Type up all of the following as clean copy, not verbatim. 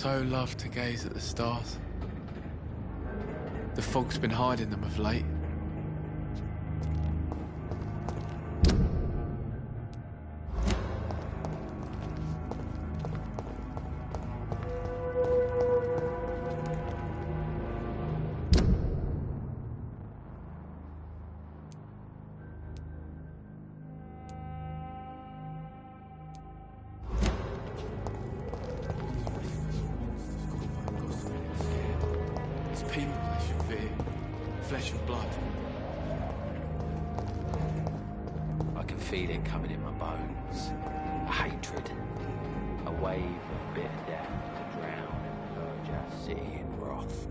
so love to gaze at the stars. The fog's been hiding them of late. People they should fear, flesh and blood. I can feel it coming in my bones. A hatred. A wave of bitter death to drown and purge our city in wrath.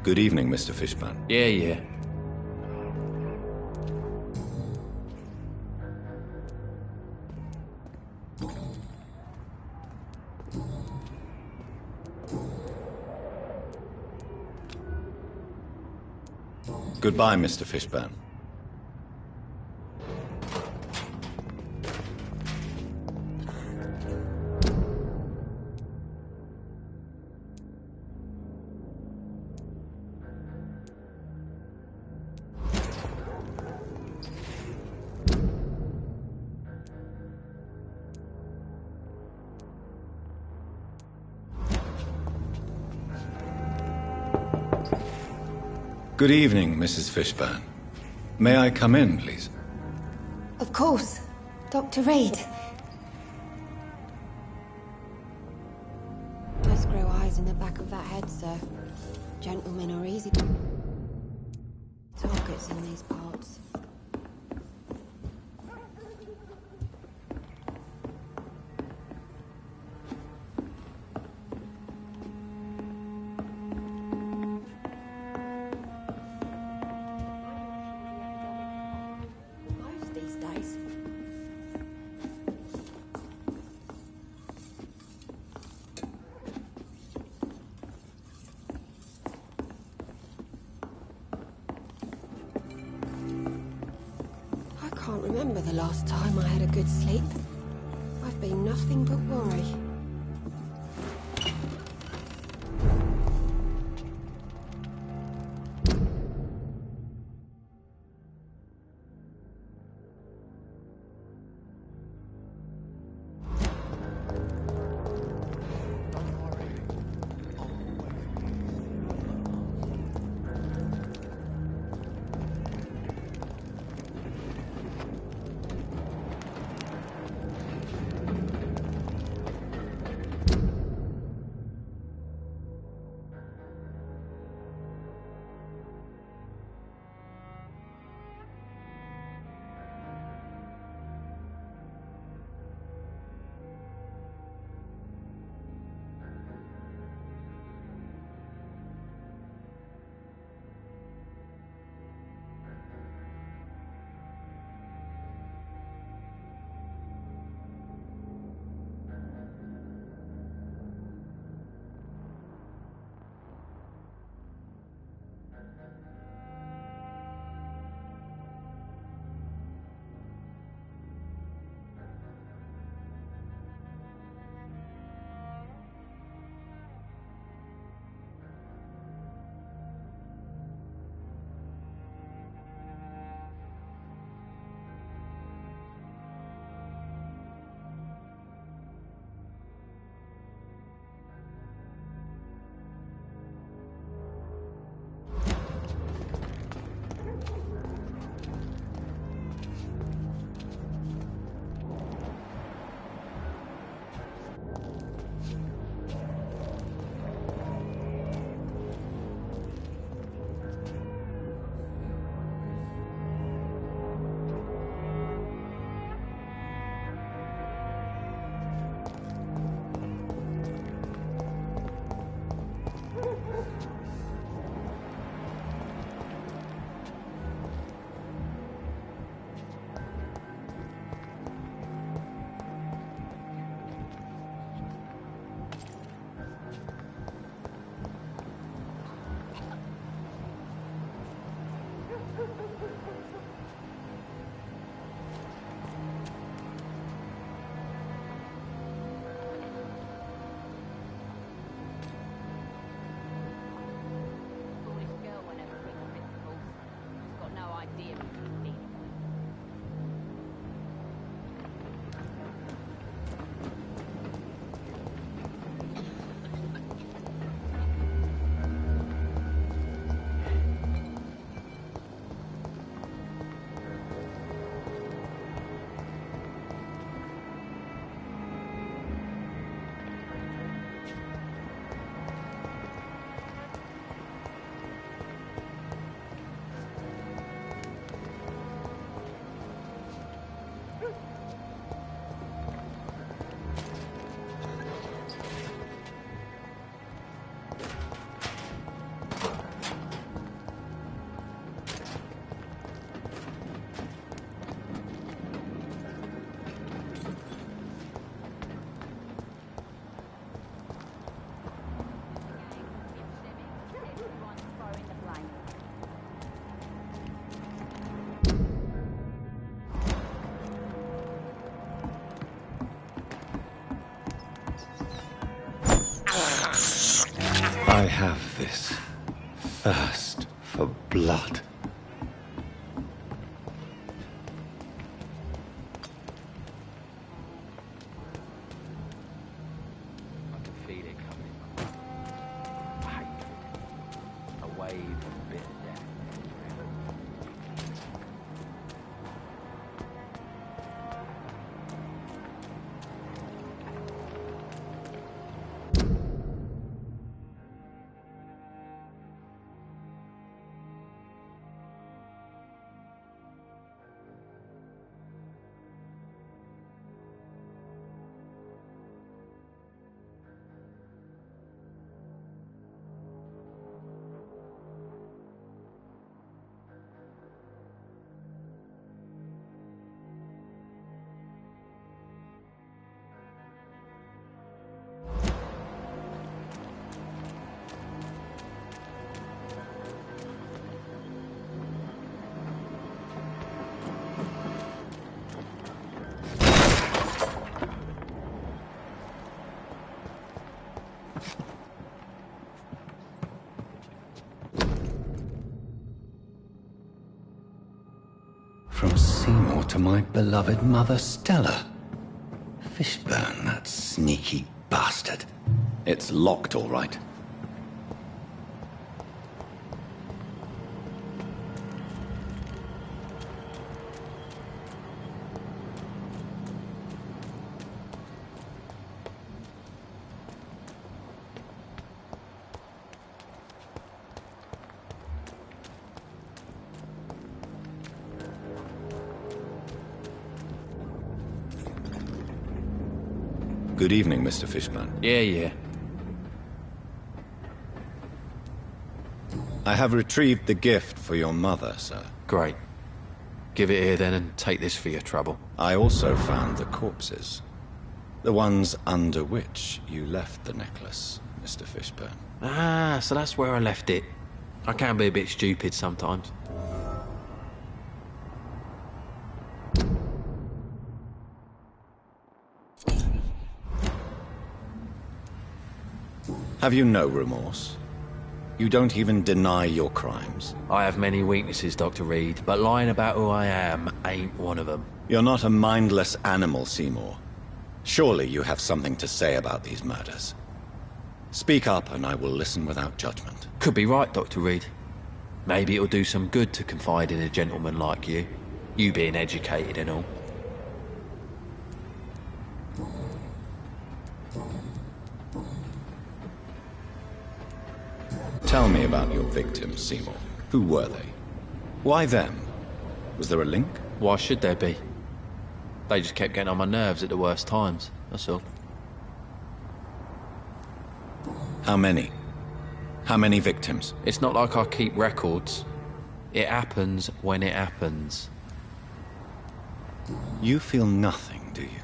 Good evening, Mr. Fishburne. Yeah. Goodbye, Mr. Fishburne. Good evening, Mrs. Fishburne. May I come in, please? Of course. Dr. Reed. No screw eyes in the back of that head, sir. Gentlemen are easy targets in these parts. I can't remember the last time I had a good sleep. I've been nothing but worry. I have this thirst for blood. I can feel it coming. A hatred. A wave of bitter death. From Seymour to my beloved mother Stella. Fishburne, that sneaky bastard. It's locked, all right. Good evening, Mr. Fishburne. Yeah. I have retrieved the gift for your mother, sir. Great. Give it here then and take this for your trouble. I also found the corpses. The ones under which you left the necklace, Mr. Fishburne. Ah, so that's where I left it. I can be a bit stupid sometimes. Have you no remorse? You don't even deny your crimes. I have many weaknesses, Dr. Reed, but lying about who I am ain't one of them. You're not a mindless animal, Seymour. Surely you have something to say about these murders. Speak up and I will listen without judgment. Could be right, Dr. Reed. Maybe it'll do some good to confide in a gentleman like you. You being educated and all. Tell me about your victims, Seymour. Who were they? Why them? Was there a link? Why should there be? They just kept getting on my nerves at the worst times, that's all. How many? How many victims? It's not like I keep records. It happens when it happens. You feel nothing, do you?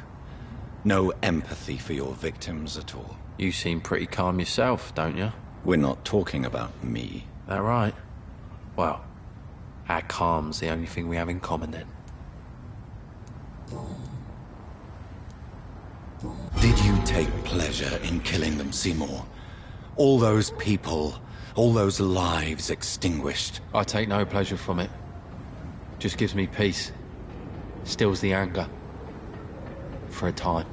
No empathy for your victims at all? You seem pretty calm yourself, don't you? We're not talking about me. That right? Well, our calm's the only thing we have in common then. Did you take pleasure in killing them, Seymour? All those people, all those lives extinguished. I take no pleasure from it. Just gives me peace. Stills the anger. For a time.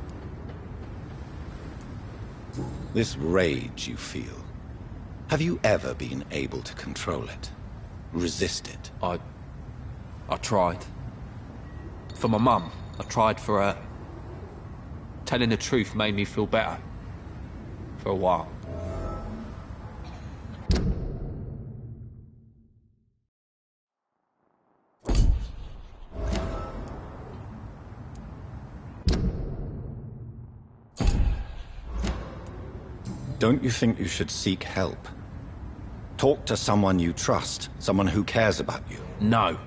This rage you feel, have you ever been able to control it? Resist it? I tried. For my mum. I tried for her. Telling the truth made me feel better. For a while. Don't you think you should seek help? Talk to someone you trust, someone who cares about you. No.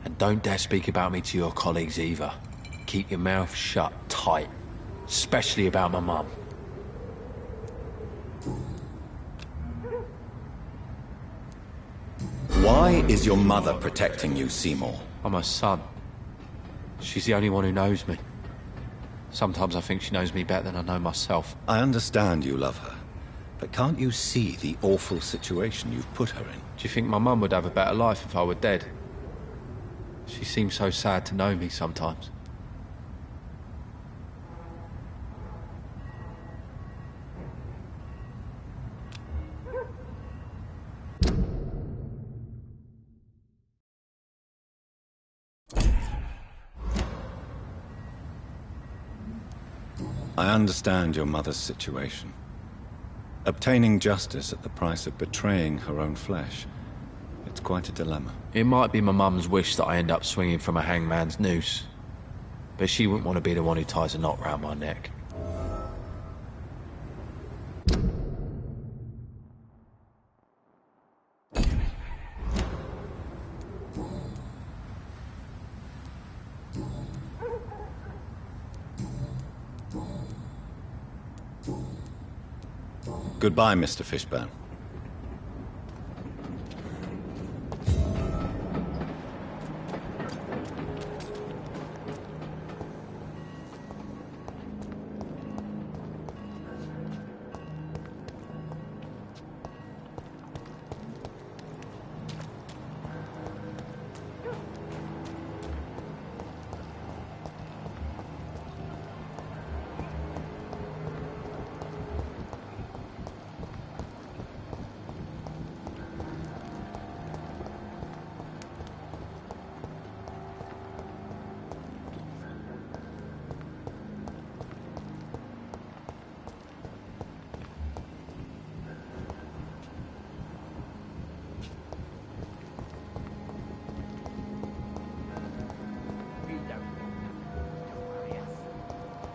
And don't dare speak about me to your colleagues either. Keep your mouth shut tight. Especially about my mum. Why is your mother protecting you, Seymour? I'm her son. She's the only one who knows me. Sometimes I think she knows me better than I know myself. I understand you love her, But can't you see the awful situation you've put her in? Do you think my mum would have a better life if I were dead? She seems so sad to know me sometimes. I understand your mother's situation. Obtaining justice at the price of betraying her own flesh. It's quite a dilemma. It might be my mum's wish that I end up swinging from a hangman's noose. But she wouldn't want to be the one who ties a knot round my neck. Goodbye, Mr. Fishburne.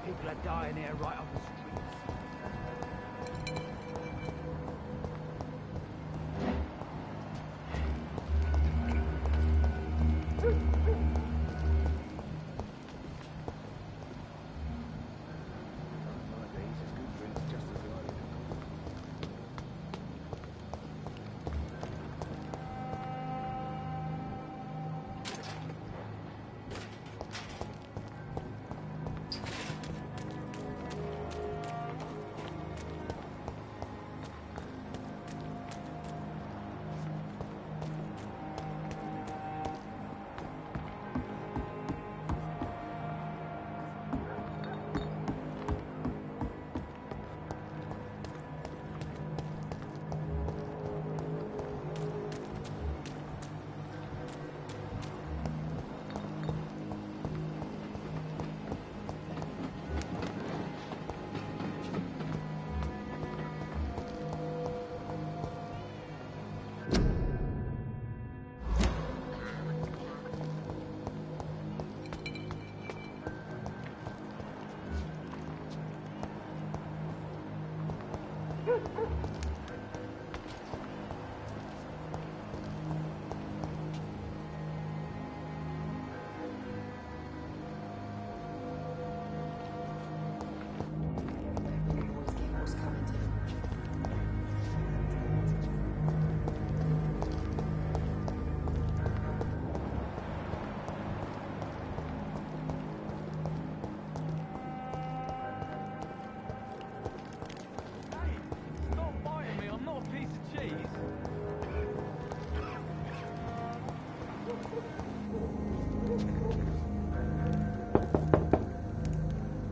People are dying here right on the streets.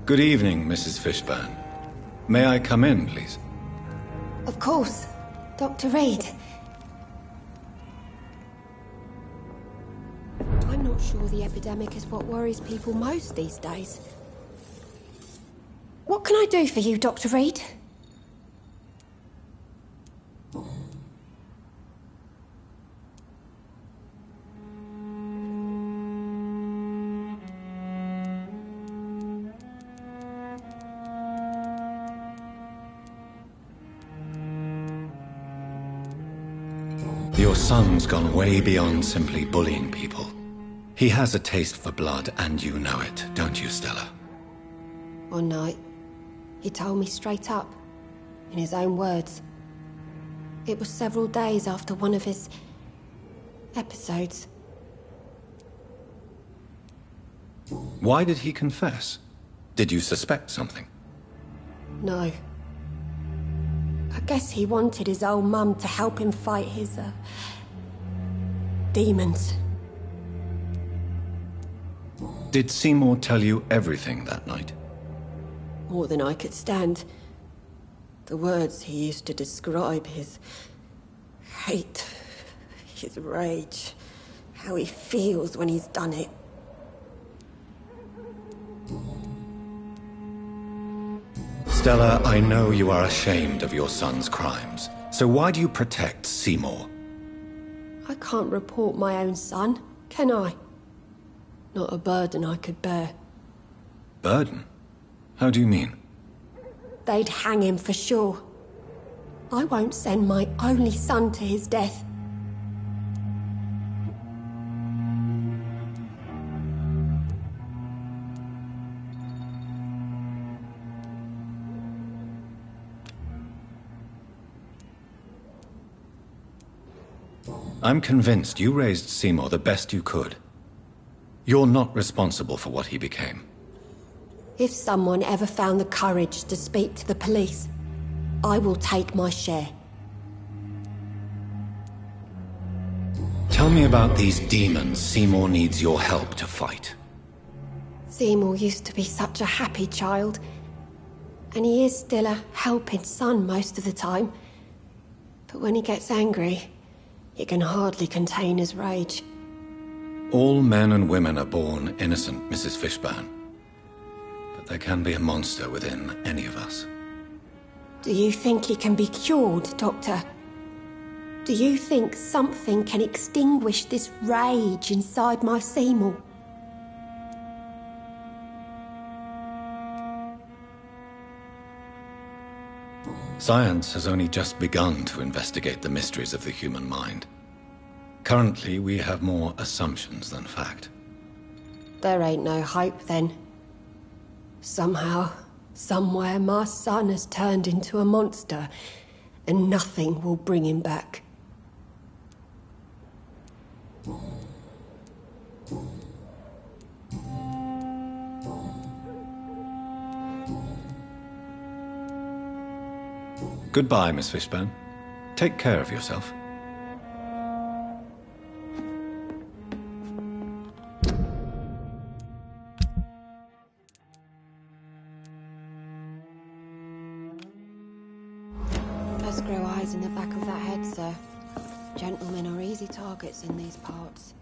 Good evening, Mrs. Fishburne. May I come in, please? Of course. Dr. Reed. I'm not sure the epidemic is what worries people most these days. What can I do for you, Dr. Reed? Your son's gone way beyond simply bullying people. He has a taste for blood, and you know it, don't you, Stella? One night, he told me straight up, in his own words. It was several days after one of his episodes. Why did he confess? Did you suspect something? No. I guess he wanted his old mum to help him fight his, demons. Did Seymour tell you everything that night? More than I could stand. The words he used to describe his hate, his rage, how he feels when he's done it. Stella, I know you are ashamed of your son's crimes. So why do you protect Seymour? I can't report my own son, can I? Not a burden I could bear. Burden? How do you mean? They'd hang him for sure. I won't send my only son to his death. I'm convinced you raised Seymour the best you could. You're not responsible for what he became. If someone ever found the courage to speak to the police, I will take my share. Tell me about these demons Seymour needs your help to fight. Seymour used to be such a happy child, and he is still a helping son most of the time. But when he gets angry, he can hardly contain his rage. All men and women are born innocent, Mrs. Fishburne. But there can be a monster within any of us. Do you think he can be cured, Doctor? Do you think something can extinguish this rage inside my Seymour? Science has only just begun to investigate the mysteries of the human mind. Currently, we have more assumptions than fact. There ain't no hope then. Somehow, somewhere, my son has turned into a monster, and nothing will bring him back. Goodbye, Miss Fishburne. Take care of yourself. Let's grow eyes in the back of that head, sir. Gentlemen are easy targets in these parts.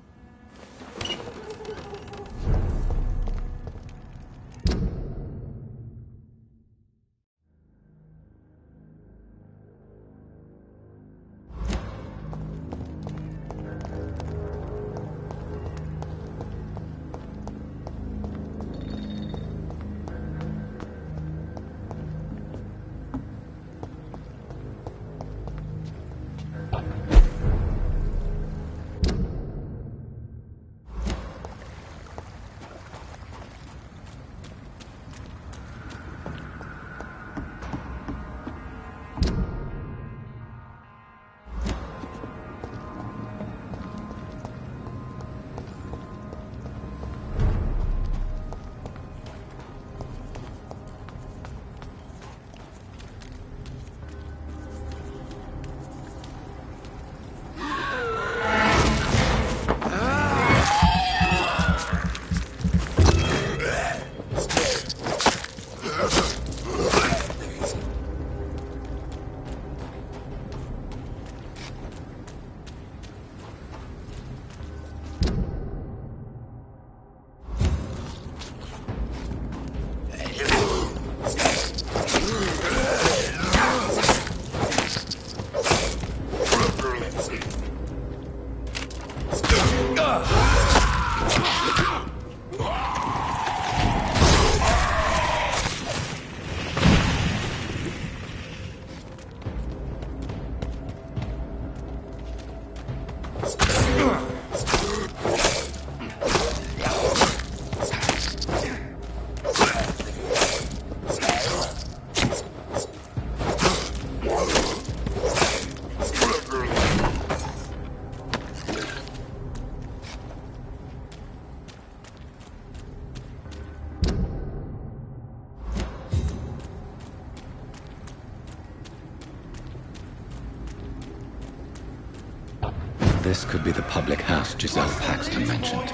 This could be the public house Giselle Paxton mentioned.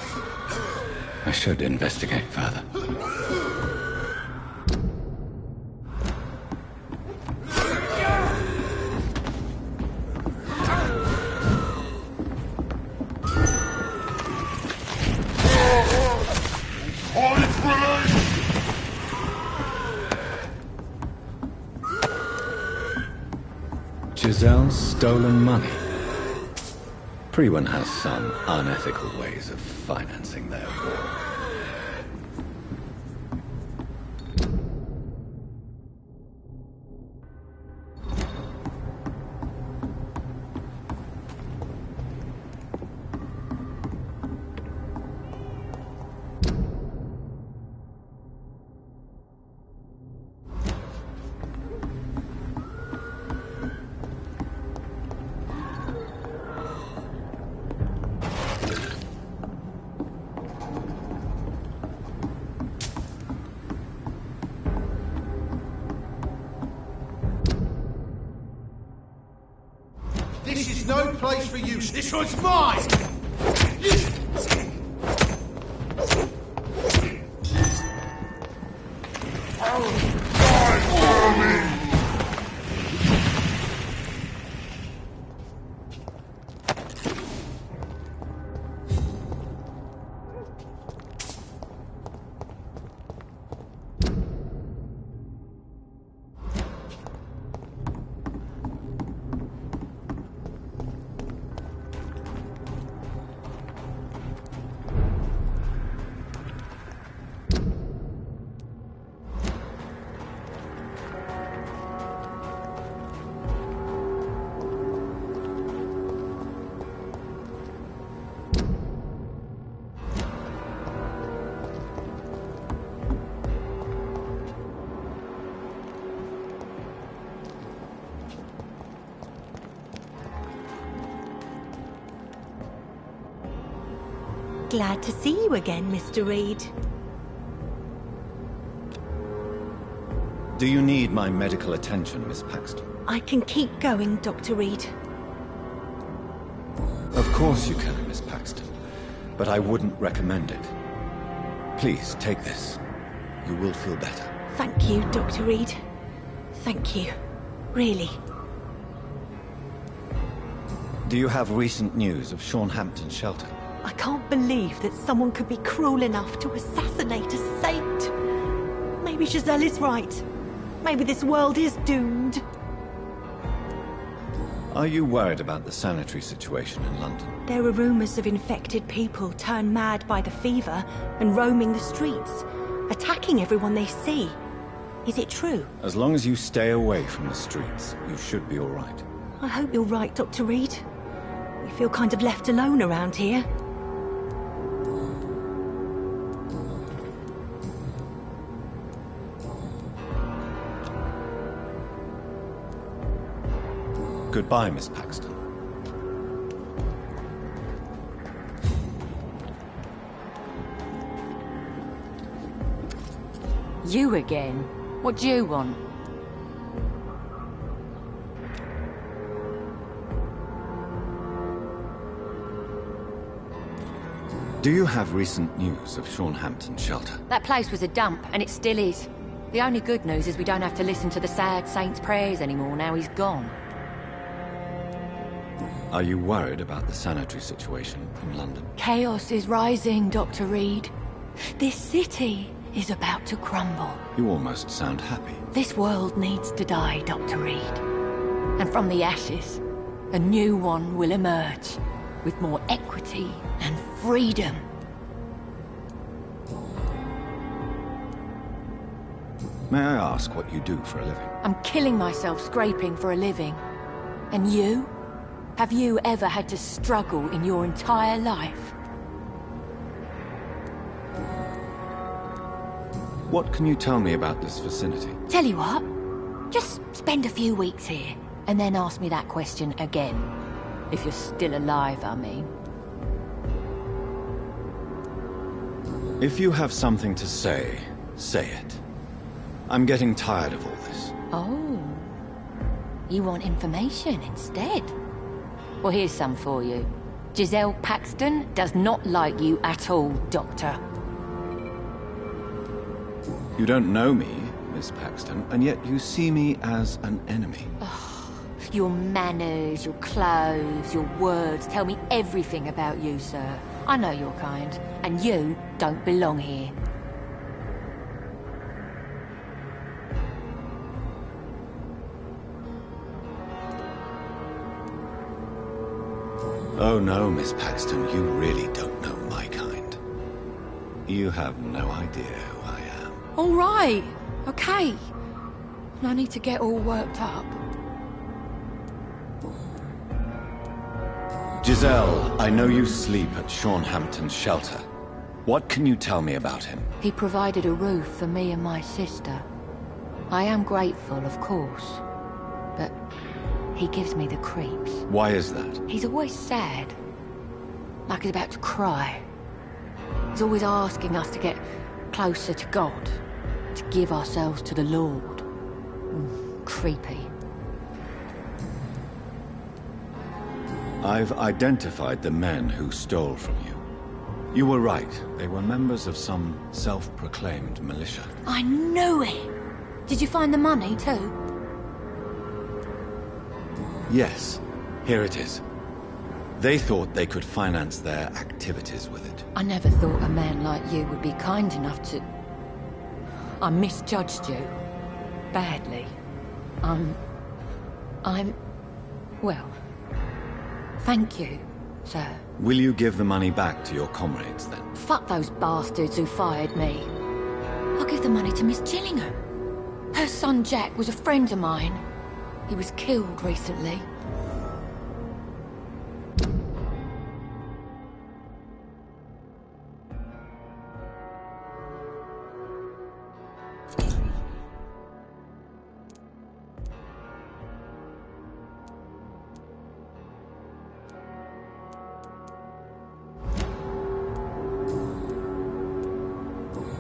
I should investigate further. Giselle's stolen money. Prewen has some unethical ways of financing their war. This is no place for you. This one's mine! Glad to see you again, Mr. Reed. Do you need my medical attention, Miss Paxton? I can keep going, Dr. Reed. Of course you can, Miss Paxton. But I wouldn't recommend it. Please, take this. You will feel better. Thank you, Dr. Reed. Thank you. Really. Do you have recent news of Sean Hampton's shelter? I can't believe that someone could be cruel enough to assassinate a saint. Maybe Giselle is right. Maybe this world is doomed. Are you worried about the sanitary situation in London? There are rumors of infected people turned mad by the fever and roaming the streets, attacking everyone they see. Is it true? As long as you stay away from the streets, you should be all right. I hope you're right, Dr. Reed. We feel kind of left alone around here. Goodbye, Miss Paxton. You again? What do you want? Do you have recent news of Sean Hampton's shelter? That place was a dump, and it still is. The only good news is we don't have to listen to the sad saint's prayers anymore now he's gone. Are you worried about the sanitary situation in London? Chaos is rising, Dr. Reed. This city is about to crumble. You almost sound happy. This world needs to die, Dr. Reed. And from the ashes, a new one will emerge, with more equity and freedom. May I ask what you do for a living? I'm killing myself scraping for a living. And you? Have you ever had to struggle in your entire life? What can you tell me about this vicinity? Tell you what, just spend a few weeks here, and then ask me that question again. If you're still alive, I mean. If you have something to say, say it. I'm getting tired of all this. Oh. You want information instead? Well, here's some for you. Giselle Paxton does not like you at all, Doctor. You don't know me, Miss Paxton, and yet you see me as an enemy. Your manners, your clothes, your words tell me everything about you, sir. I know your kind, and you don't belong here. Oh no, Miss Paxton, you really don't know my kind. You have no idea who I am. All right, okay. No need to get all worked up. Giselle, I know you sleep at Sean Hampton's shelter. What can you tell me about him? He provided a roof for me and my sister. I am grateful, of course, but he gives me the creeps. Why is that? He's always sad, like he's about to cry. He's always asking us to get closer to God, to give ourselves to the Lord. Creepy. I've identified the men who stole from you. You were right. They were members of some self-proclaimed militia. I knew it! Did you find the money, too? Yes, here it is. They thought they could finance their activities with it. I never thought a man like you would be kind enough to... I misjudged you. Badly. Well... Thank you, sir. Will you give the money back to your comrades, then? Fuck those bastards who fired me. I'll give the money to Miss Gillingham. Her son Jack was a friend of mine. He was killed recently.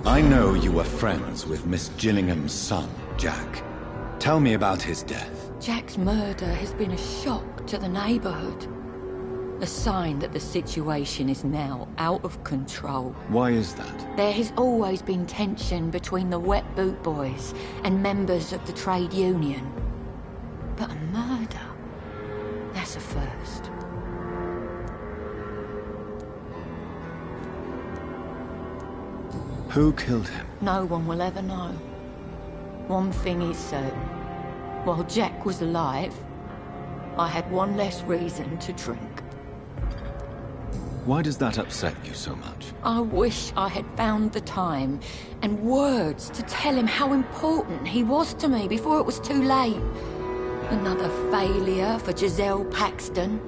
I know you were friends with Miss Gillingham's son, Jack. Tell me about his death. Jack's murder has been a shock to the neighborhood. A sign that the situation is now out of control. Why is that? There has always been tension between the Wet Boot Boys and members of the trade union. But a murder? That's a first. Who killed him? No one will ever know. One thing is certain. While Jack was alive, I had one less reason to drink. Why does that upset you so much? I wish I had found the time and words to tell him how important he was to me before it was too late. Another failure for Giselle Paxton.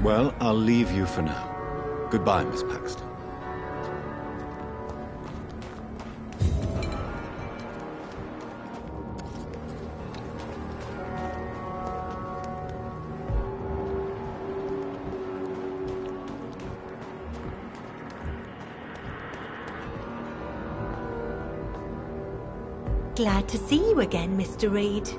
Well, I'll leave you for now. Goodbye, Miss Paxton. Glad to see you again, Mr. Reed.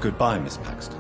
Goodbye, Miss Paxton.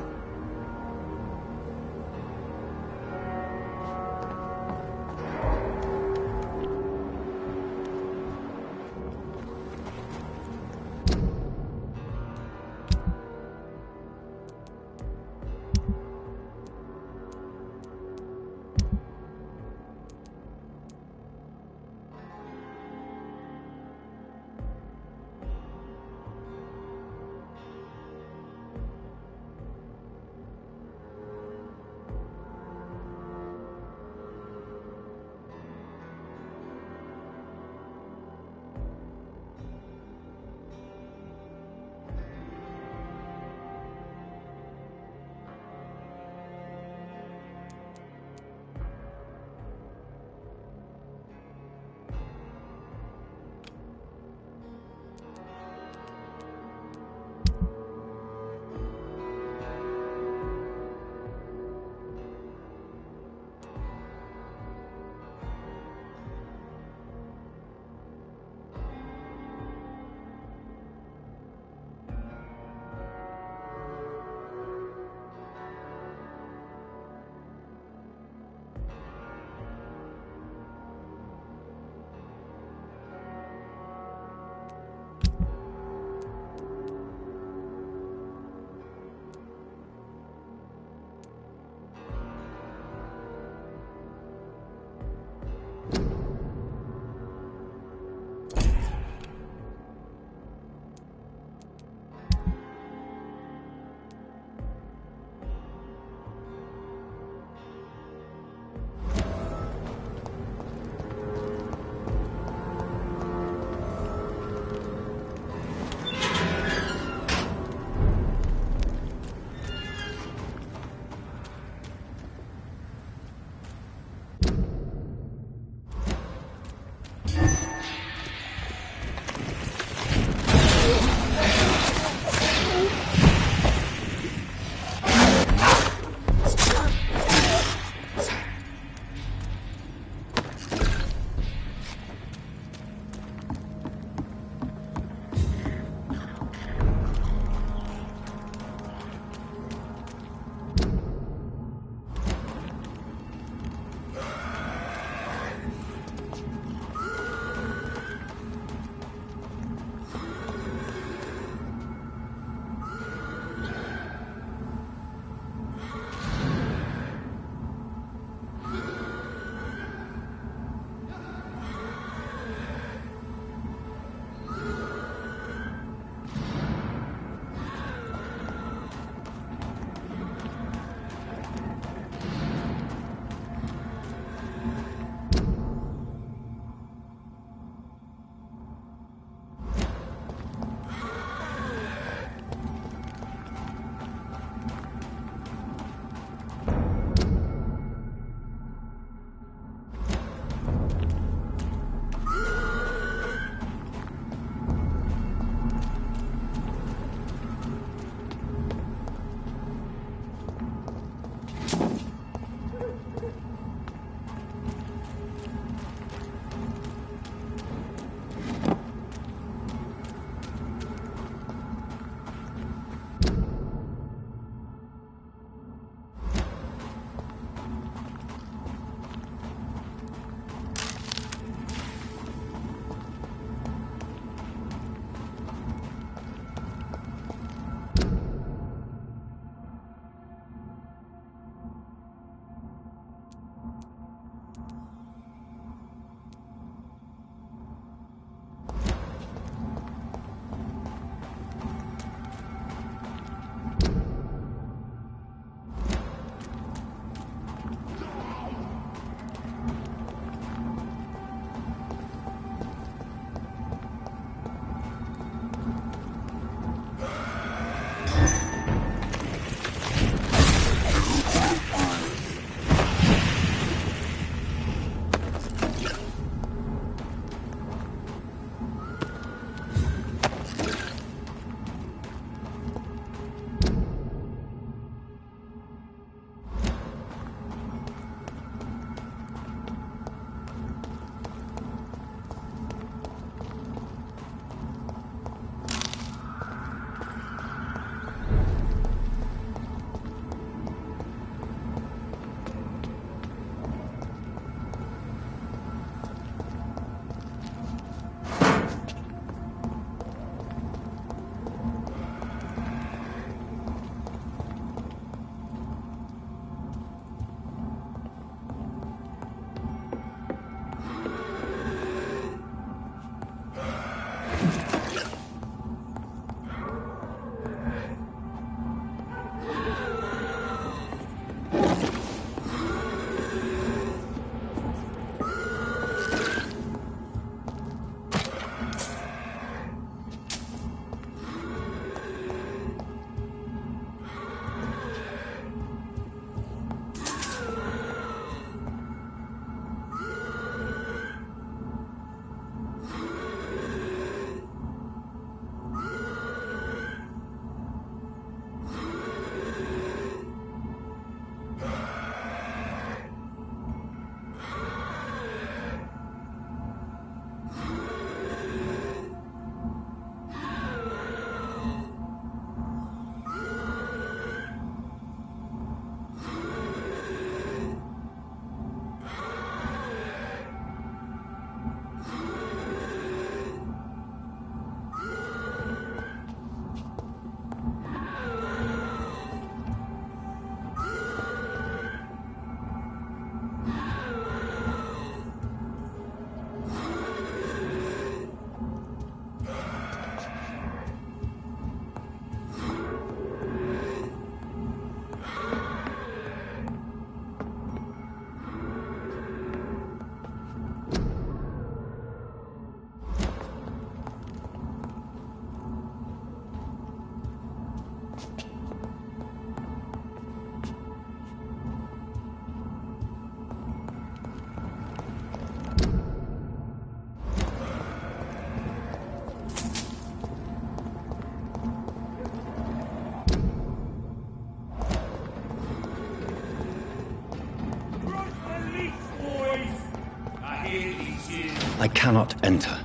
I cannot enter.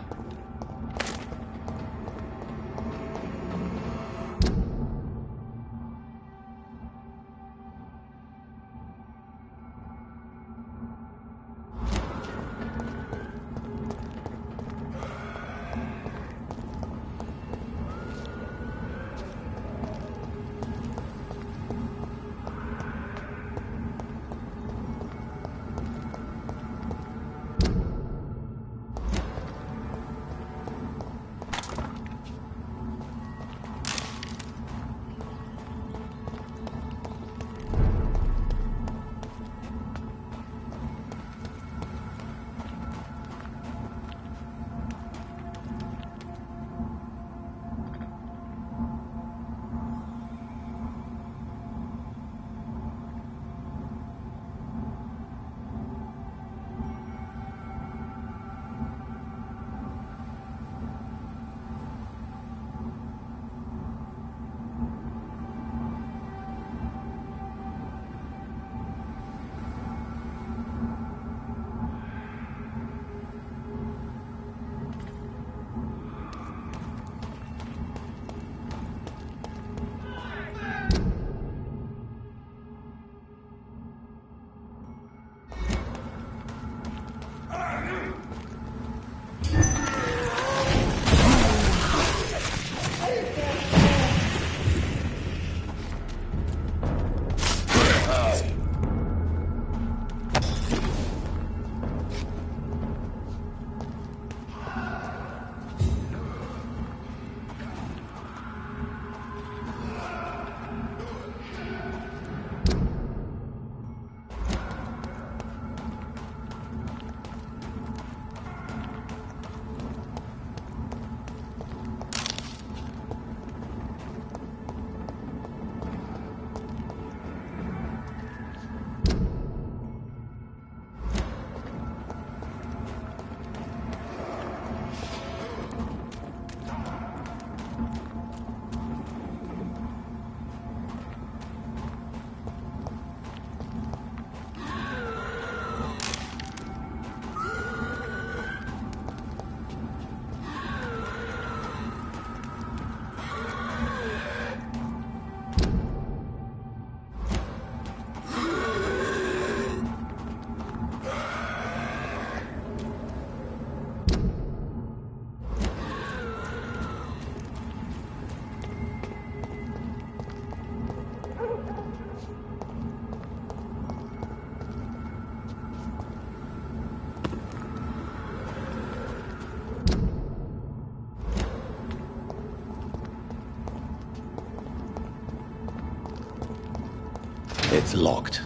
It's locked.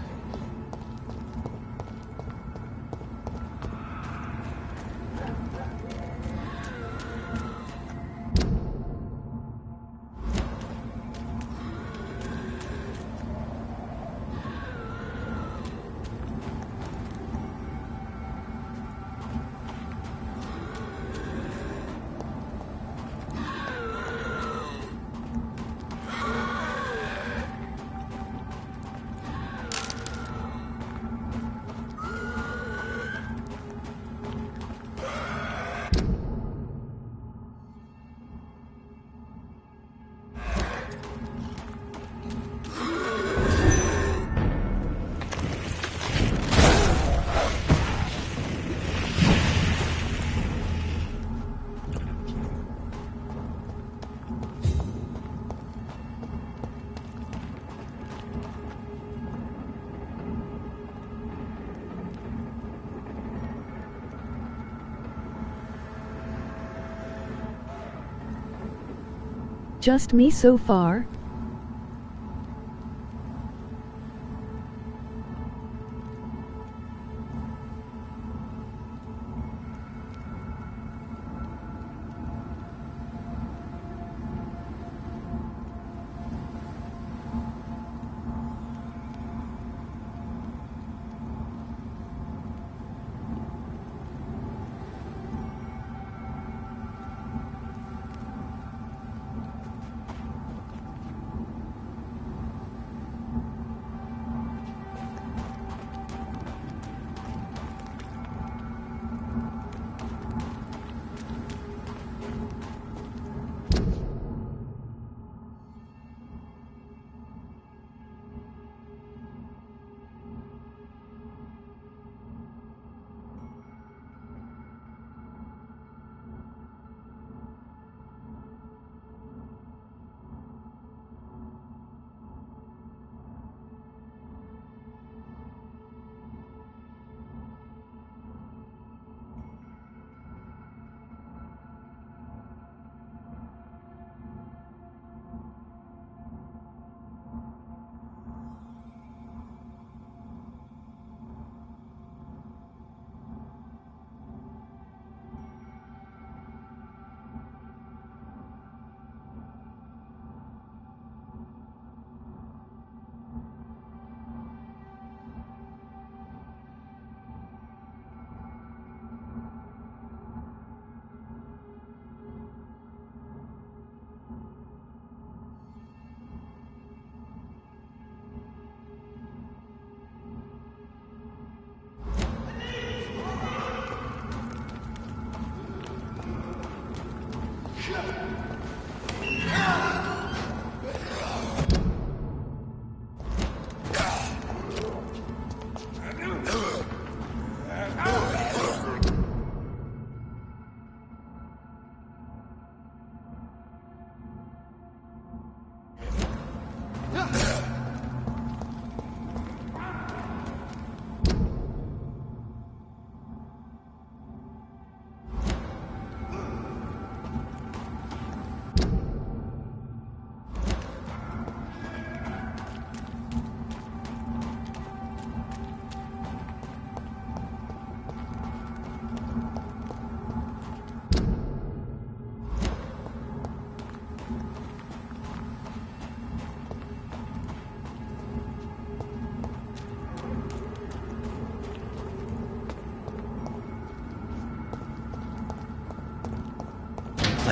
Just me so far?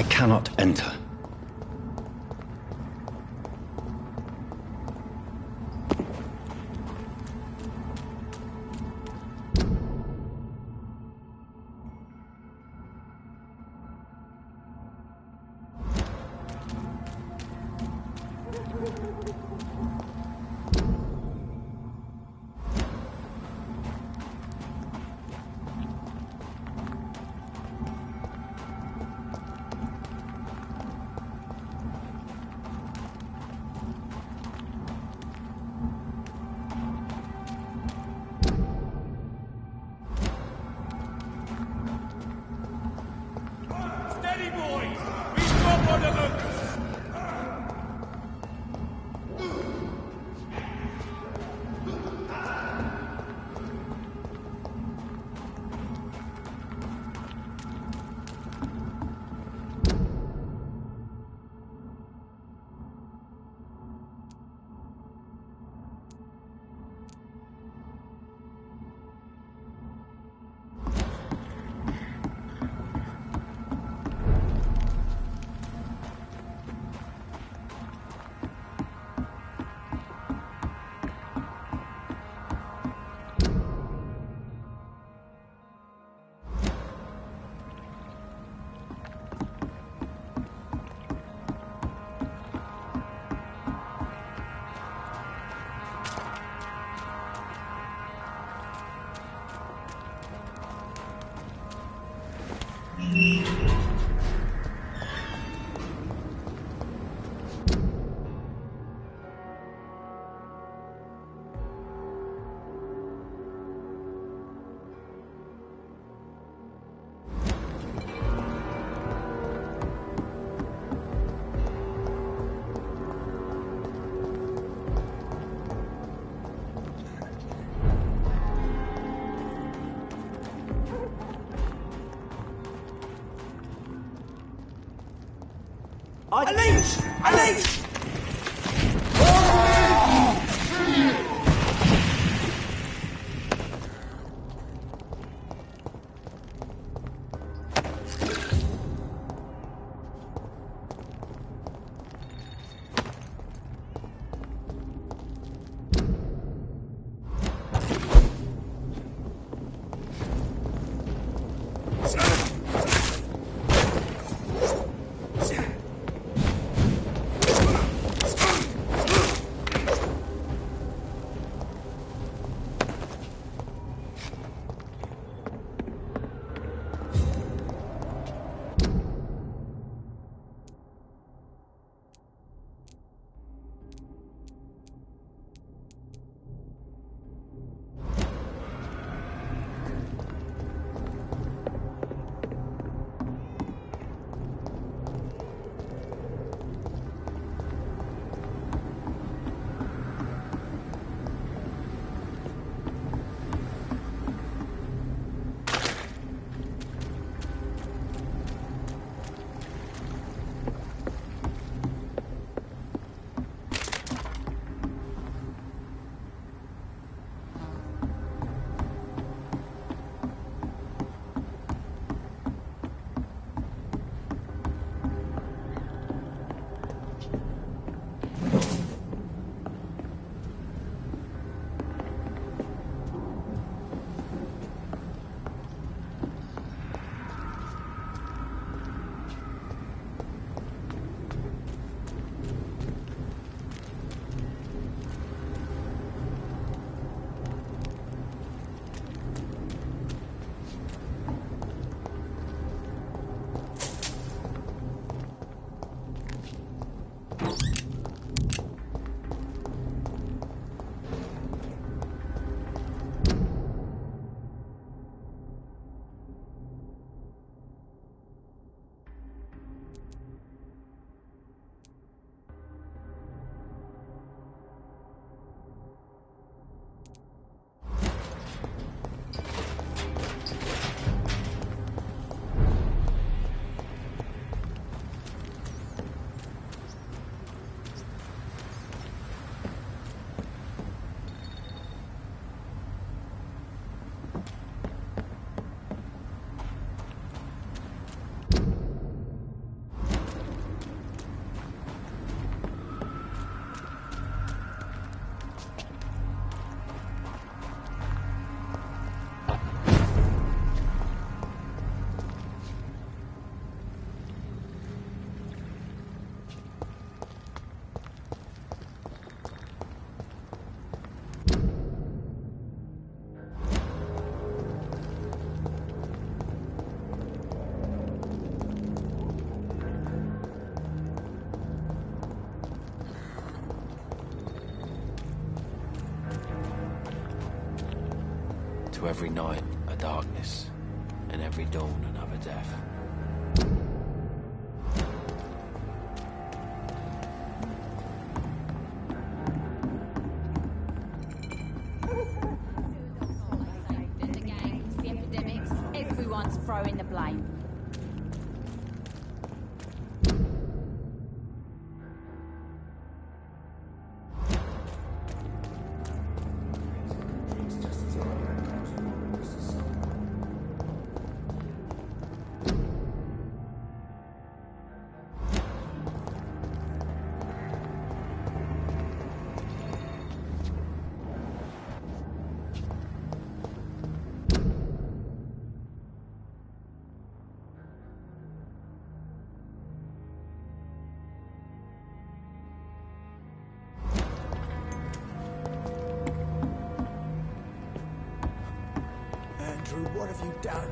cannot enter. Elise! Elise! To every night a darkness, and every dawn another death. The gangs, the epidemics, everyone's throwing the blame. Andrew, what have you done?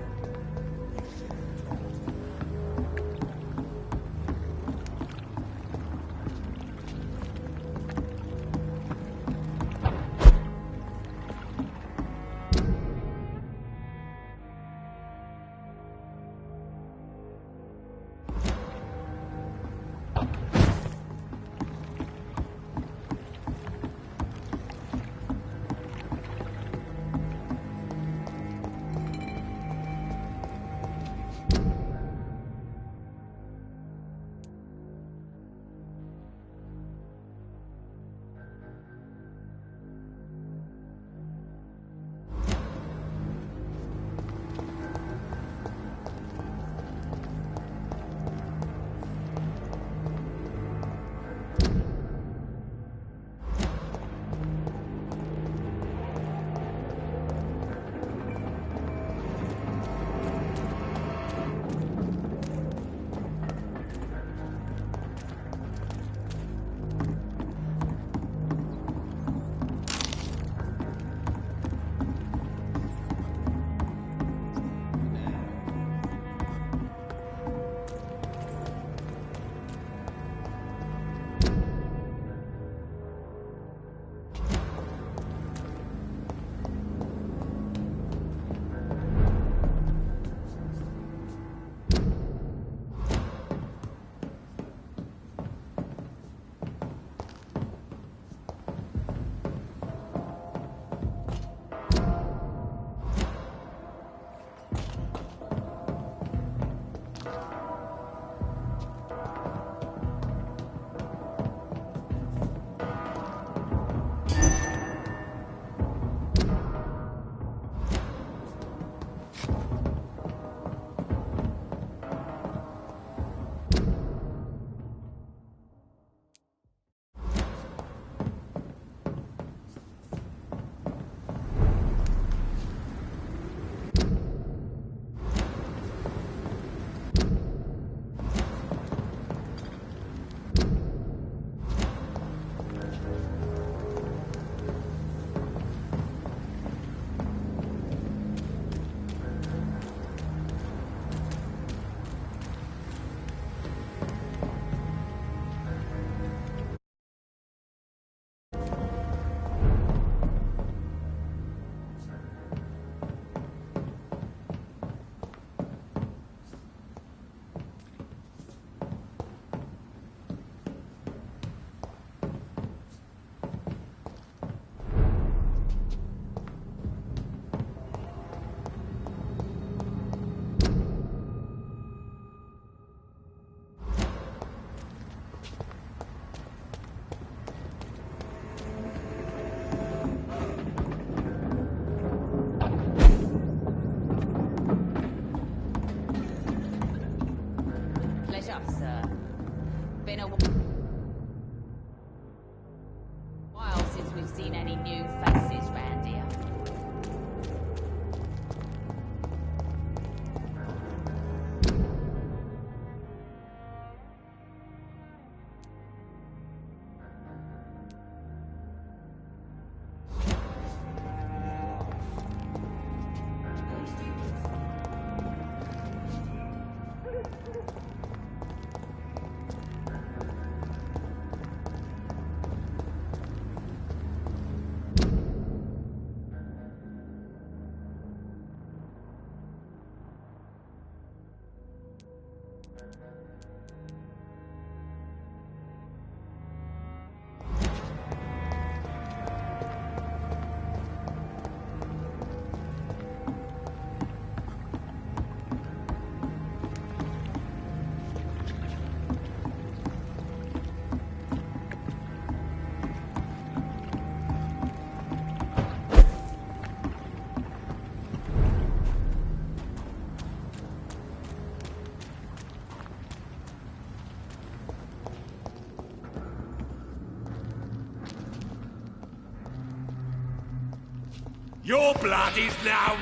Your blood is now...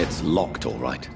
It's locked, all right.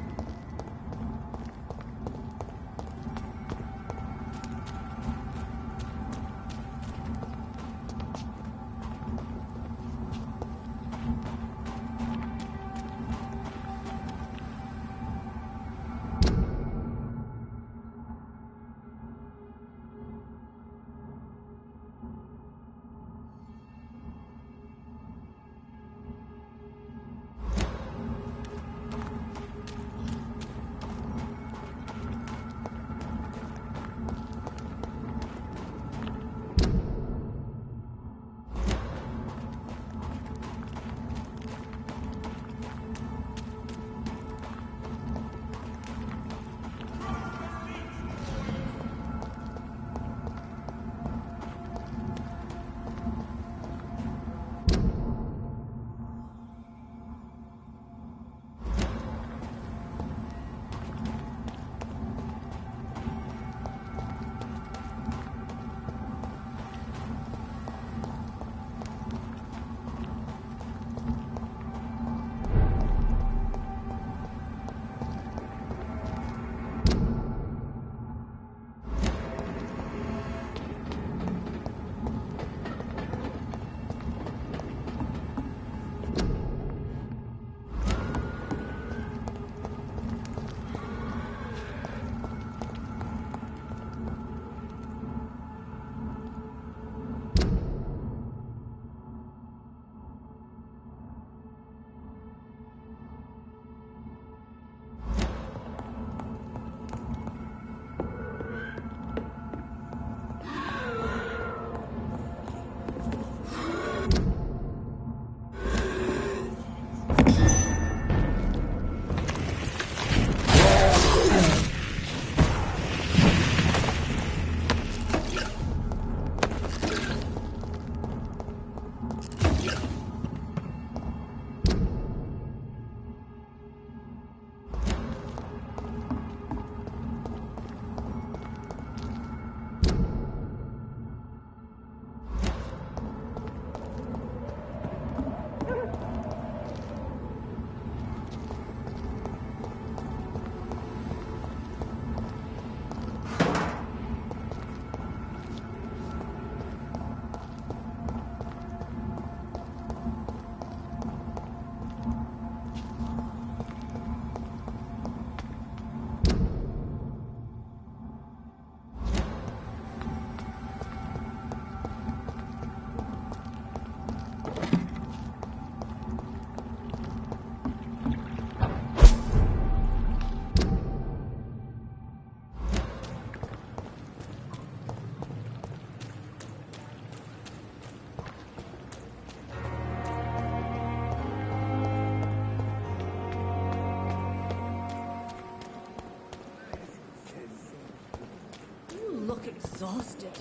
look exhausted.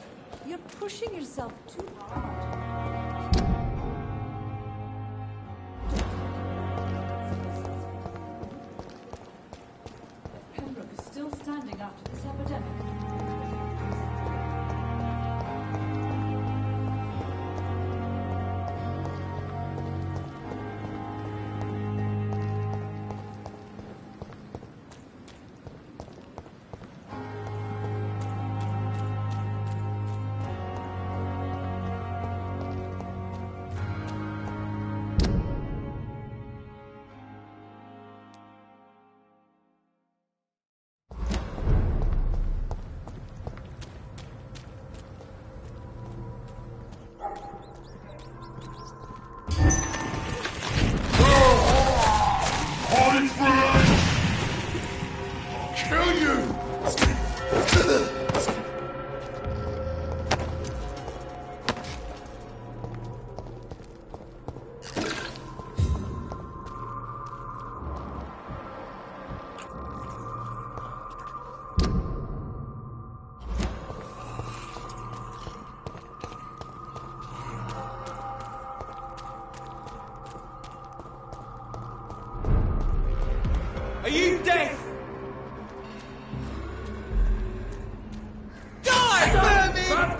You're pushing yourself too hard. Pembroke is still standing after this epidemic. Are you deaf? Die,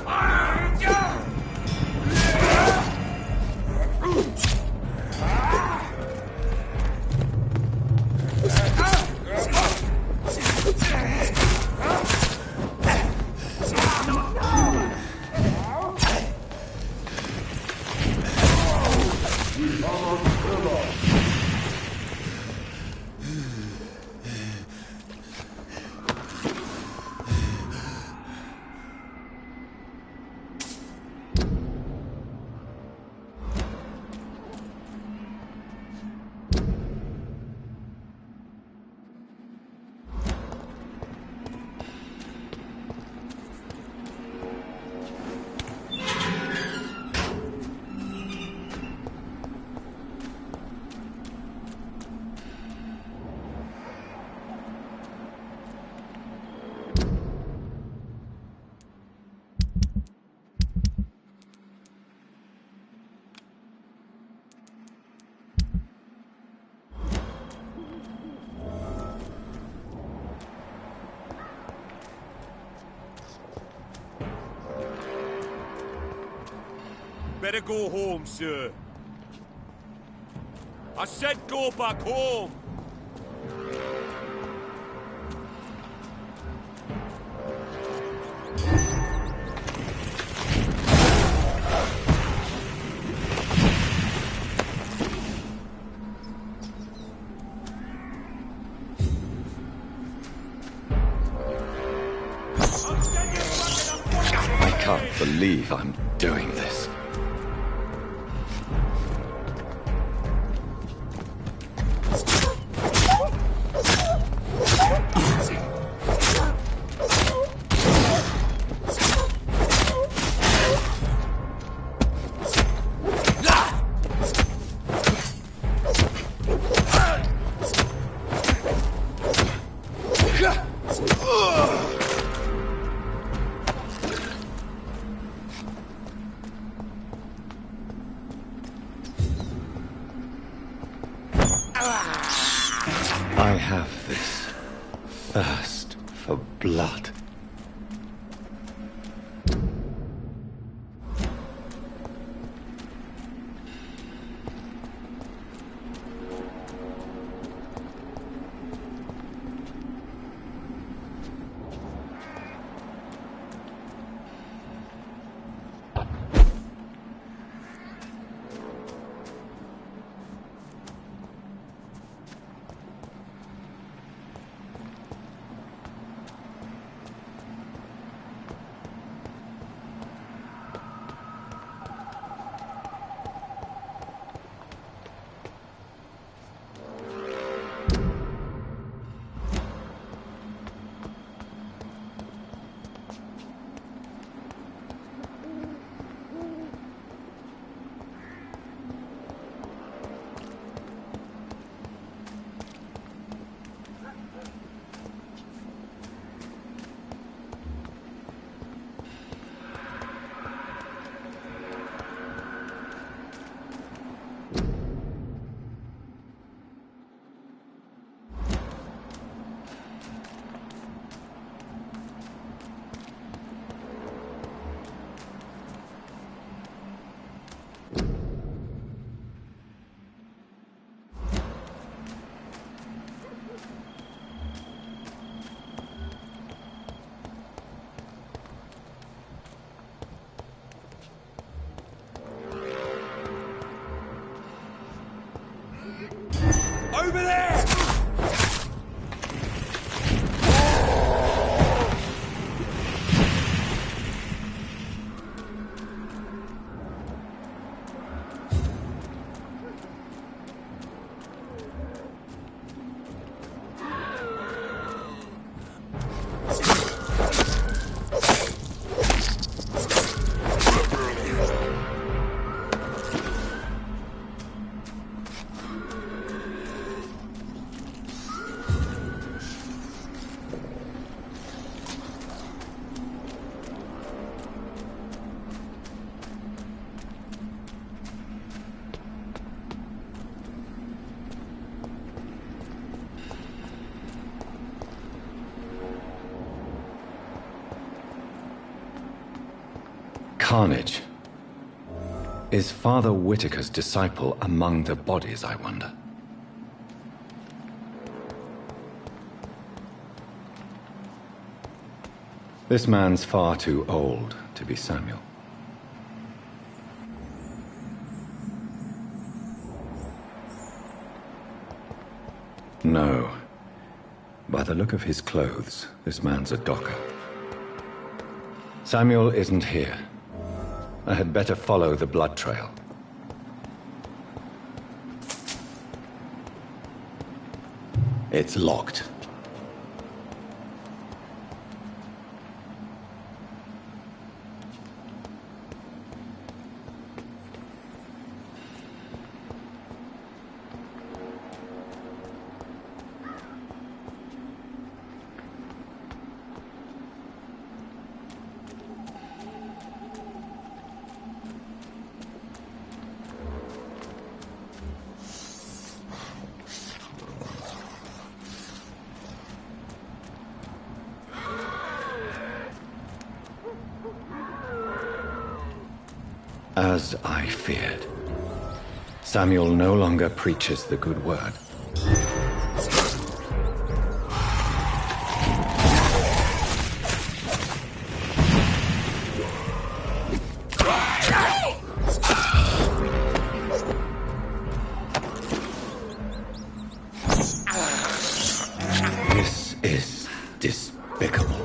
Better go home, sir. I said go back home! I can't believe I'm doing this. I have this thirst for blood. carnage. Is Father Whitaker's disciple among the bodies, I wonder? This man's far too old to be Samuel. No. By the look of his clothes, this man's a docker. Samuel isn't here. I had better follow the blood trail. It's locked. As I feared, Samuel no longer preaches the good word. This is despicable.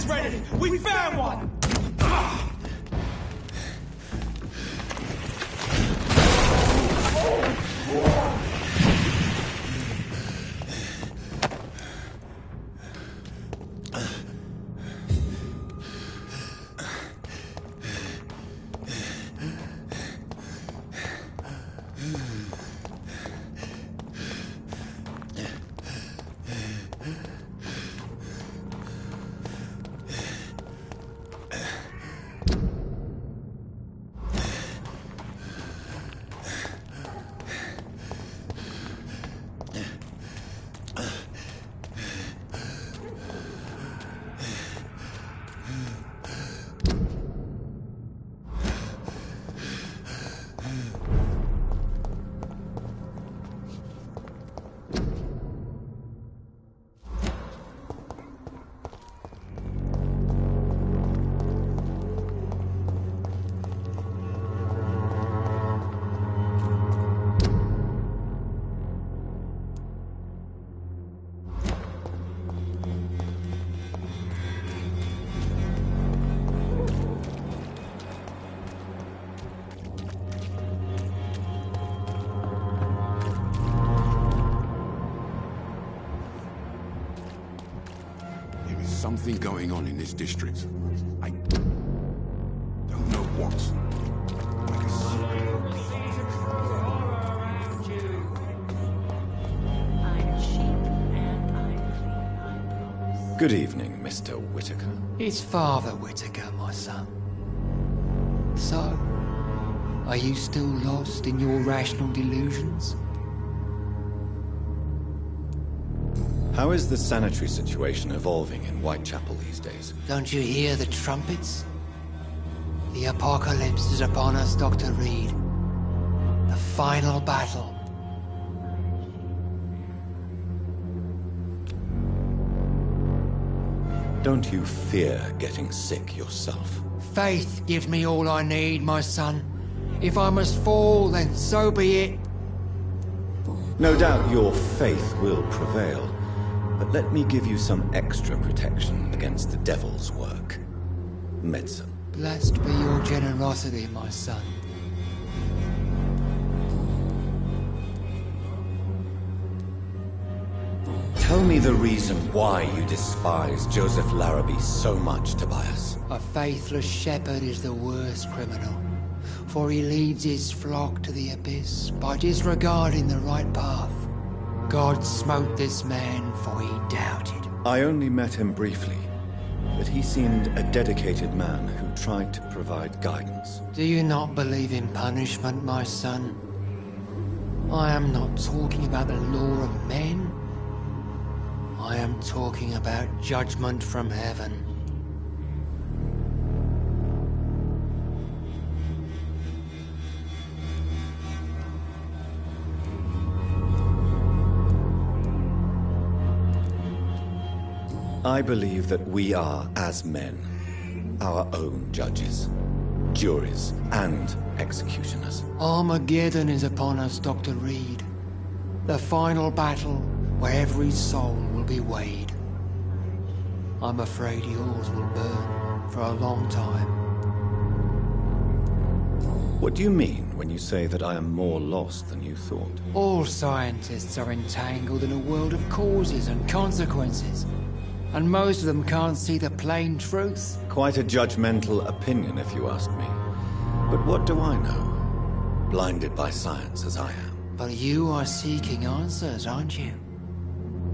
weapons ready! We found one! Something going on in this district. I don't know what. Like a secret. Good evening, Mr. Whitaker. It's Father Whitaker, my son. So, are you still lost in your rational delusions? How is the sanitary situation evolving in Whitechapel these days? Don't you hear the trumpets? The apocalypse is upon us, Dr. Reed. The final battle. Don't you fear getting sick yourself? Faith gives me all I need, my son. If I must fall, then so be it. No doubt your faith will prevail. But let me give you some extra protection against the devil's work. Medicine. Blessed be your generosity, my son. Tell me the reason why you despise Joseph Larrabee so much, Tobias. A faithless shepherd is the worst criminal, for he leads his flock to the abyss by disregarding the right path. God smote this man, for he doubted. I only met him briefly, but he seemed a dedicated man who tried to provide guidance. Do you not believe in punishment, my son? I am not talking about the law of men. I am talking about judgment from heaven. I believe that we are, as men, our own judges, juries, and executioners. Armageddon is upon us, Dr. Reed. The final battle where every soul will be weighed. I'm afraid yours will burn for a long time. What do you mean when you say that I am more lost than you thought? All scientists are entangled in a world of causes and consequences. And most of them can't see the plain truth. Quite a judgmental opinion, if you ask me. But what do I know? Blinded by science as I am. But you are seeking answers, aren't you?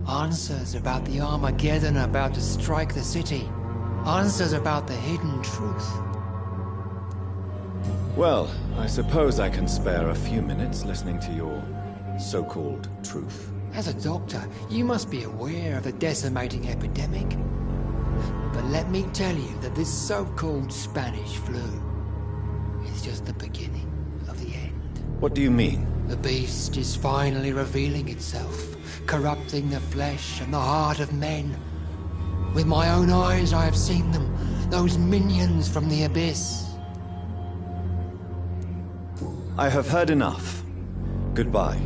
Answers about the Armageddon about to strike the city. Answers about the hidden truth. Well, I suppose I can spare a few minutes listening to your so-called truth. As a doctor, you must be aware of the decimating epidemic. But let me tell you that this so-called Spanish flu is just the beginning of the end. What do you mean? The beast is finally revealing itself, corrupting the flesh and the heart of men. With my own eyes I have seen them, those minions from the abyss. I have heard enough. Goodbye.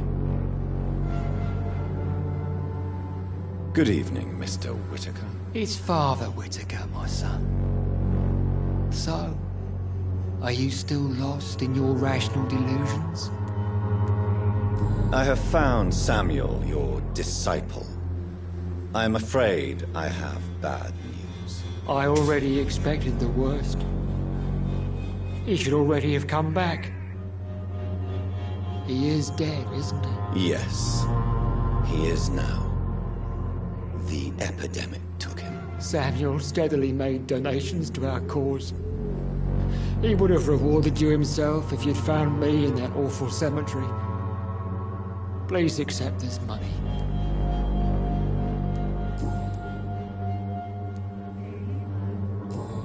Good evening, Mr. Whitaker. It's Father Whitaker, my son. So, are you still lost in your rational delusions? I have found Samuel, your disciple. I am afraid I have bad news. I already expected the worst. He should already have come back. He is dead, isn't he? Yes, he is now. The epidemic took him. Samuel steadily made donations to our cause. He would have rewarded you himself if you'd found me in that awful cemetery. Please accept this money.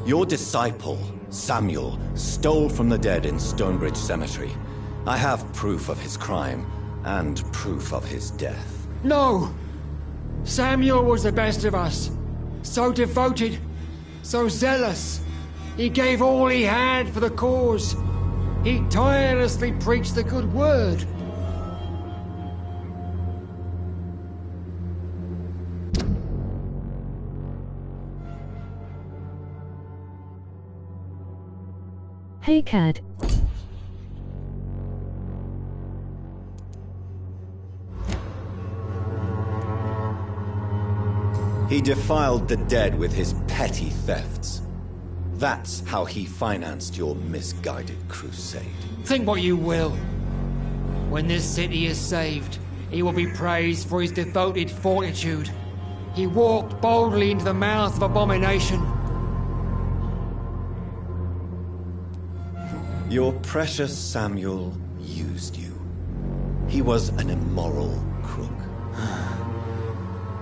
Your disciple, Samuel, stole from the dead in Stonebridge Cemetery. I have proof of his crime, and proof of his death. No! Samuel was the best of us. So devoted, so zealous. He gave all he had for the cause. He tirelessly preached the good word. Hey, Cad. He defiled the dead with his petty thefts. That's how he financed your misguided crusade. Think what you will. When this city is saved, he will be praised for his devoted fortitude. He walked boldly into the mouth of abomination. Your precious Samuel used you. He was an immoral crook.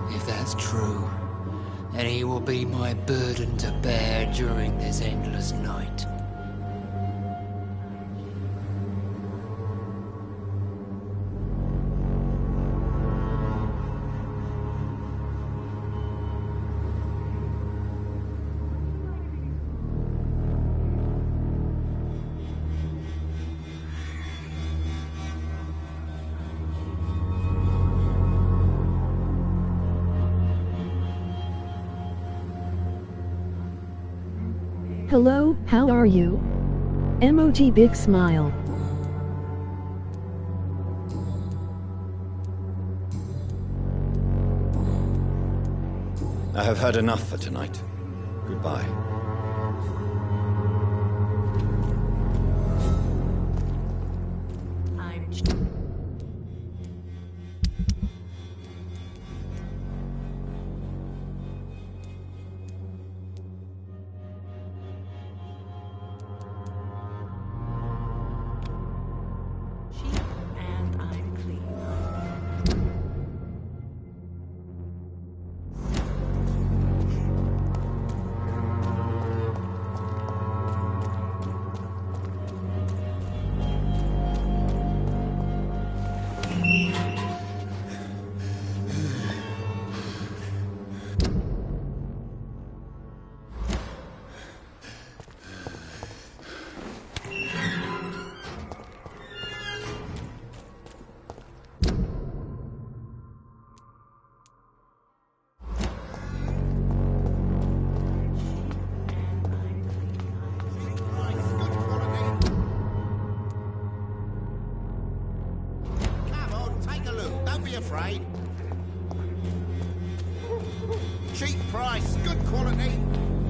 If that's true, then he will be my burden to bear during this endless night. Hello, how are you? Emoji big smile. I have heard enough for tonight. Goodbye. Afraid. Cheap price, good quality.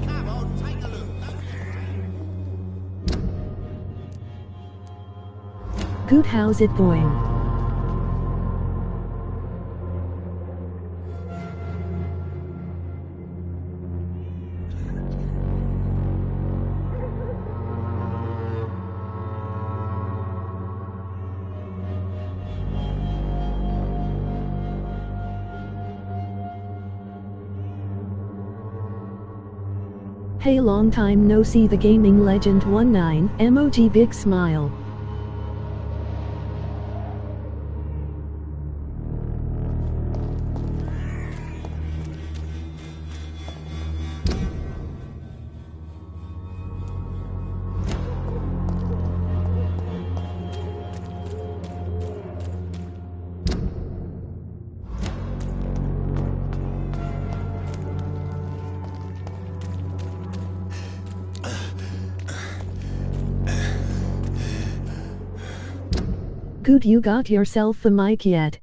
Come on, take a look. Good, how's it going? Hey, long time no see, the gaming legend 19, emoji big smile. Good you got yourself the mic yet.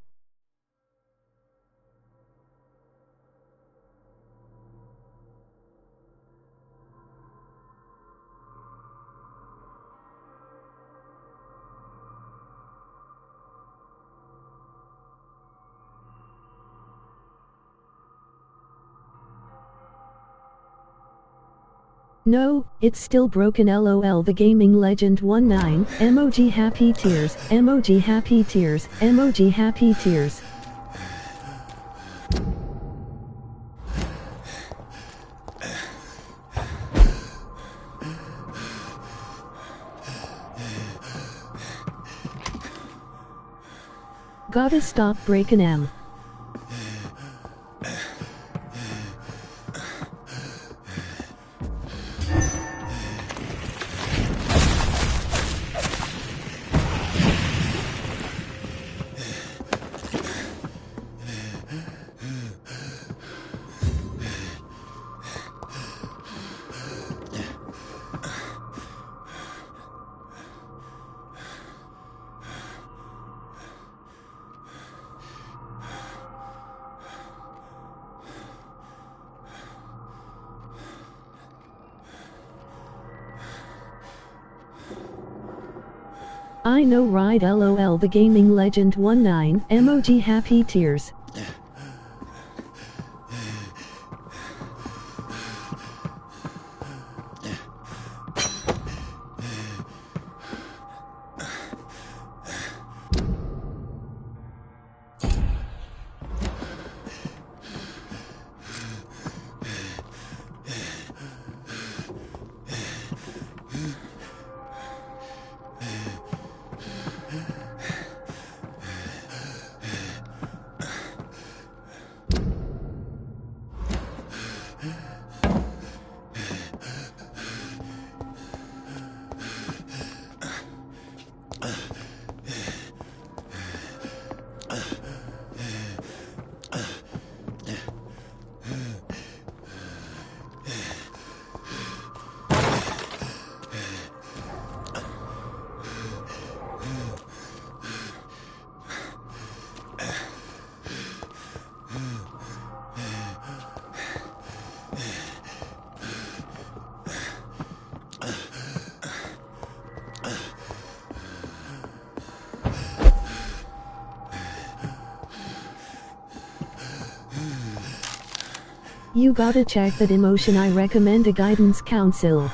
No, it's still broken lol the gaming legend 19, emoji happy tears, emoji happy tears, emoji happy tears. Gotta stop breaking em. I know right lol the gaming legend 19, emoji happy tears. You gotta check that emotion. I recommend a guidance council.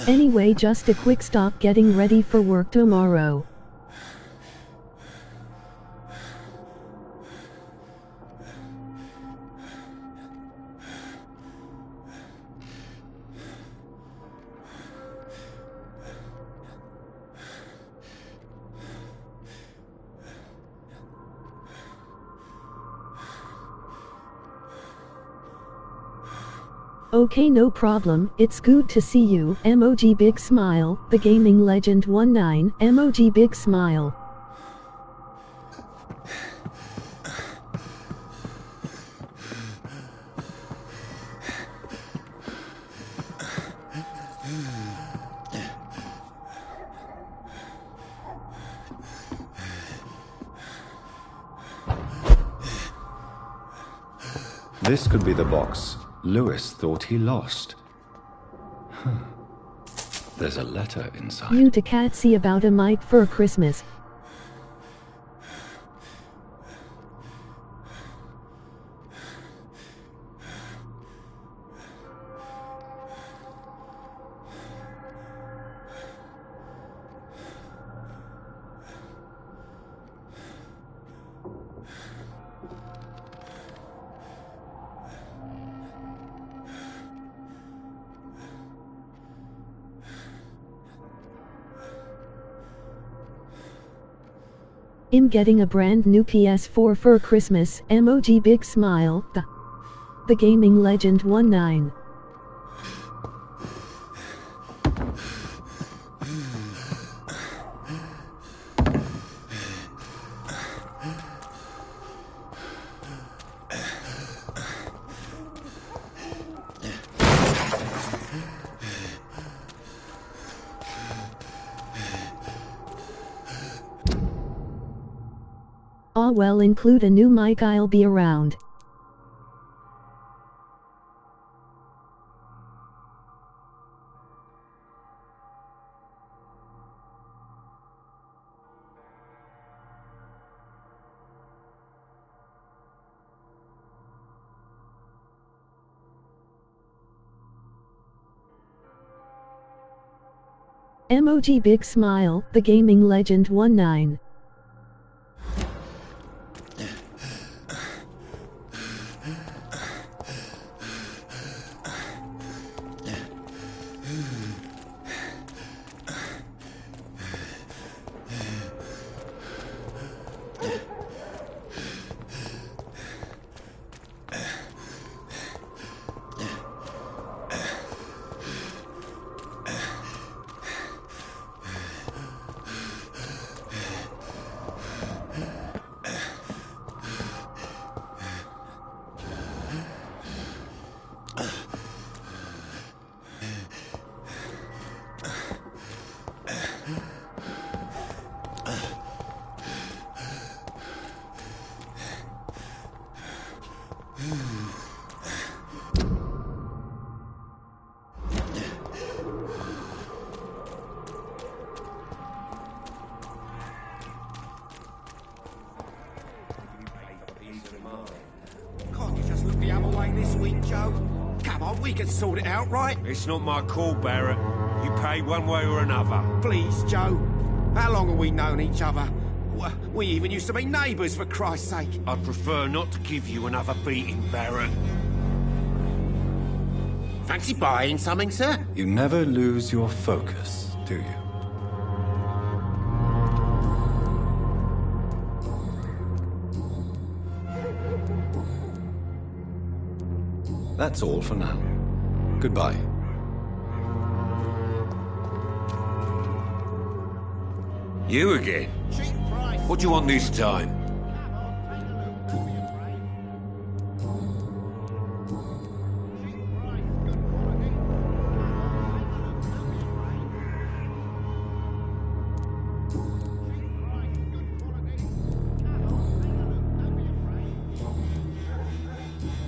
Anyway, just a quick stop getting ready for work tomorrow. Okay, no problem, it's good to see you. Emoji big smile, the gaming legend 19, emoji big smile. This could be the box Lewis thought he lost. There's a letter inside. You to Catsy about a mite for Christmas. I'm getting a brand new PS4 for Christmas, emoji big smile, the gaming legend 19. Ah well, include a new mic, I'll be around. Emoji big smile, the gaming legend 19. Can't you just look the other way this week, Joe? Come on, we can sort it out, right? It's not my call, Barrett. You pay one way or another. Please, Joe. How long have we known each other? We even used to be neighbours, for Christ's sake. I'd prefer not to give you another beating, Barrett. Fancy buying something, sir? You never lose your focus, do you? That's all for now. Goodbye. You again? What do you want this time?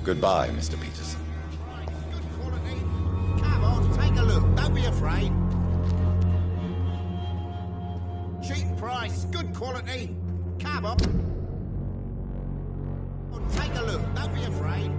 Goodbye, Mr. Peterson. Come on, take a look. Don't be afraid. Cheap price, good quality. Come on. Take a look. Don't be afraid.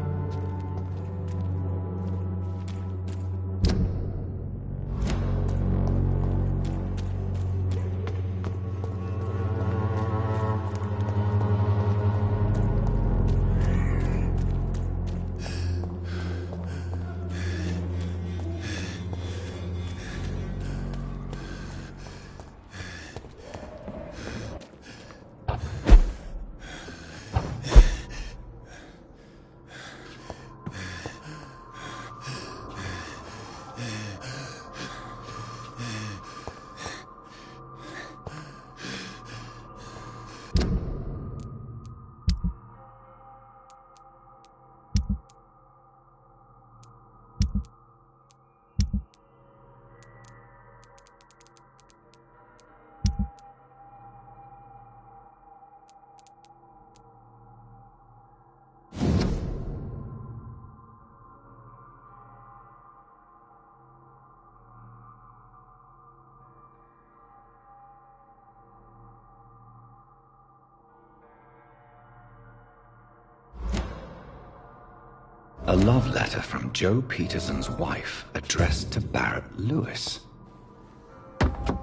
A love letter from Joe Peterson's wife, addressed to Barrett Lewis.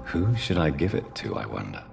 Who should I give it to, I wonder?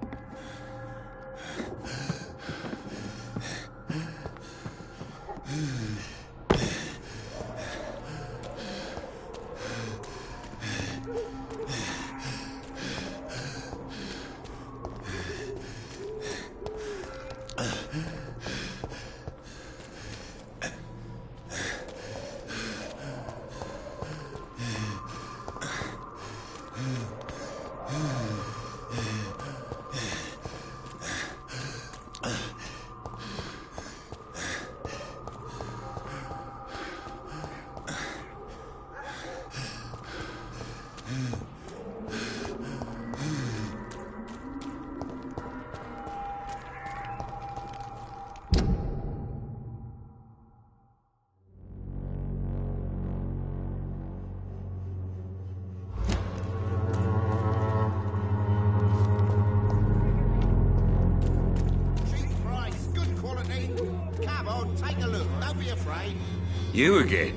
You again?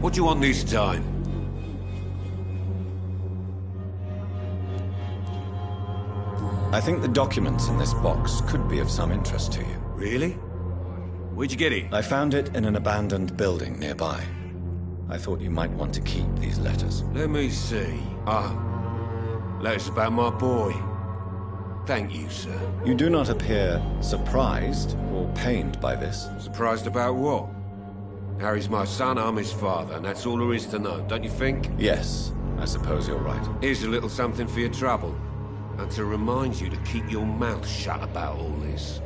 What do you want this time? I think the documents in this box could be of some interest to you. Really? Where'd you get it? I found it in an abandoned building nearby. I thought you might want to keep these letters. Let me see. Letters about my boy. Thank you, sir. You do not appear surprised or pained by this. Surprised about what? Harry's my son, I'm his father, and that's all there is to know, don't you think? Yes, I suppose you're right. Here's a little something for your trouble. And to remind you to keep your mouth shut about all this.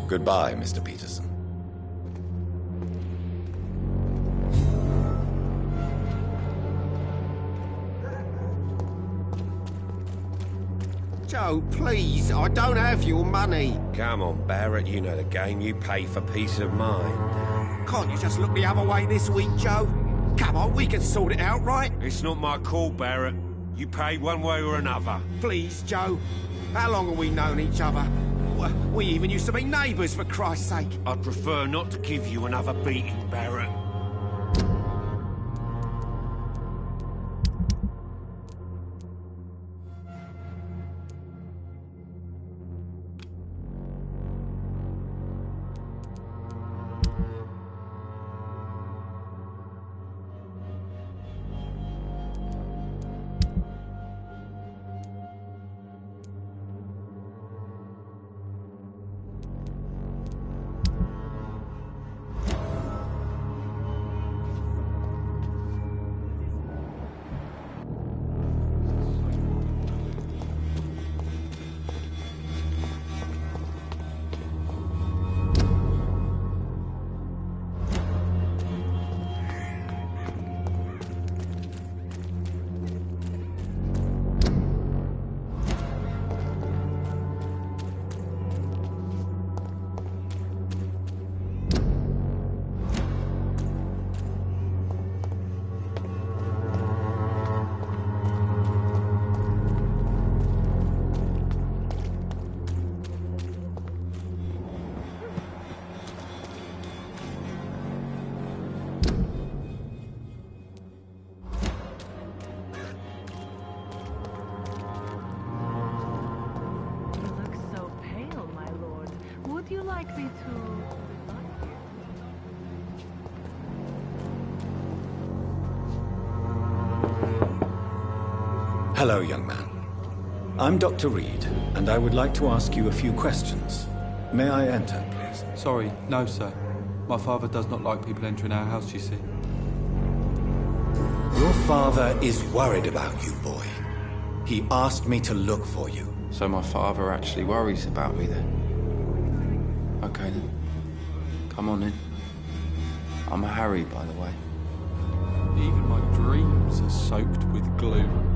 Goodbye, Mr. Peterson. Joe, please, I don't have your money. Come on, Barrett, you know the game. You pay for peace of mind. Can't you just look the other way this week, Joe? Come on, we can sort it out, right? It's not my call, Barrett. You pay one way or another. Please, Joe. How long have we known each other? We even used to be neighbours, for Christ's sake. I'd prefer not to give you another beating, Barrett. Hello, young man. I'm Dr. Reed, and I would like to ask you a few questions. May I enter, please? Sorry, no, sir. My father does not like people entering our house, you see. Your father is worried about you, boy. He asked me to look for you. So my father actually worries about me, then? Okay, then. Come on, in. I'm a Harry, by the way. Even my dreams are soaked with gloom.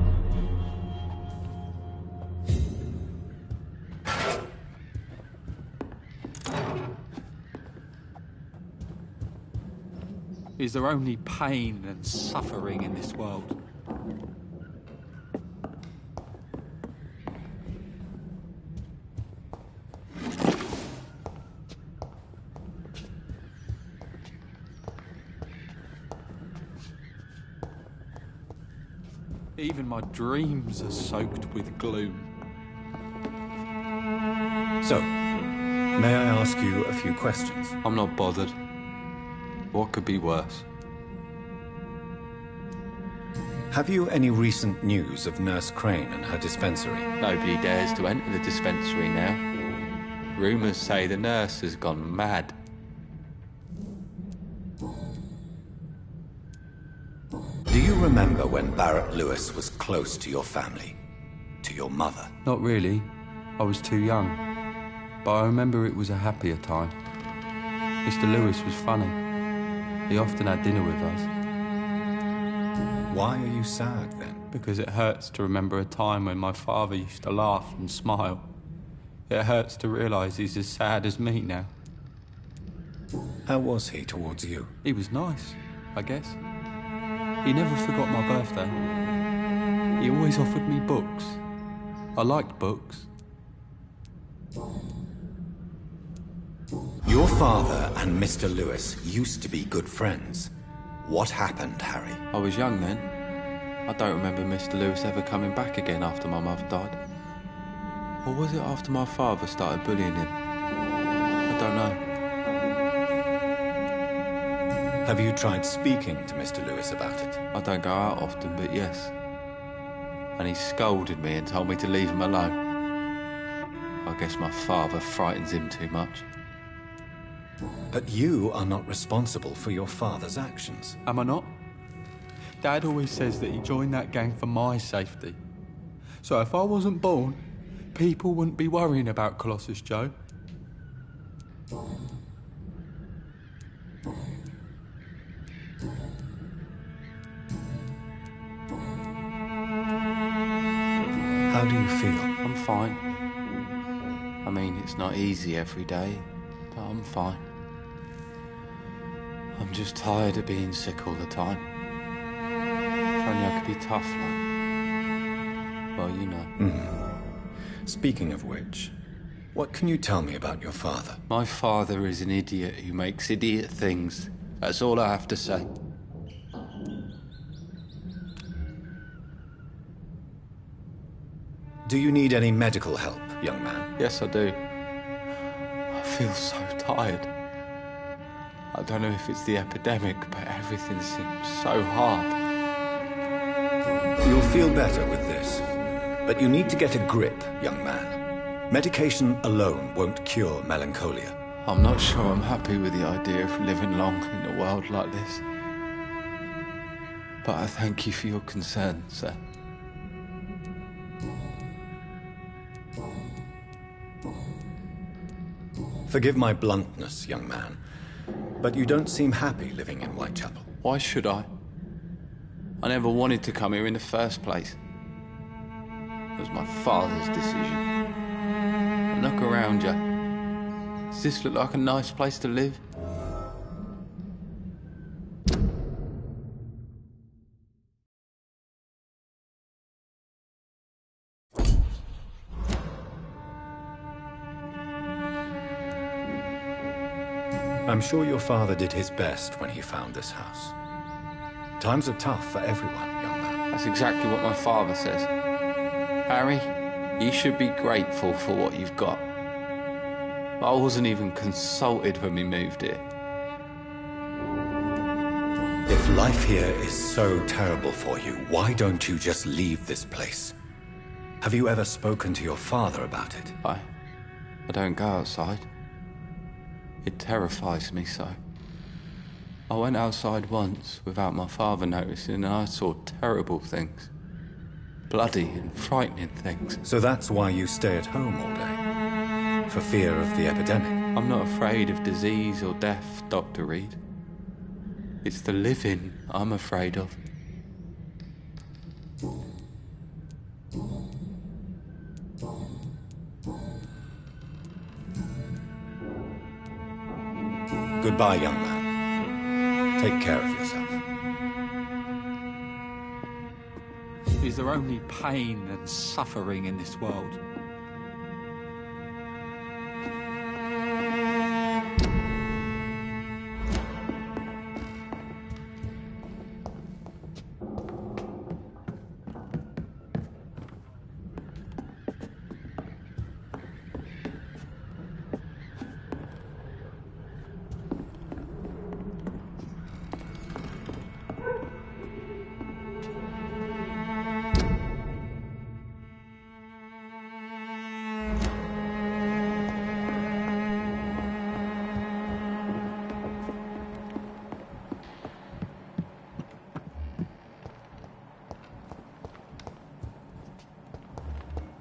Is there only pain and suffering in this world? Even my dreams are soaked with gloom. So, may I ask you a few questions? I'm not bothered. What could be worse? Have you any recent news of Nurse Crane and her dispensary? Nobody dares to enter the dispensary now. Rumours say the nurse has gone mad. Do you remember when Barrett Lewis was close to your family? To your mother? Not really. I was too young. But I remember it was a happier time. Mr. Lewis was funny. He often had dinner with us. Why are you sad, then? Because it hurts to remember a time when my father used to laugh and smile. It hurts to realise he's as sad as me now. How was he towards you? He was nice, I guess. He never forgot my birthday. He always offered me books. I liked books. Your father and Mr. Lewis used to be good friends. What happened, Harry? I was young then. I don't remember Mr. Lewis ever coming back again after my mother died. Or was it after my father started bullying him? I don't know. Have you tried speaking to Mr. Lewis about it? I don't go out often, but yes. And he scolded me and told me to leave him alone. I guess my father frightens him too much. But you are not responsible for your father's actions. Am I not? Dad always says that he joined that gang for my safety. So if I wasn't born, people wouldn't be worrying about Colossus Joe. How do you feel? I'm fine. I mean, it's not easy every day, but I'm fine. I'm just tired of being sick all the time. If only I could be tough, like... Well, you know. Speaking of which, what can you tell me about your father? My father is an idiot who makes idiot things. That's all I have to say. Do you need any medical help, young man? Yes, I do. I feel so tired. I don't know if it's the epidemic, but everything seems so hard. You'll feel better with this. But you need to get a grip, young man. Medication alone won't cure melancholia. I'm not sure I'm happy with the idea of living long in a world like this. But I thank you for your concern, sir. Forgive my bluntness, young man, but you don't seem happy living in Whitechapel. Why should I? I never wanted to come here in the first place. It was my father's decision. And look around you. Does this look like a nice place to live? I'm sure your father did his best when he found this house. Times are tough for everyone, young man. That's exactly what my father says. Harry, you should be grateful for what you've got. I wasn't even consulted when we moved here. If life here is so terrible for you, why don't you just leave this place? Have you ever spoken to your father about it? I don't go outside. It terrifies me so. I went outside once without my father noticing and I saw terrible things. Bloody and frightening things. So that's why you stay at home all day? For fear of the epidemic? I'm not afraid of disease or death, Dr. Reed. It's the living I'm afraid of. Goodbye, young man. Take care of yourself. Is there only pain and suffering in this world?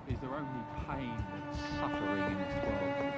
Is there only pain and suffering in this world?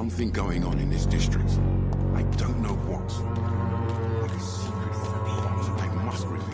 something going on in this district. I don't know what. Like a secret plot I must reveal.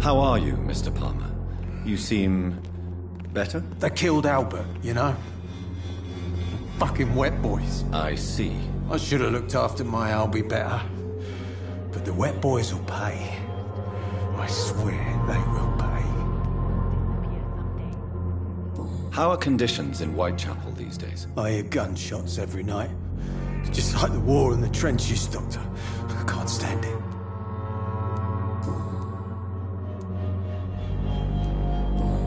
How are you, Mr. Palmer? You seem better? They killed Albert, you know? Fucking wet boys. I see. I should have looked after my Albie better. But the wet boys will pay. I swear they will pay. How are conditions in Whitechapel these days? I hear gunshots every night. It's just like the war in the trenches, Doctor. I can't stand it.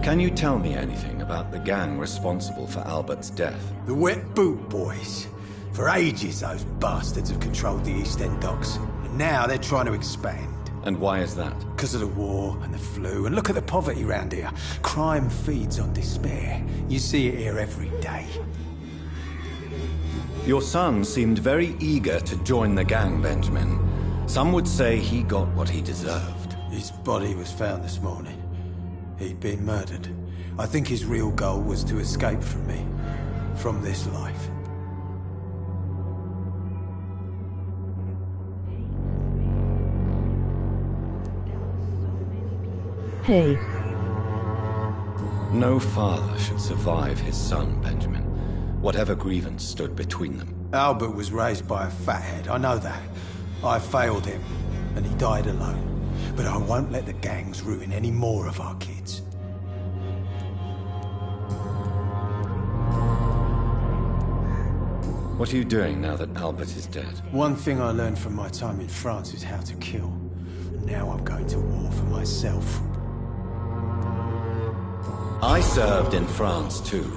Can you tell me anything about the gang responsible for Albert's death? The Wet Boot Boys. For ages, those bastards have controlled the East End docks. And now they're trying to expand. And why is that? Because of the war and the flu. And look at the poverty round here. Crime feeds on despair. You see it here every day. Your son seemed very eager to join the gang, Benjamin. Some would say he got what he deserved. His body was found this morning. He'd been murdered. I think his real goal was to escape from me. From this life. Hey. No father should survive his son, Benjamin. Whatever grievance stood between them. Albert was raised by a fathead, I know that. I failed him, and he died alone. But I won't let the gangs ruin any more of our kids. What are you doing now that Albert is dead? One thing I learned from my time in France is how to kill. Now I'm going to war for myself. I served in France too.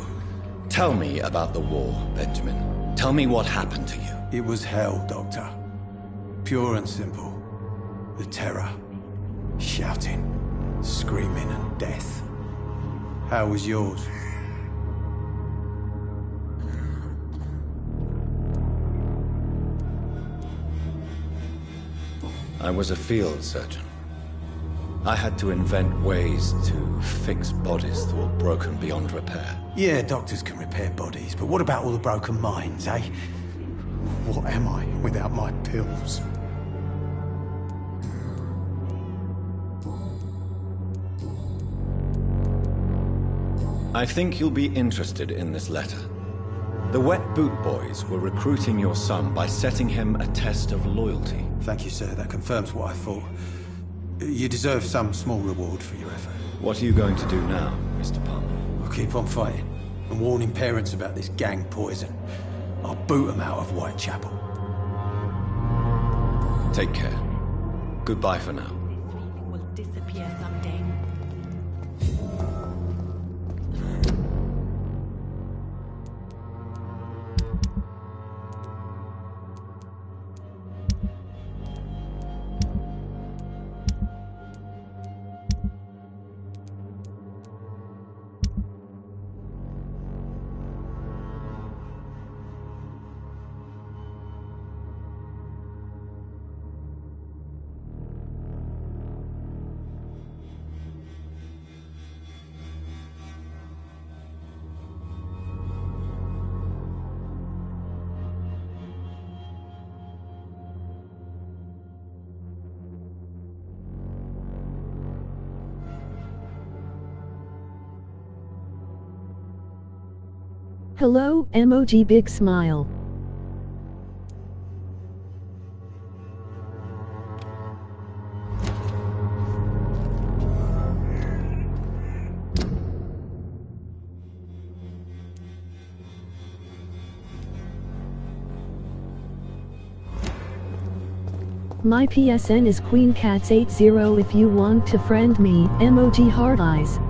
Tell me about the war, Benjamin. Tell me what happened to you. It was hell, Doctor. Pure and simple. The terror. Shouting. Screaming and death. How was yours? I was a field surgeon. I had to invent ways to fix bodies that were broken beyond repair. Yeah, doctors can repair bodies, but what about all the broken minds, eh? What am I without my pills? I think you'll be interested in this letter. The Wet Boot Boys were recruiting your son by setting him a test of loyalty. Thank you, sir. That confirms what I thought. You deserve some small reward for your effort. What are you going to do now, Mr. Palmer? I'll keep on fighting and warning parents about this gang poison. I'll boot them out of Whitechapel. Take care. Goodbye for now. Will disappear someday. Hello, emoji big smile. My PSN is QueenCats80 if you want to friend me, emoji heart eyes.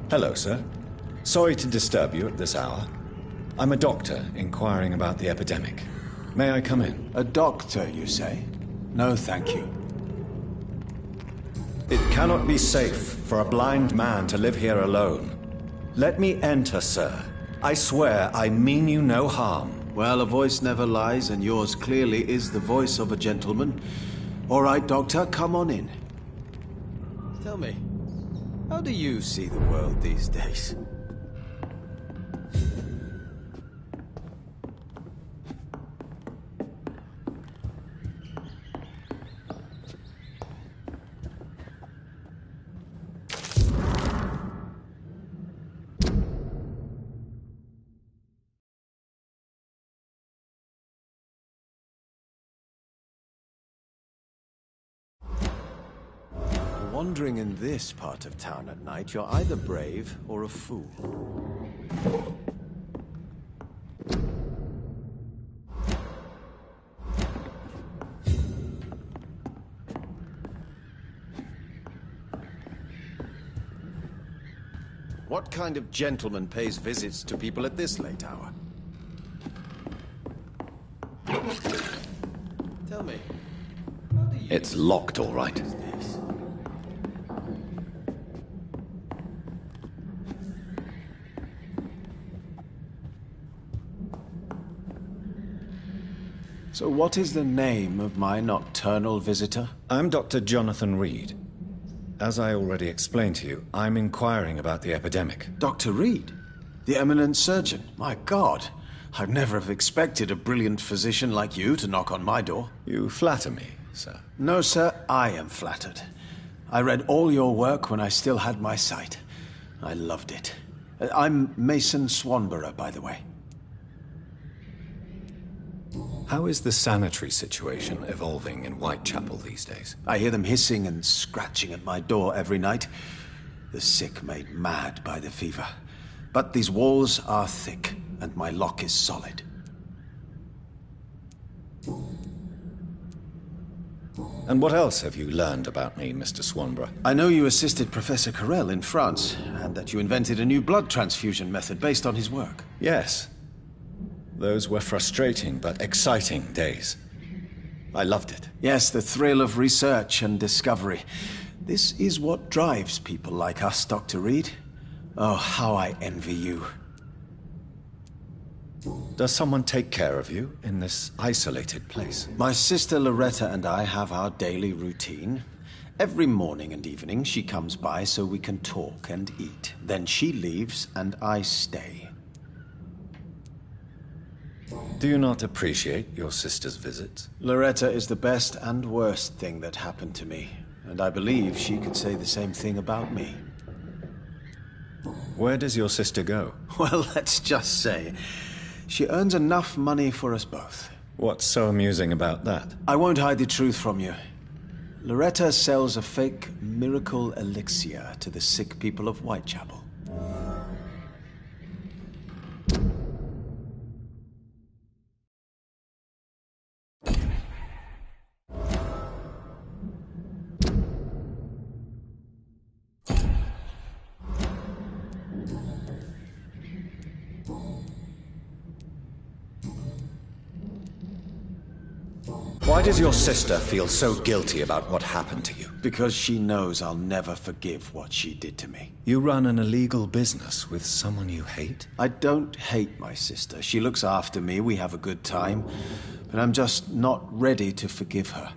Hello, sir. Sorry to disturb you at this hour. I'm a doctor inquiring about the epidemic. May I come in? A doctor, you say? No, thank you. It cannot be safe for a blind man to live here alone. Let me enter, sir. I swear I mean you no harm. Well, a voice never lies, and yours clearly is the voice of a gentleman. All right, Doctor, come on in. Tell me, how do you see the world these days? Wandering in this part of town at night, you're either brave or a fool. What kind of gentleman pays visits to people at this late hour? Tell me, how do you... It's locked, all right. So what is the name of my nocturnal visitor? I'm Dr. Jonathan Reed. As I already explained to you, I'm inquiring about the epidemic. Dr. Reed? The eminent surgeon? My God, I'd never have expected a brilliant physician like you to knock on my door. You flatter me, sir. No, sir, I am flattered. I read all your work when I still had my sight. I loved it. I'm Mason Swanborough, by the way. How is the sanitary situation evolving in Whitechapel these days? I hear them hissing and scratching at my door every night. The sick made mad by the fever. But these walls are thick, and my lock is solid. And what else have you learned about me, Mr. Swanborough? I know you assisted Professor Carell in France, and that you invented a new blood transfusion method based on his work. Yes. Those were frustrating but exciting days. I loved it. Yes, the thrill of research and discovery. This is what drives people like us, Dr. Reed. Oh, how I envy you. Does someone take care of you in this isolated place? My sister Loretta and I have our daily routine. Every morning and evening she comes by so we can talk and eat. Then she leaves and I stay. Do you not appreciate your sister's visits? Loretta is the best and worst thing that happened to me, and I believe she could say the same thing about me. Where does your sister go? Well, let's just say, she earns enough money for us both. What's so amusing about that? I won't hide the truth from you. Loretta sells a fake miracle elixir to the sick people of Whitechapel. Why does your sister feel so guilty about what happened to you? Because she knows I'll never forgive what she did to me. You run an illegal business with someone you hate? I don't hate my sister. She looks after me, we have a good time. But I'm just not ready to forgive her.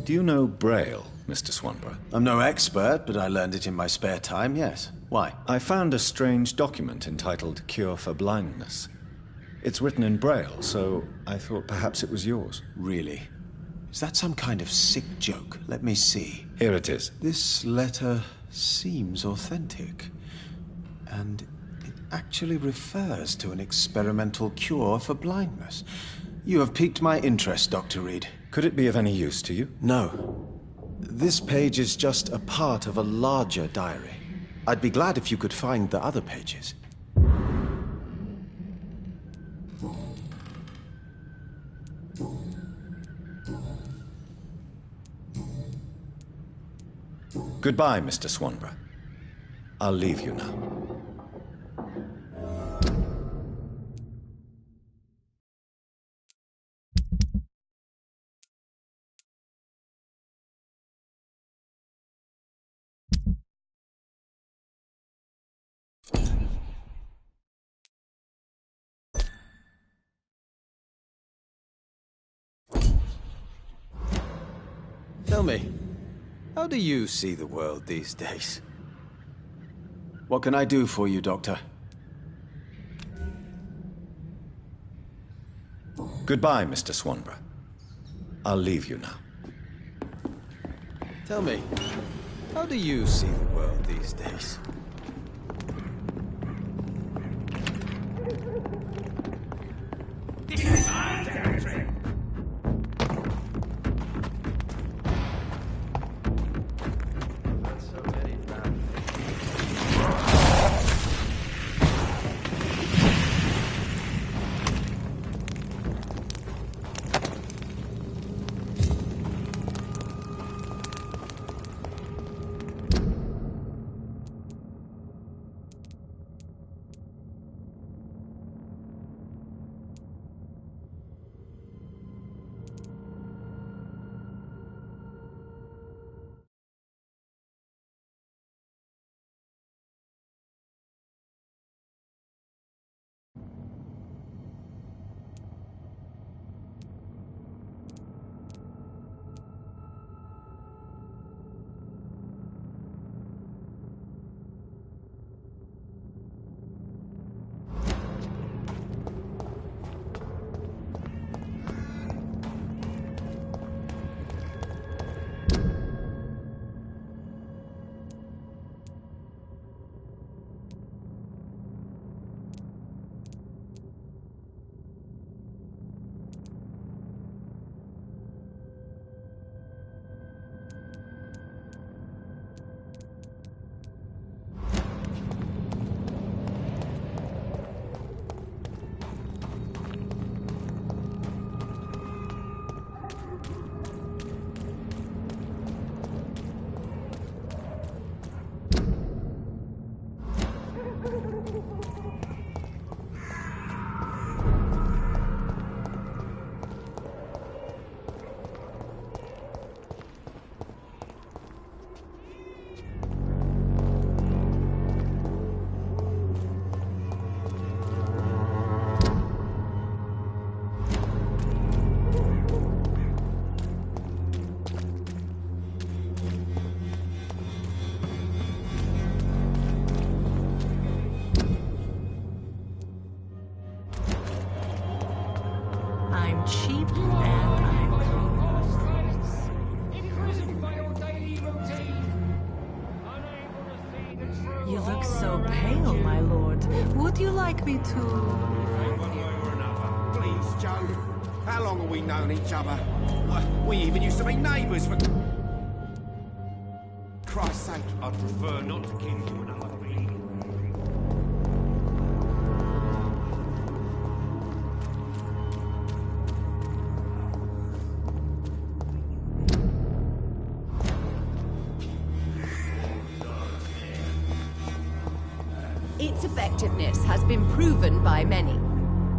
Do you know Braille, Mr. Swanborough? I'm no expert, but I learned it in my spare time, yes. Why? I found a strange document entitled Cure for Blindness. It's written in Braille, so I thought perhaps it was yours. Really? Is that some kind of sick joke? Let me see. Here it is. This letter seems authentic. And it actually refers to an experimental cure for blindness. You have piqued my interest, Dr. Reed. Could it be of any use to you? No. This page is just a part of a larger diary. I'd be glad if you could find the other pages. Goodbye, Mr. Swanborough. I'll leave you now. Tell me, how do you see the world these days? What can I do for you, Doctor? Goodbye, Mr. Swanborough. I'll leave you now. Tell me, how do you see the world these days? This is my territory. I'm cheap and I'm You look so pale, my lord. Would you like me to... Please, Joe. How long have we known each other? We even used to be neighbours for... Christ's sake. I'd prefer not to kindle another bleed. Its effectiveness has been proven by many.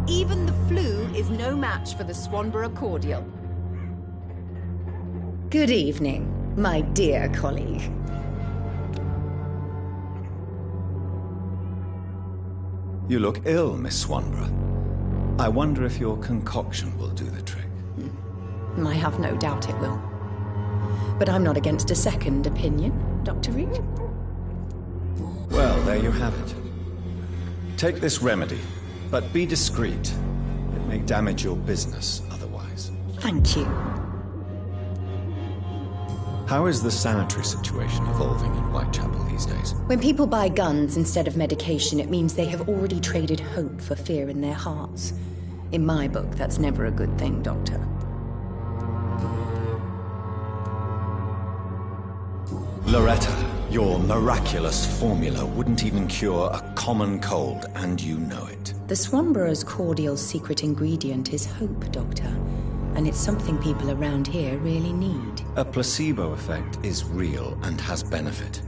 Even the flu is no match for the Swanborough cordial. Good evening, my dear colleague. You look ill, Miss Swanborough. I wonder if your concoction will do the trick. I have no doubt it will. But I'm not against a second opinion, Dr. Reed. Well, there you have it. Take this remedy, but be discreet. It may damage your business otherwise. Thank you. How is the sanitary situation evolving in Whitechapel these days? When people buy guns instead of medication, it means they have already traded hope for fear in their hearts. In my book, that's never a good thing, Doctor. Loretta, your miraculous formula wouldn't even cure a common cold, and you know it. The Swanborough's cordial's secret ingredient is hope, Doctor. And it's something people around here really need. A placebo effect is real and has benefit.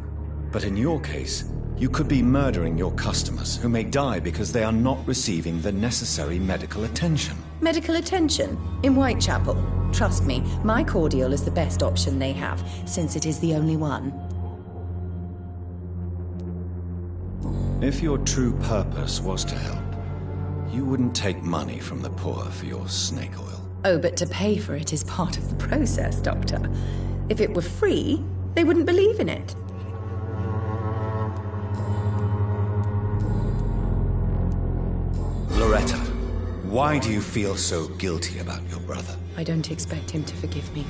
But in your case, you could be murdering your customers who may die because they are not receiving the necessary medical attention. Medical attention? In Whitechapel? Trust me, my cordial is the best option they have, since it is the only one. If your true purpose was to help, you wouldn't take money from the poor for your snake oil. Oh, but to pay for it is part of the process, Doctor. If it were free, they wouldn't believe in it. Loretta, why do you feel so guilty about your brother? I don't expect him to forgive me.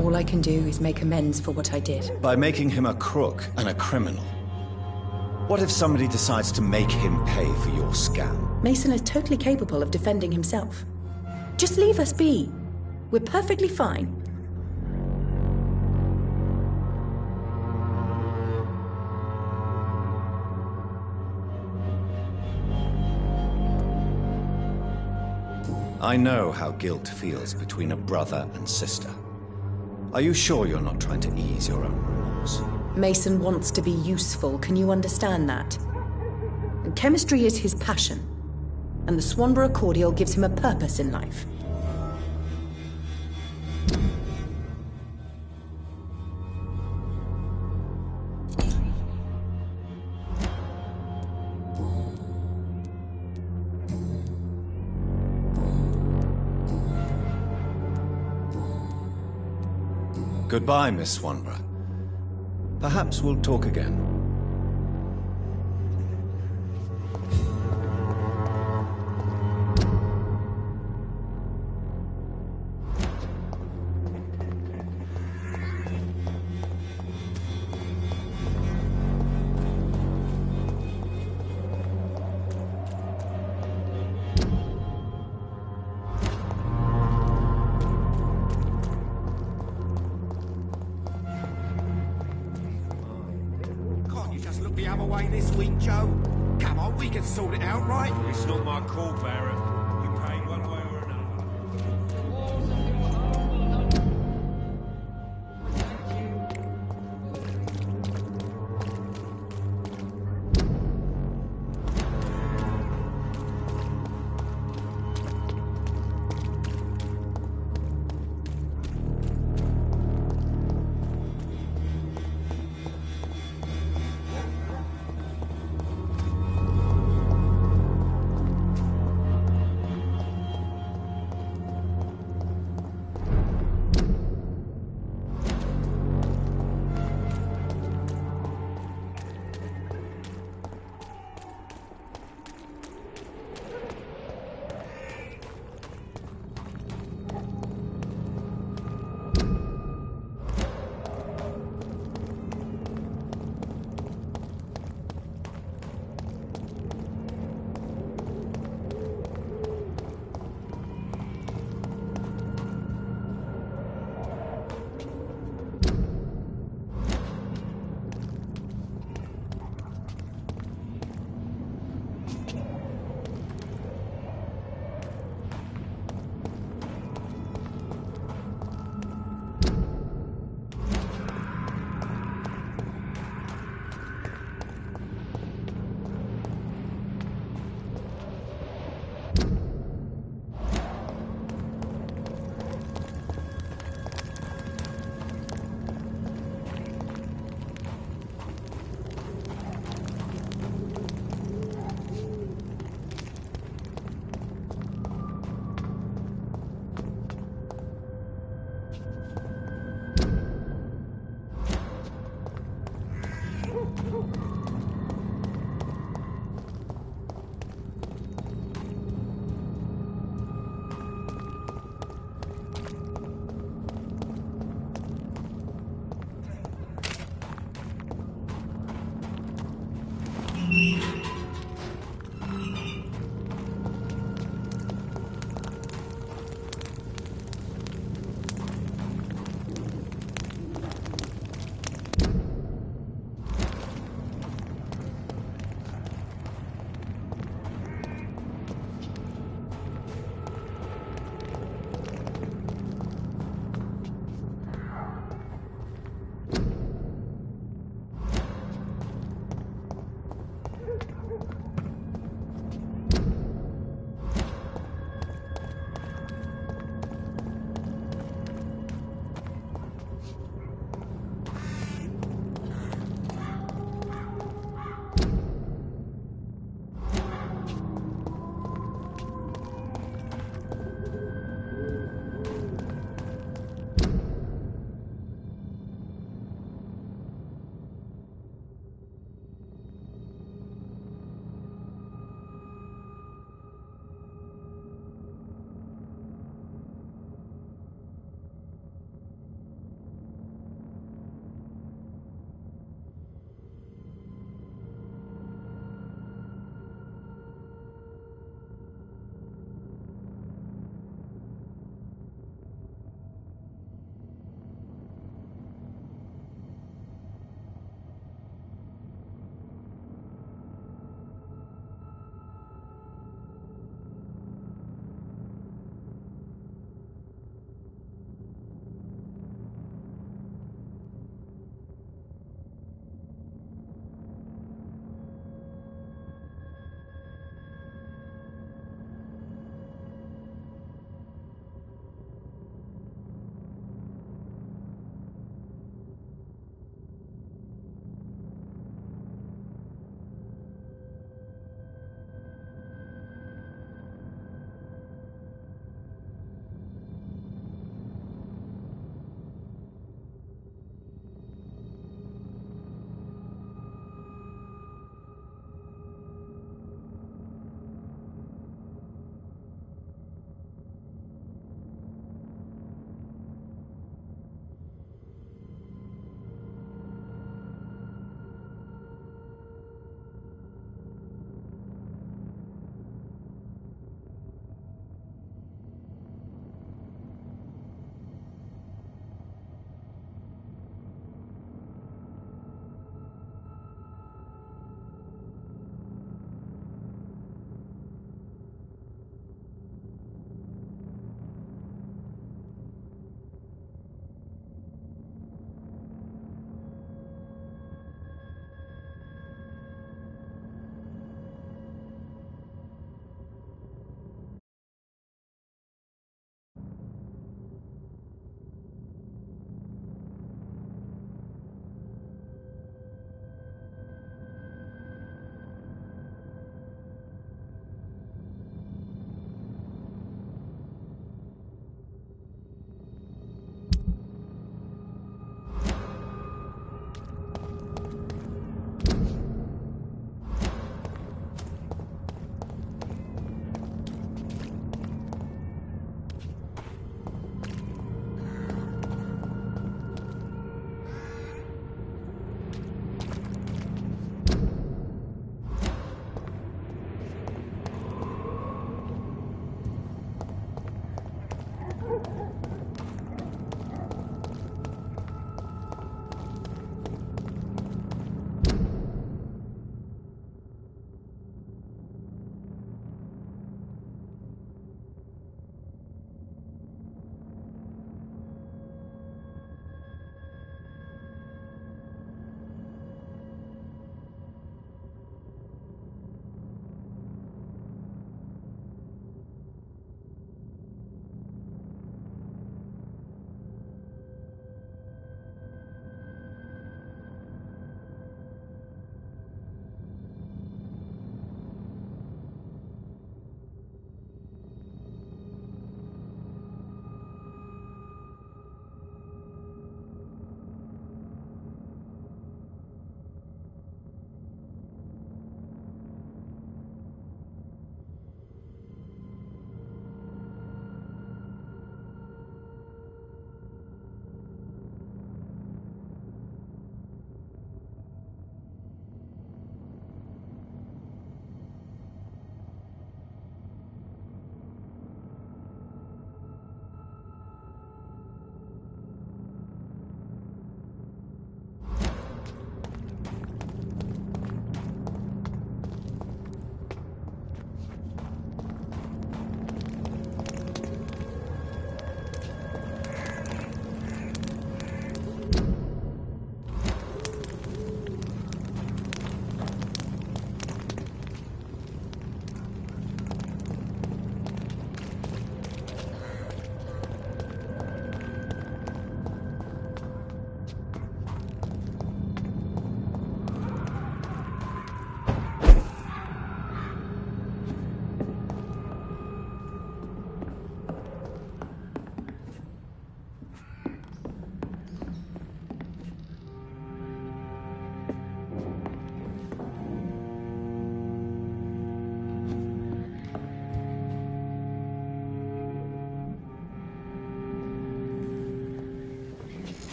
All I can do is make amends for what I did. By making him a crook and a criminal. What if somebody decides to make him pay for your scam? Mason is totally capable of defending himself. Just leave us be. We're perfectly fine. I know how guilt feels between a brother and sister. Are you sure you're not trying to ease your own remorse? Mason wants to be useful, can you understand that? And chemistry is his passion, and the Swanborough cordial gives him a purpose in life. Goodbye, Miss Swanborough. Perhaps we'll talk again. The other way this week, Joe? Come on, we can sort it out, right? It's not my call, Baron. You pay one way or another.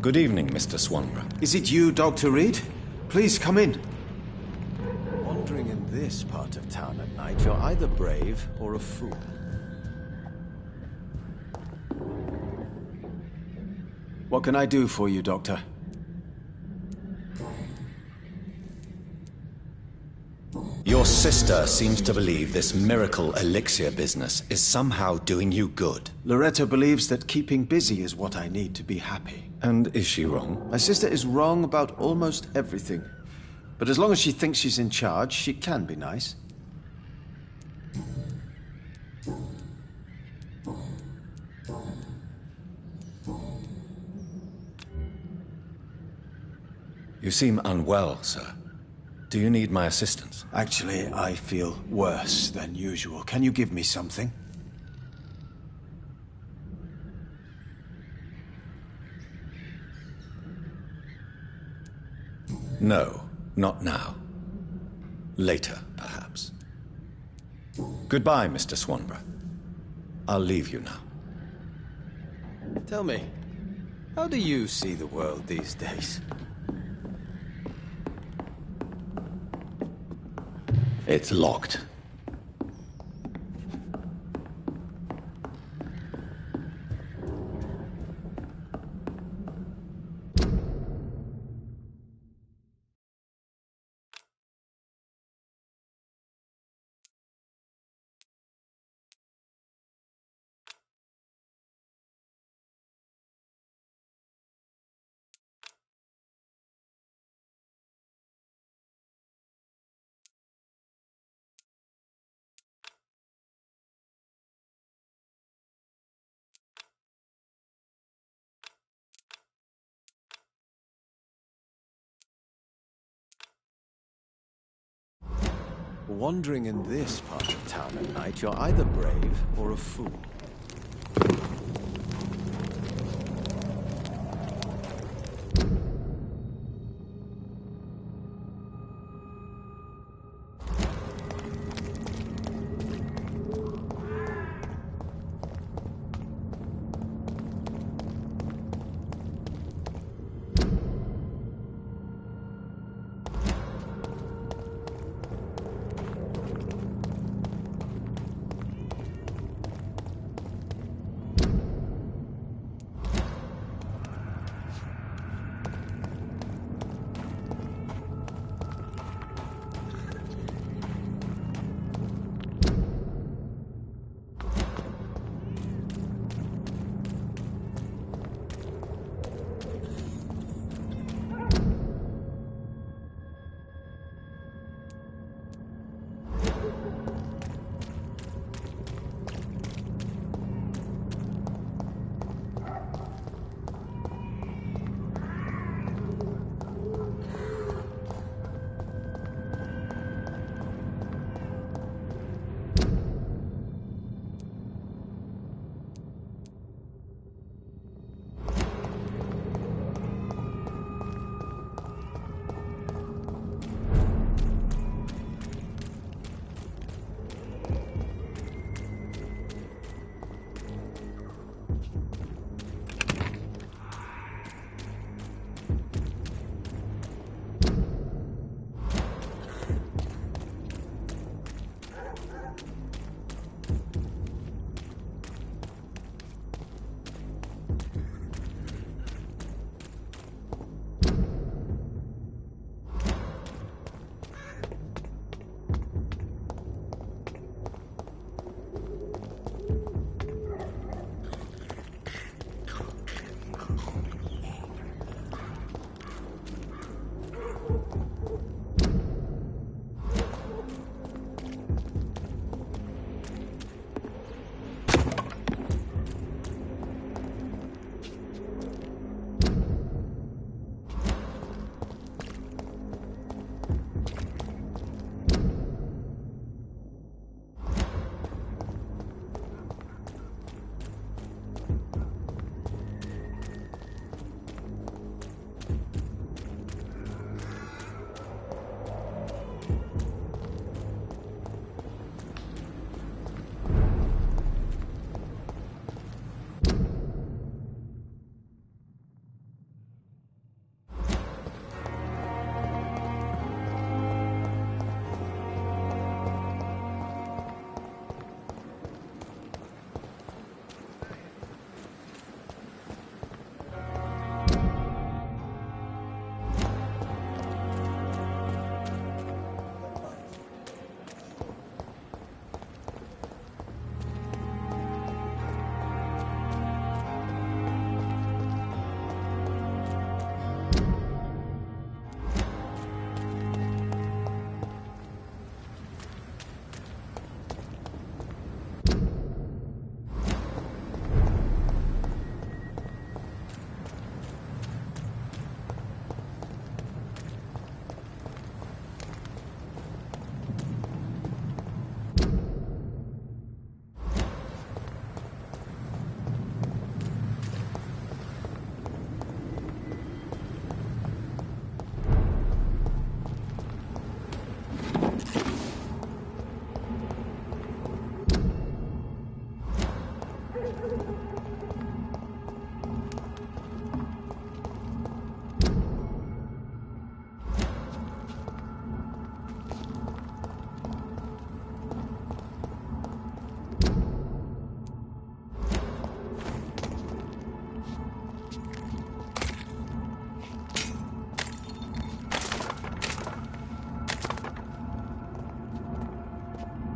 Good evening, Mr. Swanborough. Is it you, Dr. Reed? Please come in. Wandering in this part of town at night, you're either brave or a fool. What can I do for you, Doctor? Your sister seems to believe this miracle elixir business is somehow doing you good. Loretta believes that keeping busy is what I need to be happy. And is she wrong? My sister is wrong about almost everything. But as long as she thinks she's in charge, she can be nice. You seem unwell, sir. Do you need my assistance? Actually, I feel worse than usual. Can you give me something? No, not now. Later, perhaps. Goodbye, Mr. Swanborough. I'll leave you now. Tell me, how do you see the world these days? It's locked. Wandering in this part of town at night, you're either brave or a fool.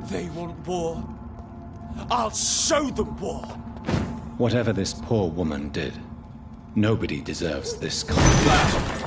They want war. I'll show them war. Whatever this poor woman did, nobody deserves this kind of life.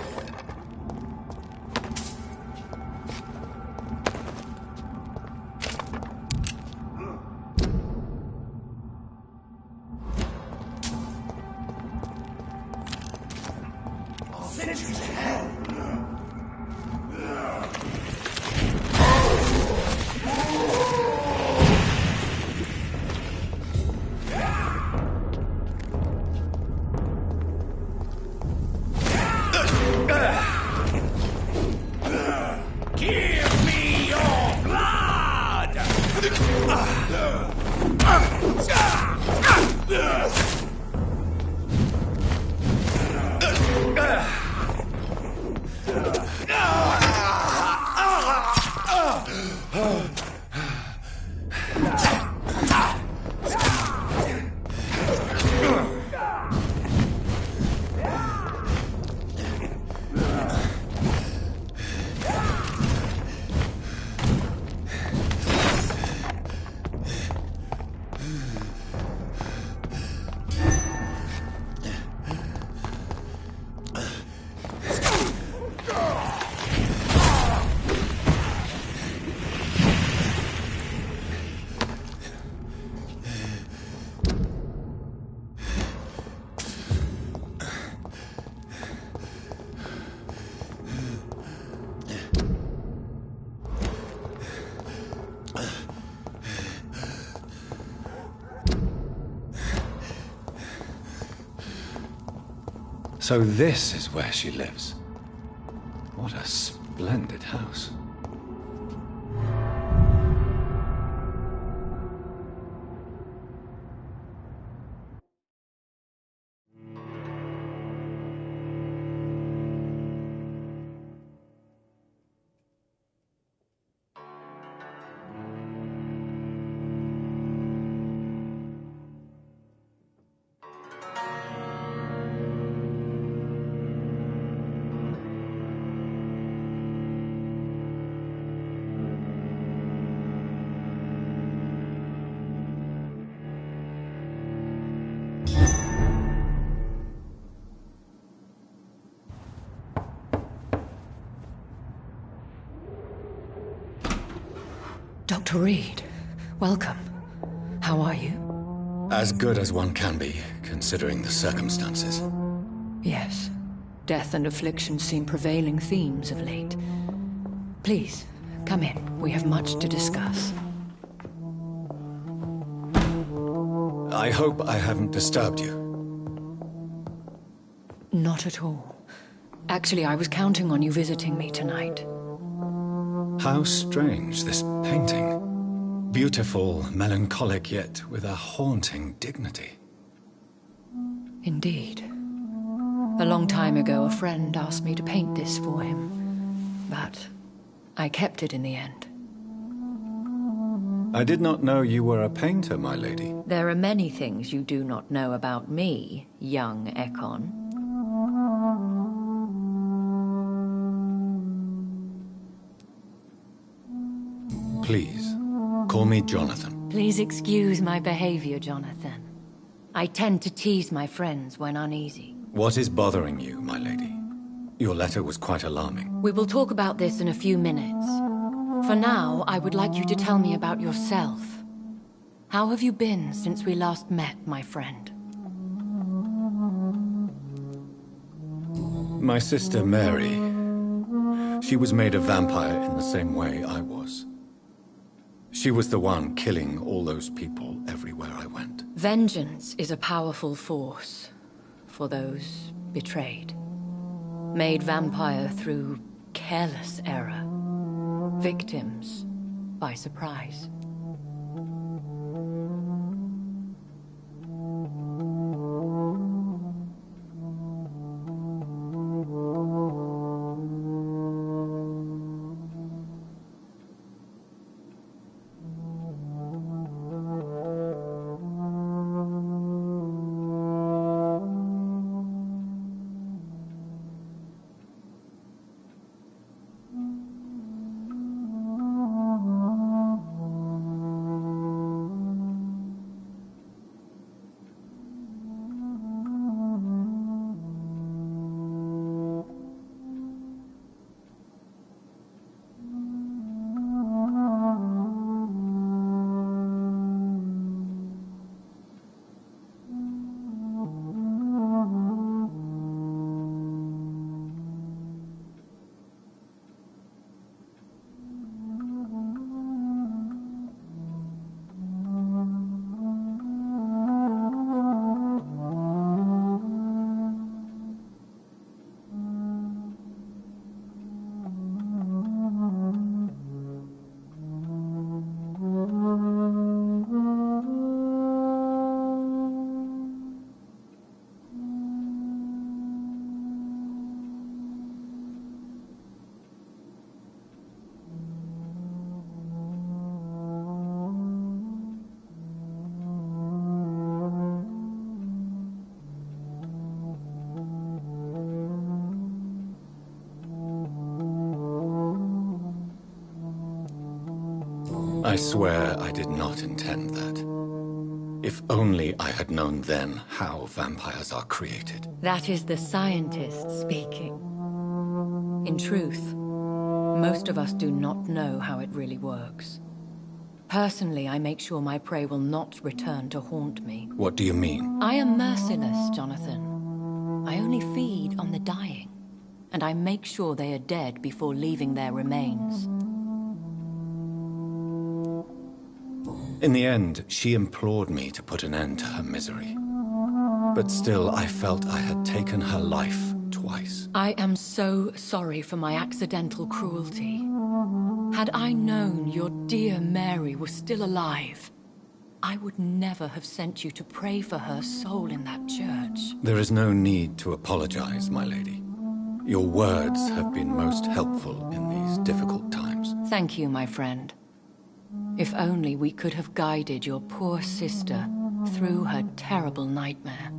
So this is where she lives. What a splendid house. Dr. Reed, welcome. How are you? As good as one can be, considering the circumstances. Yes. Death and affliction seem prevailing themes of late. Please, come in. We have much to discuss. I hope I haven't disturbed you. Not at all. Actually, I was counting on you visiting me tonight. How strange, this painting. Beautiful, melancholic, yet with a haunting dignity. Indeed. A long time ago, a friend asked me to paint this for him. But I kept it in the end. I did not know you were a painter, my lady. There are many things you do not know about me, young Ekon. Please, call me Jonathan. Please excuse my behavior, Jonathan. I tend to tease my friends when uneasy. What is bothering you, my lady? Your letter was quite alarming. We will talk about this in a few minutes. For now, I would like you to tell me about yourself. How have you been since we last met, my friend? My sister Mary. She was made a vampire in the same way I was. She was the one killing all those people everywhere I went. Vengeance is a powerful force for those betrayed. Made vampire through careless error. Victims by surprise. I swear I did not intend that. If only I had known then how vampires are created. That is the scientist speaking. In truth, most of us do not know how it really works. Personally, I make sure my prey will not return to haunt me. What do you mean? I am merciless, Jonathan. I only feed on the dying, and I make sure they are dead before leaving their remains. In the end, she implored me to put an end to her misery. But still, I felt I had taken her life twice. I am so sorry for my accidental cruelty. Had I known your dear Mary was still alive, I would never have sent you to pray for her soul in that church. There is no need to apologize, my lady. Your words have been most helpful in these difficult times. Thank you, my friend. If only we could have guided your poor sister through her terrible nightmare.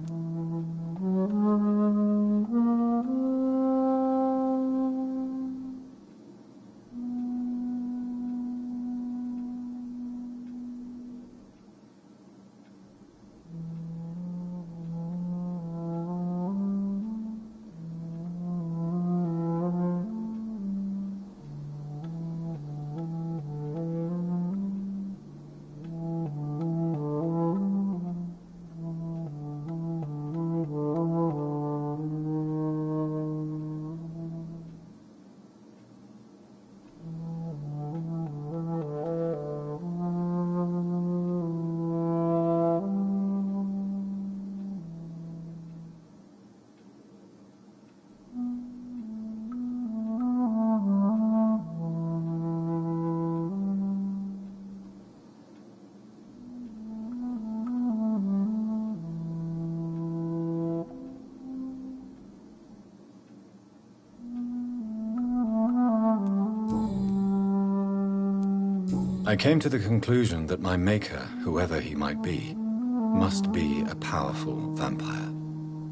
I came to the conclusion that my maker, whoever he might be, must be a powerful vampire.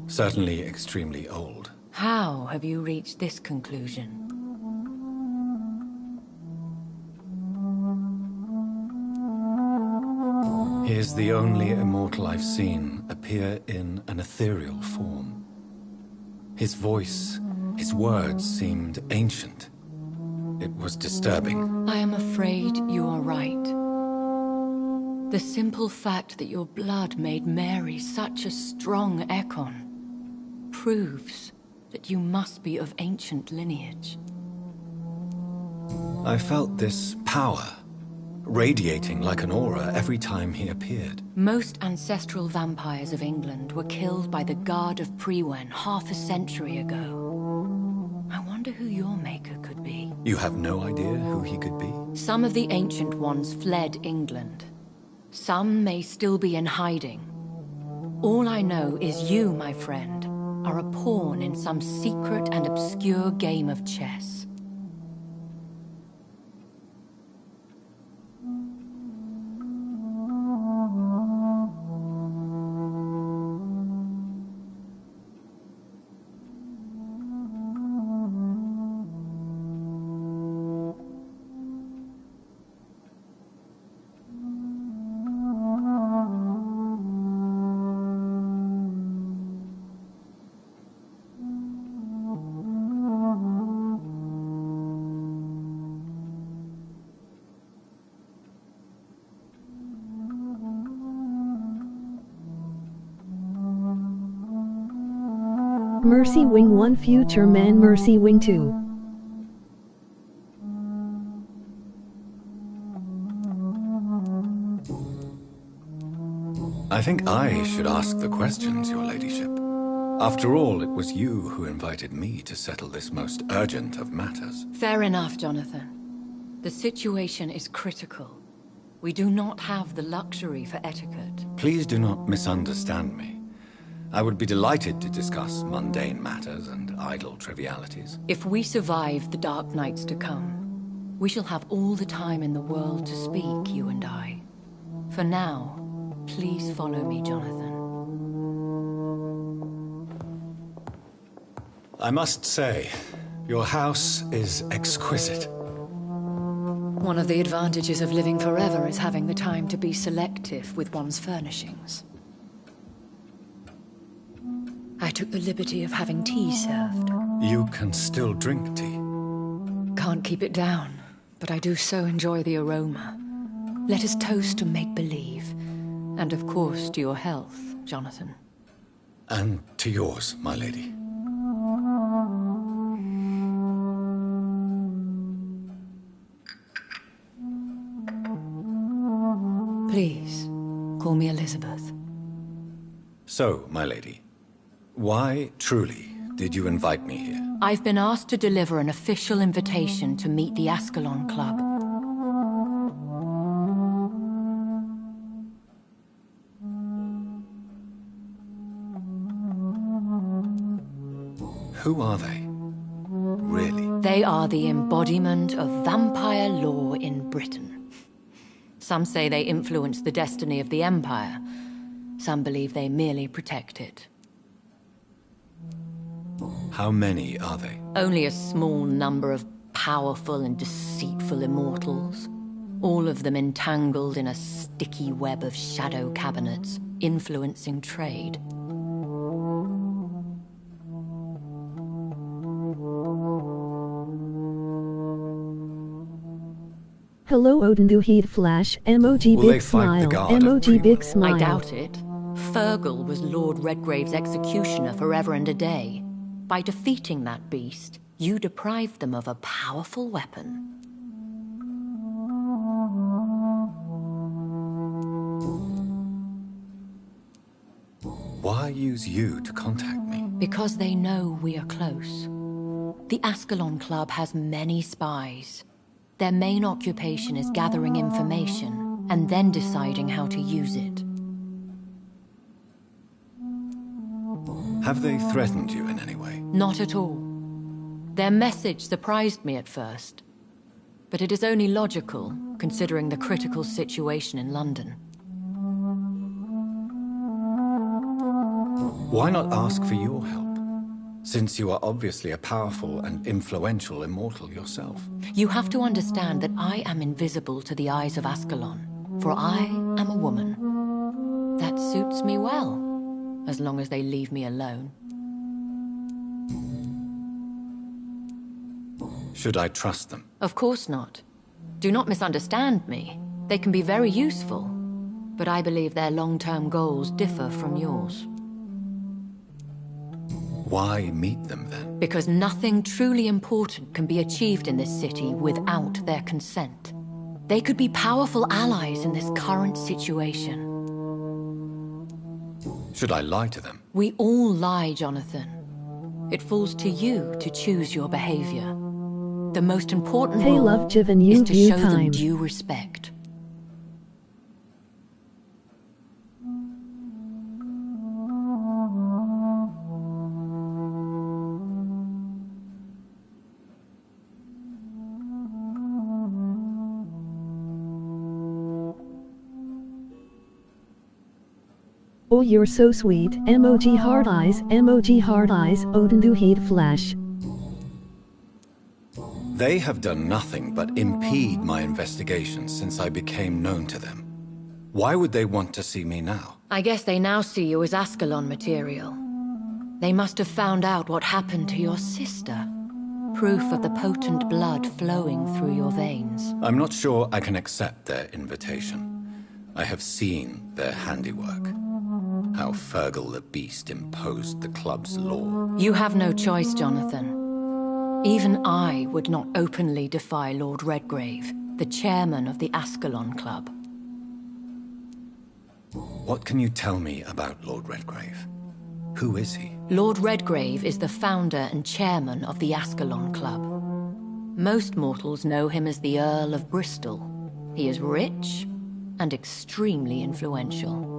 Certainly extremely old. How have you reached this conclusion? He is the only immortal I've seen appear in an ethereal form. His voice, his words seemed ancient. It was disturbing. I am afraid you are right. The simple fact that your blood made Mary such a strong Ekon proves that you must be of ancient lineage. I felt this power, radiating like an aura every time he appeared. Most ancestral vampires of England were killed by the Guard of Prewen half a century ago. I wonder who your maker could be. You have no idea who he could be? Some of the ancient ones fled England. Some may still be in hiding. All I know is you, my friend, are a pawn in some secret and obscure game of chess. Mercy Wing 1 Future Man Mercy Wing 2. I think I should ask the questions, your ladyship. After all, it was you who invited me to settle this most urgent of matters. Fair enough, Jonathan. The situation is critical. We do not have the luxury for etiquette. Please do not misunderstand me. I would be delighted to discuss mundane matters and idle trivialities. If we survive the dark nights to come, we shall have all the time in the world to speak, you and I. For now, please follow me, Jonathan. I must say, your house is exquisite. One of the advantages of living forever is having the time to be selective with one's furnishings. I took the liberty of having tea served. You can still drink tea. Can't keep it down, but I do so enjoy the aroma. Let us toast to make-believe. And of course to your health, Jonathan. And to yours, my lady. Please, call me Elizabeth. So, my lady, why, truly, did you invite me here? I've been asked to deliver an official invitation to meet the Ascalon Club. Who are they? Really? They are the embodiment of vampire law in Britain. Some say they influence the destiny of the Empire. Some believe they merely protect it. How many are they? Only a small number of powerful and deceitful immortals. All of them entangled in a sticky web of shadow cabinets, influencing trade. Hello Odin do heat flash, emoji Will they big fight the smile, guard of emoji big smile. I doubt it. Fergal was Lord Redgrave's executioner forever and a day. By defeating that beast, you deprived them of a powerful weapon. Why use you to contact me? Because they know we are close. The Ascalon Club has many spies. Their main occupation is gathering information and then deciding how to use it. Have they threatened you in any way? Not at all. Their message surprised me at first. But it is only logical, considering the critical situation in London. Why not ask for your help? Since you are obviously a powerful and influential immortal yourself. You have to understand that I am invisible to the eyes of Ascalon, for I am a woman. That suits me well, as long as they leave me alone. Should I trust them? Of course not. Do not misunderstand me. They can be very useful, but I believe their long-term goals differ from yours. Why meet them then? Because nothing truly important can be achieved in this city without their consent. They could be powerful allies in this current situation. Should I lie to them? We all lie, Jonathan. It falls to you to choose your behavior. The most important Hey rule love Jiven is you to view show them time. due respect. Oh you're so sweet, emoji hard eyes, Odin do heat flash. They have done nothing but impede my investigations since I became known to them. Why would they want to see me now? I guess they now see you as Ascalon material. They must have found out what happened to your sister. Proof of the potent blood flowing through your veins. I'm not sure I can accept their invitation. I have seen their handiwork. How Fergal the Beast imposed the club's law. You have no choice, Jonathan. Even I would not openly defy Lord Redgrave, the chairman of the Ascalon Club. What can you tell me about Lord Redgrave? Who is he? Lord Redgrave is the founder and chairman of the Ascalon Club. Most mortals know him as the Earl of Bristol. He is rich and extremely influential.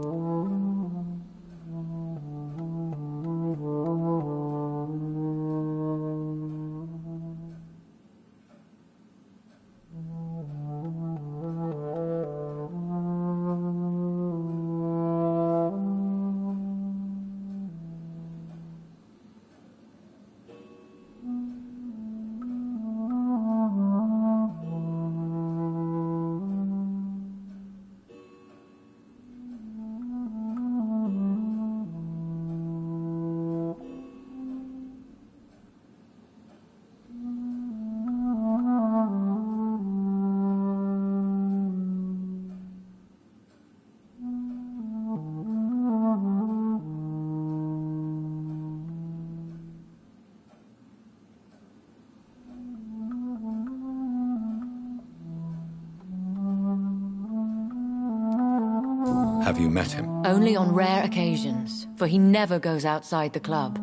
Have you met him? Only on rare occasions, for he never goes outside the club.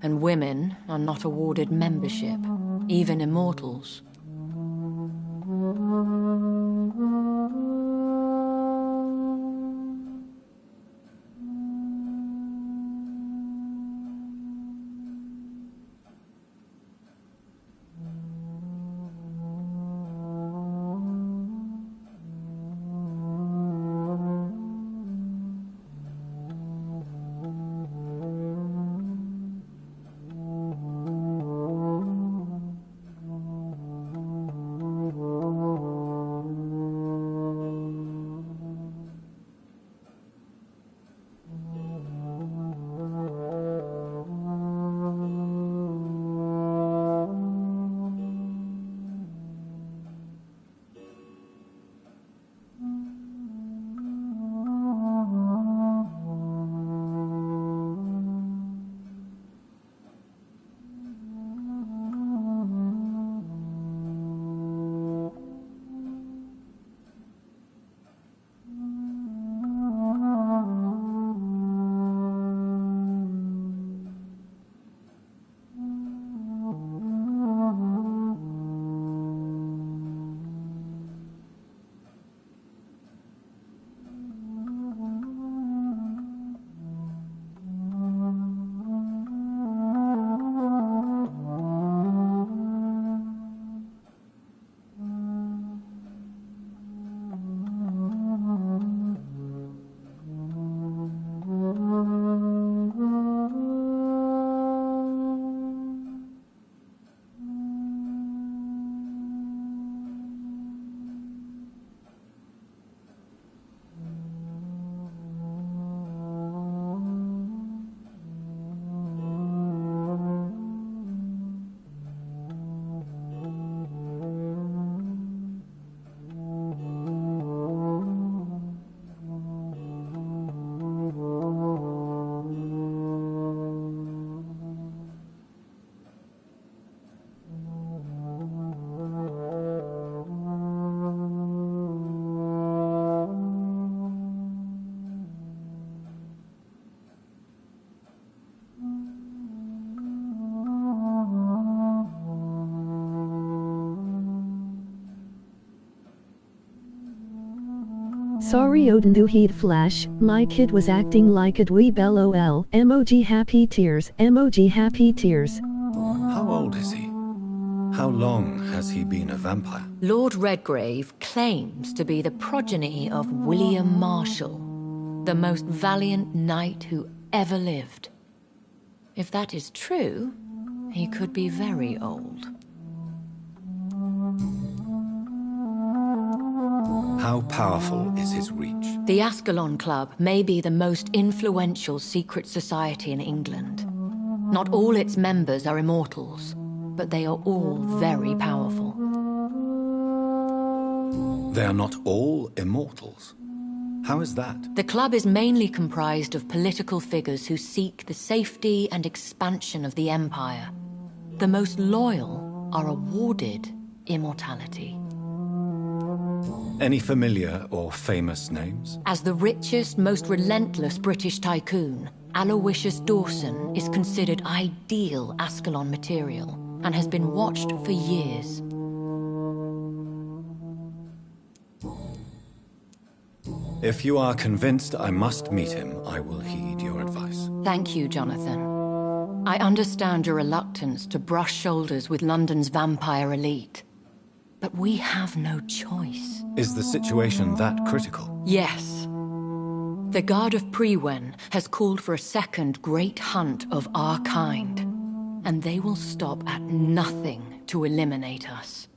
And women are not awarded membership, even immortals. Sorry Odin heat flash, my kid was acting like a dweeb lol, emoji happy tears, emoji happy tears. How old is he? How long has he been a vampire? Lord Redgrave claims to be the progeny of William Marshall, the most valiant knight who ever lived. If that is true, he could be very old. How powerful is his reach? The Ascalon Club may be the most influential secret society in England. Not all its members are immortals, but they are all very powerful. They are not all immortals. How is that? The club is mainly comprised of political figures who seek the safety and expansion of the Empire. The most loyal are awarded immortality. Any familiar or famous names? As the richest, most relentless British tycoon, Aloysius Dawson is considered ideal Ascalon material and has been watched for years. If you are convinced I must meet him, I will heed your advice. Thank you, Jonathan. I understand your reluctance to brush shoulders with London's vampire elite. But we have no choice. Is the situation that critical? Yes. The Guard of Prewen has called for a second great hunt of our kind, and they will stop at nothing to eliminate us.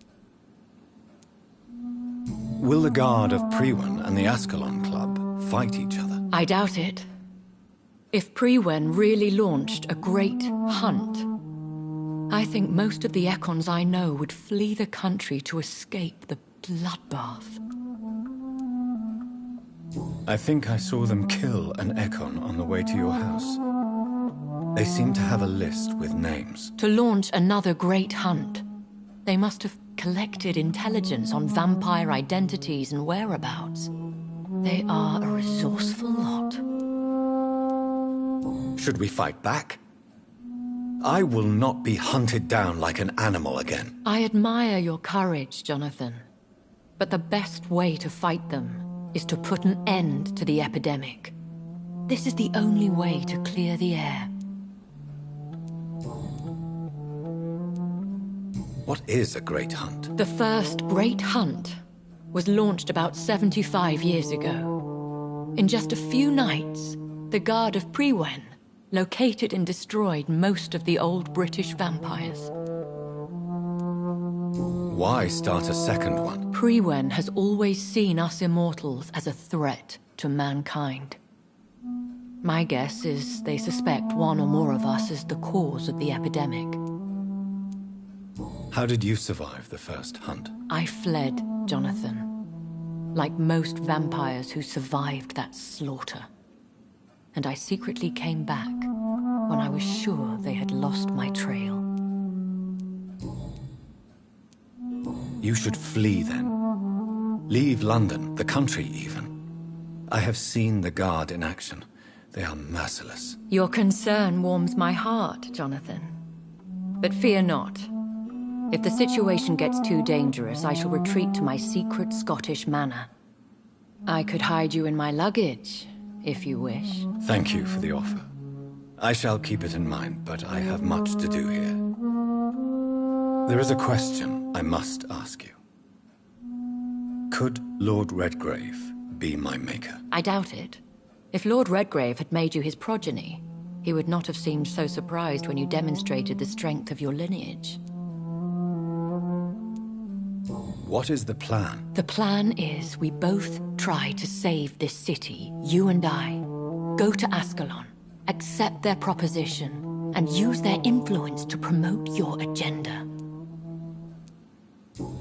Will the Guard of Prewen and the Ascalon Club fight each other? I doubt it. If Prewen really launched a great hunt, I think most of the Ekons I know would flee the country to escape the bloodbath. I think I saw them kill an Ekon on the way to your house. They seem to have a list with names. To launch another great hunt, they must have collected intelligence on vampire identities and whereabouts. They are a resourceful lot. Should we fight back? I will not be hunted down like an animal again. I admire your courage, Jonathan. But the best way to fight them is to put an end to the epidemic. This is the only way to clear the air. What is a great hunt? The first great hunt was launched about 75 years ago. In just a few nights, the Guard of Prewen located and destroyed most of the old British vampires. Why start a second one? Prewen has always seen us immortals as a threat to mankind. My guess is they suspect one or more of us is the cause of the epidemic. How did you survive the first hunt? I fled, Jonathan. Like most vampires who survived that slaughter. And I secretly came back when I was sure they had lost my trail. You should flee then. Leave London, the country even. I have seen the Guard in action. They are merciless. Your concern warms my heart, Jonathan. But fear not. If the situation gets too dangerous, I shall retreat to my secret Scottish manor. I could hide you in my luggage, if you wish. Thank you for the offer. I shall keep it in mind, but I have much to do here. There is a question I must ask you. Could Lord Redgrave be my maker? I doubt it. If Lord Redgrave had made you his progeny, he would not have seemed so surprised when you demonstrated the strength of your lineage. What is the plan? The plan is we both try to save this city, you and I. Go to Ascalon, accept their proposition, and use their influence to promote your agenda.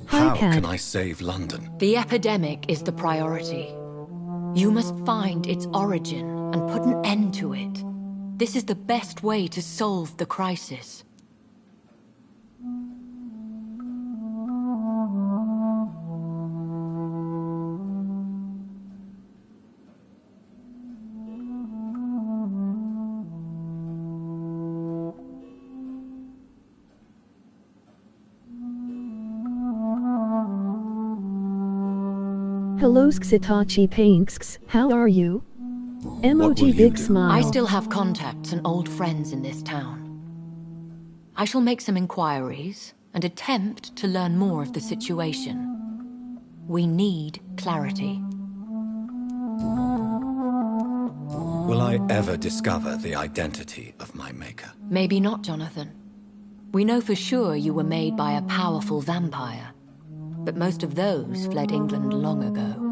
How can I save London? The epidemic is the priority. You must find its origin and put an end to it. This is the best way to solve the crisis. Hello Xitachi Painks, how are you? MOG Big Smile. I still have contacts and old friends in this town. I shall make some inquiries and attempt to learn more of the situation. We need clarity. Will I ever discover the identity of my maker? Maybe not, Jonathan. We know for sure you were made by a powerful vampire. But most of those fled England long ago.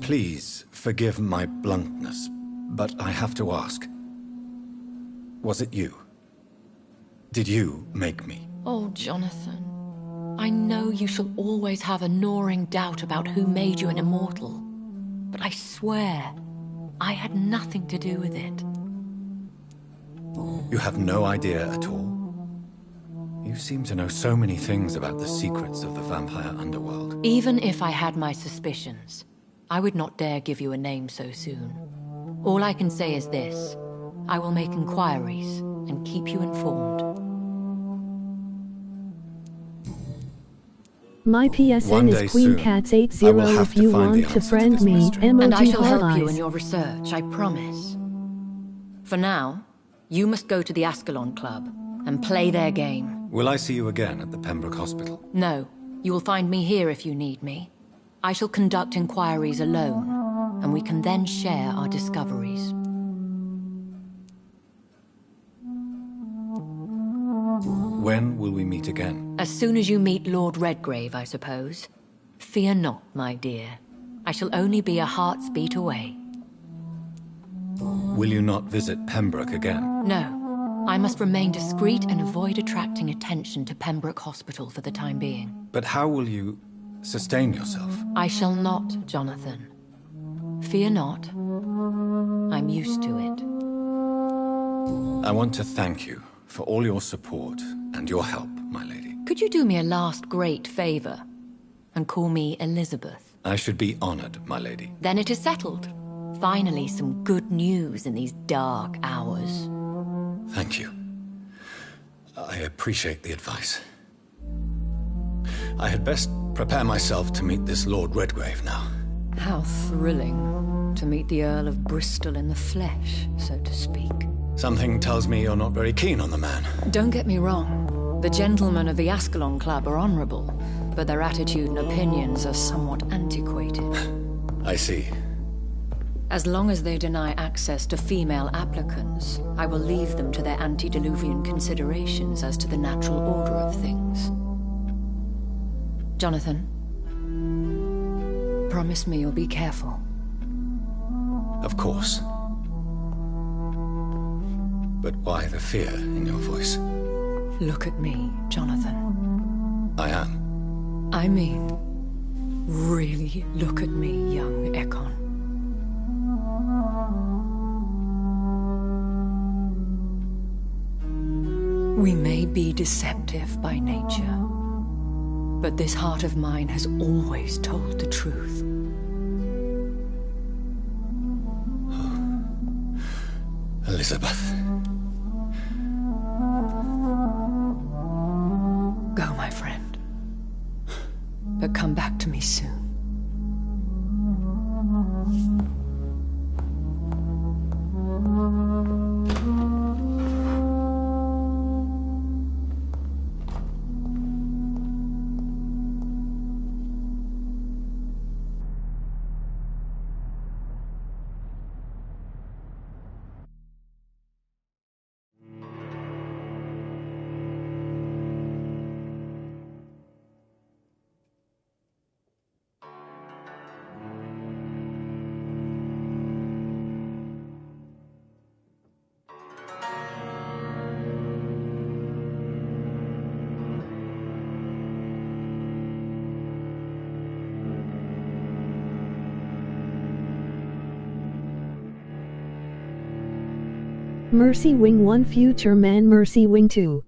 Please forgive my bluntness, but I have to ask. Was it you? Did you make me? Oh, Jonathan. I know you shall always have a gnawing doubt about who made you an immortal. But I swear, I had nothing to do with it. You have no idea at all? You seem to know so many things about the secrets of the vampire underworld. Even if I had my suspicions, I would not dare give you a name so soon. All I can say is this. I will make inquiries and keep you informed. My PSN is QueenCats80 if you want to friend me. And I shall help you in your research, I promise. For now, you must go to the Ascalon Club and play their game. Will I see you again at the Pembroke Hospital? No. You will find me here if you need me. I shall conduct inquiries alone, and we can then share our discoveries. When will we meet again? As soon as you meet Lord Redgrave, I suppose. Fear not, my dear. I shall only be a heart's beat away. Will you not visit Pembroke again? No. I must remain discreet and avoid attracting attention to Pembroke Hospital for the time being. But how will you sustain yourself? I shall not, Jonathan. Fear not. I'm used to it. I want to thank you for all your support and your help, my lady. Could you do me a last great favor and call me Elizabeth? I should be honored, my lady. Then it is settled. Finally, some good news in these dark hours. Thank you. I appreciate the advice. I had best prepare myself to meet this Lord Redgrave now. How thrilling to meet the Earl of Bristol in the flesh, so to speak. Something tells me you're not very keen on the man. Don't get me wrong. The gentlemen of the Ascalon Club are honorable, but their attitude and opinions are somewhat antiquated. I see. As long as they deny access to female applicants, I will leave them to their antediluvian considerations as to the natural order of things. Jonathan, promise me you'll be careful. Of course. But why the fear in your voice? Look at me, Jonathan. I am. I mean, really look at me, young Ekon. We may be deceptive by nature, but this heart of mine has always told the truth. Elizabeth. Go, my friend. But come back to me soon. Mercy Wing 1 Future Man Mercy Wing 2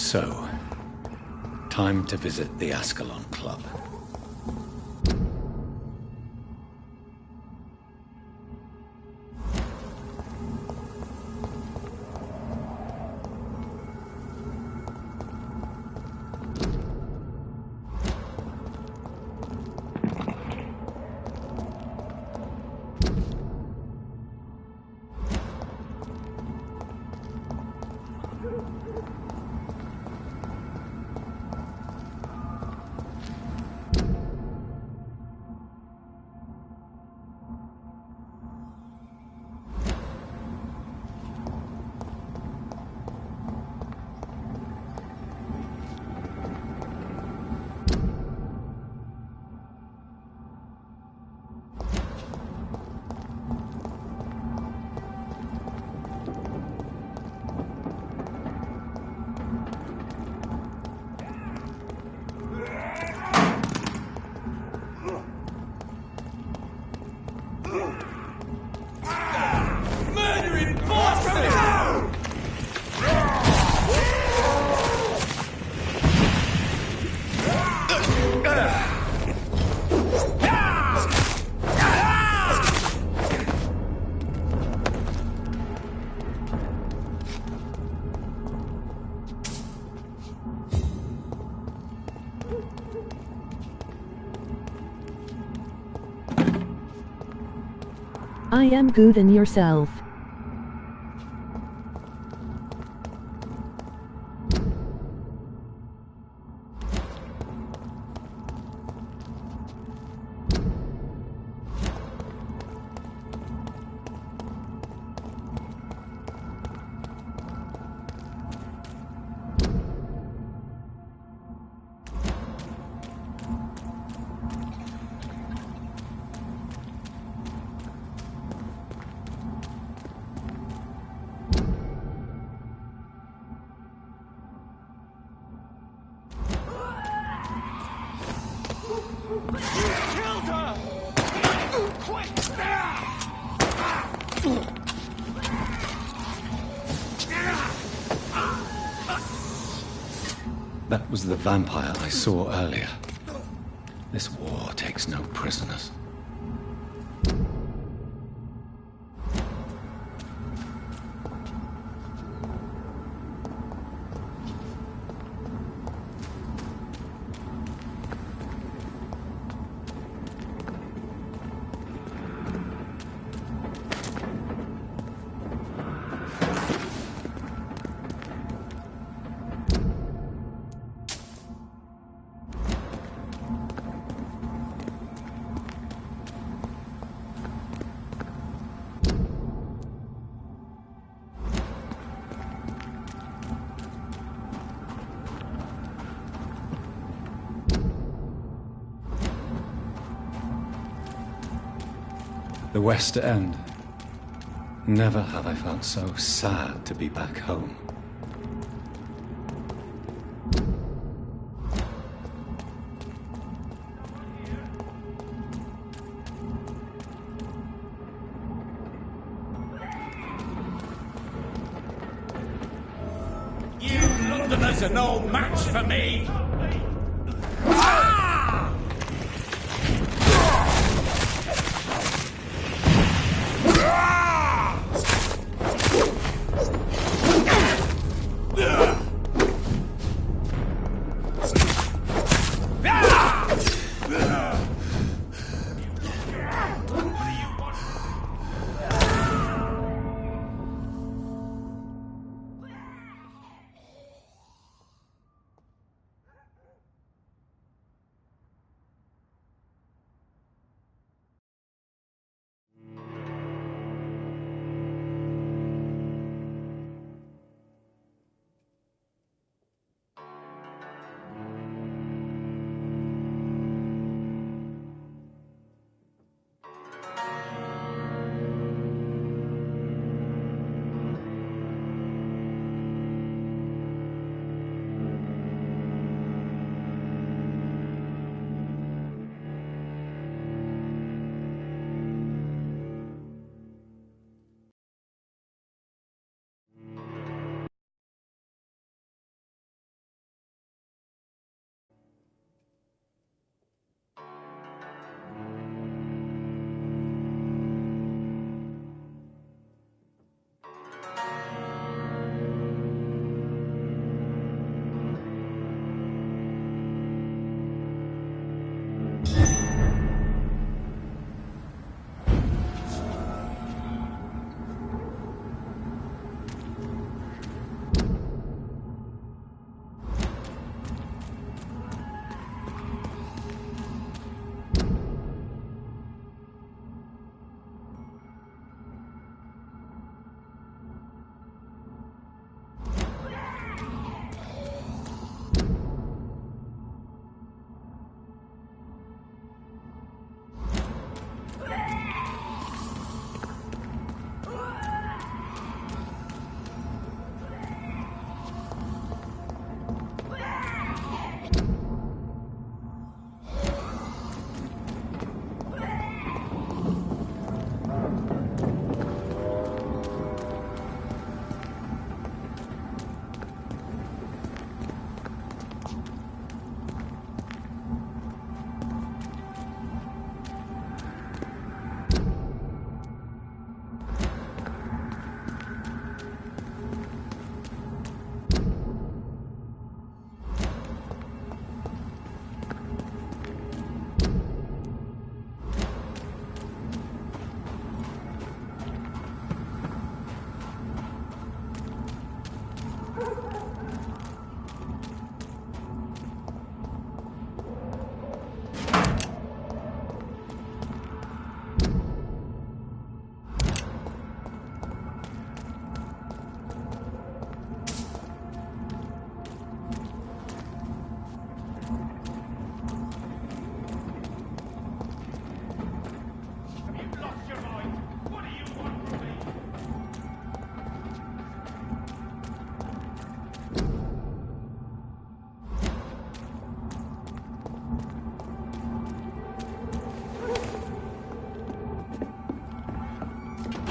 So, time to visit the Ascalon Club. I am good and yourself. That was the vampire I saw earlier. This war takes no prisoners. The West End. Never have I felt so sad to be back home. You Londoners are no match for me!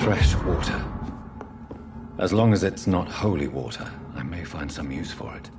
Fresh water. As long as it's not holy water, I may find some use for it.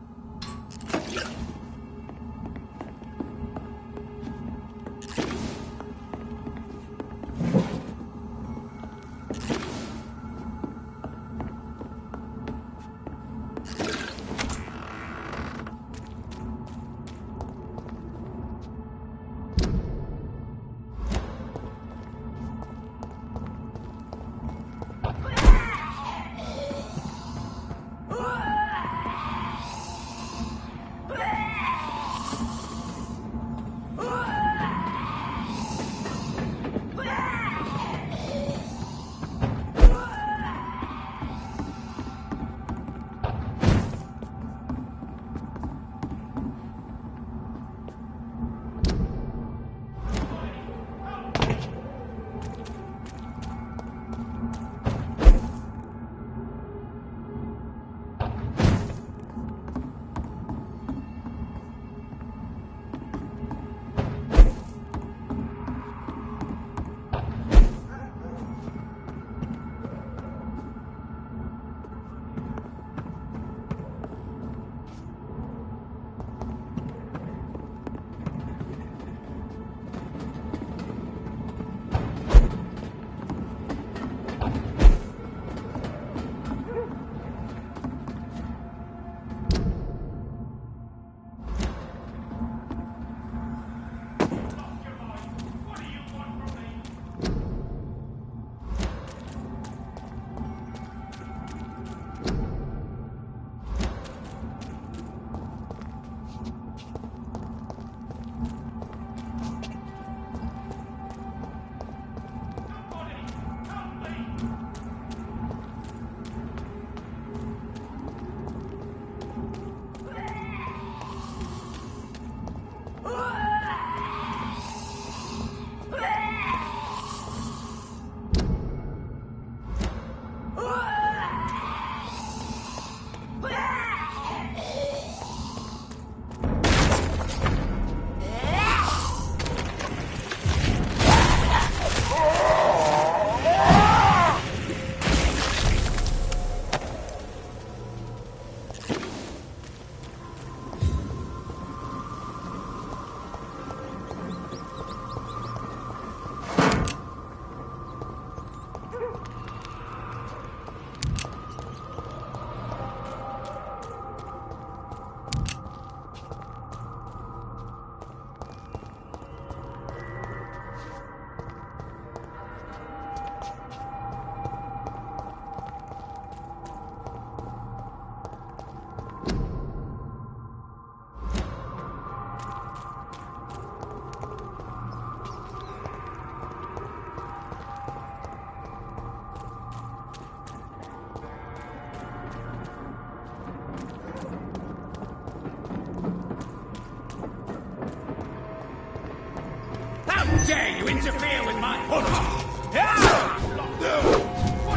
Dare you interfere with my... What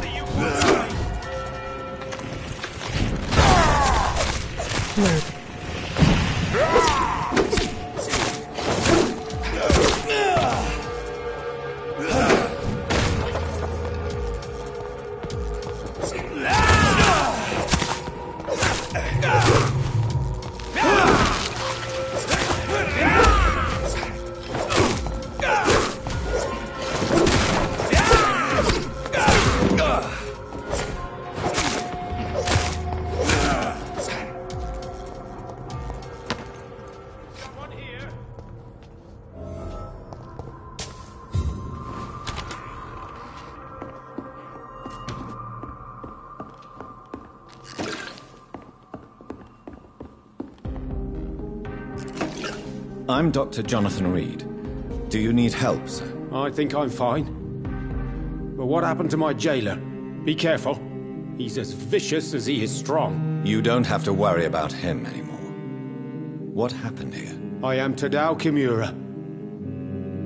are you doing? I'm Dr. Jonathan Reed. Do you need help, sir? I think I'm fine. But what happened to my jailer? Be careful. He's as vicious as he is strong. You don't have to worry about him anymore. What happened here? I am Tadao Kimura.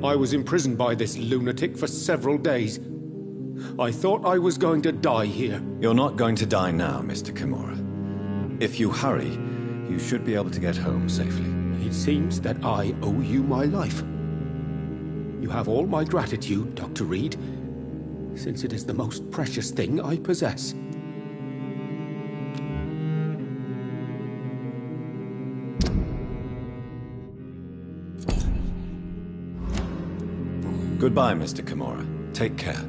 I was imprisoned by this lunatic for several days. I thought I was going to die here. You're not going to die now, Mr. Kimura. If you hurry, you should be able to get home safely. It seems that I owe you my life. You have all my gratitude, Dr. Reed. since it is the most precious thing I possess. Goodbye, Mr. Kimura. Take care.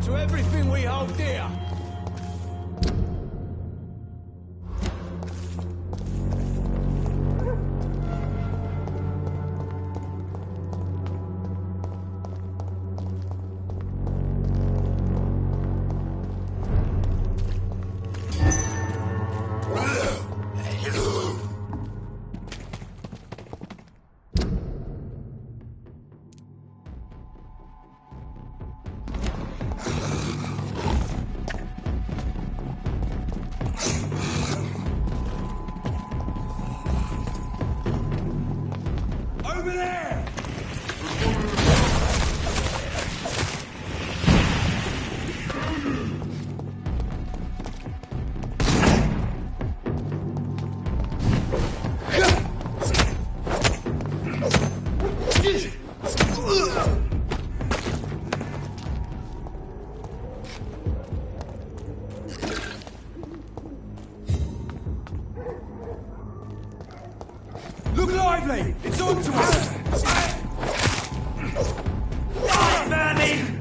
To everything we hold dear. Look lively! It's on to us! Die, Bernie!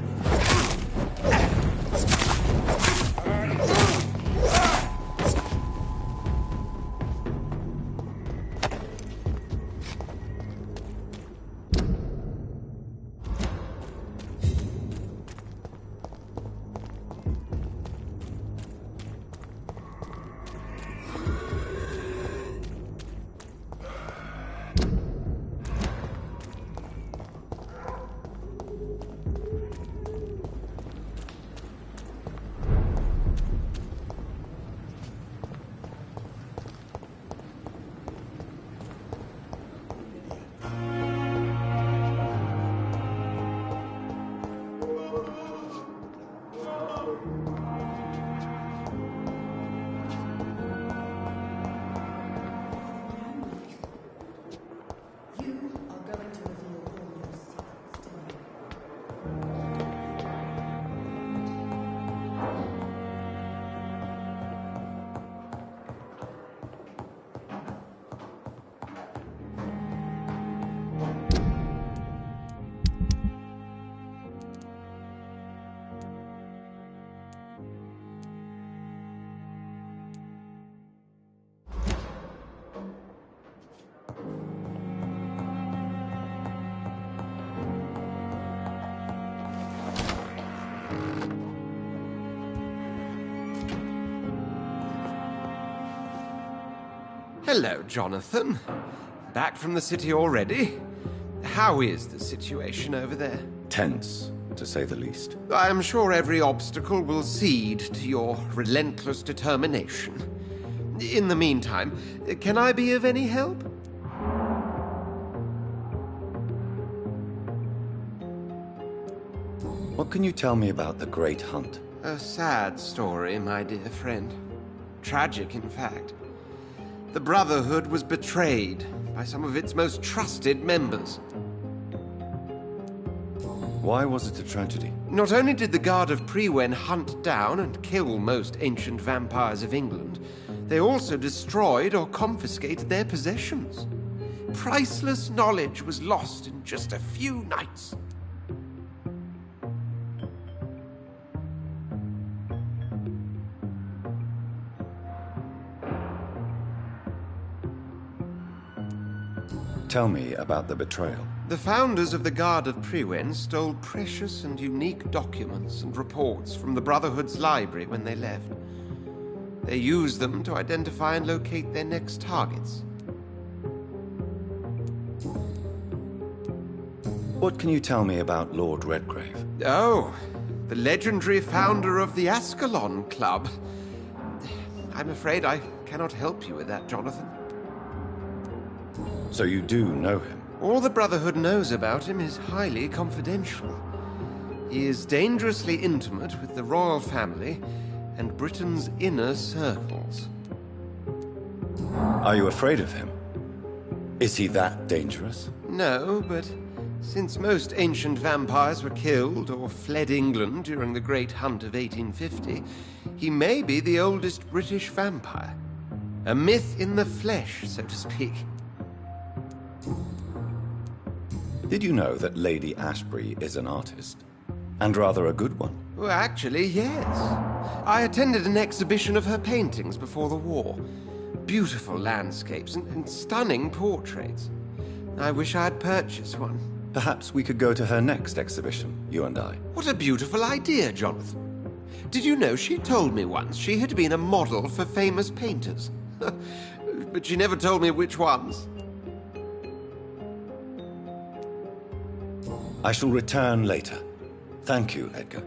Hello, Jonathan. Back from the city already? How is the situation over there? Tense, to say the least. I am sure every obstacle will cede to your relentless determination. In the meantime, can I be of any help? What can you tell me about the Great Hunt? A sad story, my dear friend. Tragic, in fact. The Brotherhood was betrayed by some of its most trusted members. Why was it a tragedy? Not only did the Guard of Prewen hunt down and kill most ancient vampires of England, they also destroyed or confiscated their possessions. Priceless knowledge was lost in just a few nights. Tell me about the betrayal. The founders of the Guard of Prewen stole precious and unique documents and reports from the Brotherhood's library when they left. They used them to identify and locate their next targets. What can you tell me about Lord Redgrave? Oh, the legendary founder of the Ascalon Club. I'm afraid I cannot help you with that, Jonathan. So you do know him? All the Brotherhood knows about him is highly confidential. He is dangerously intimate with the royal family and Britain's inner circles. Are you afraid of him? Is he that dangerous? No, but since most ancient vampires were killed or fled England during the Great Hunt of 1850, he may be the oldest British vampire. A myth in the flesh, so to speak. Did you know that Lady Ashbury is an artist? And rather a good one? Well, actually, yes. I attended an exhibition of her paintings before the war. Beautiful landscapes and stunning portraits. I wish I had purchased one. Perhaps we could go to her next exhibition, you and I. What a beautiful idea, Jonathan. Did you know she told me once she had been a model for famous painters? But she never told me which ones. I shall return later. Thank you, Edgar.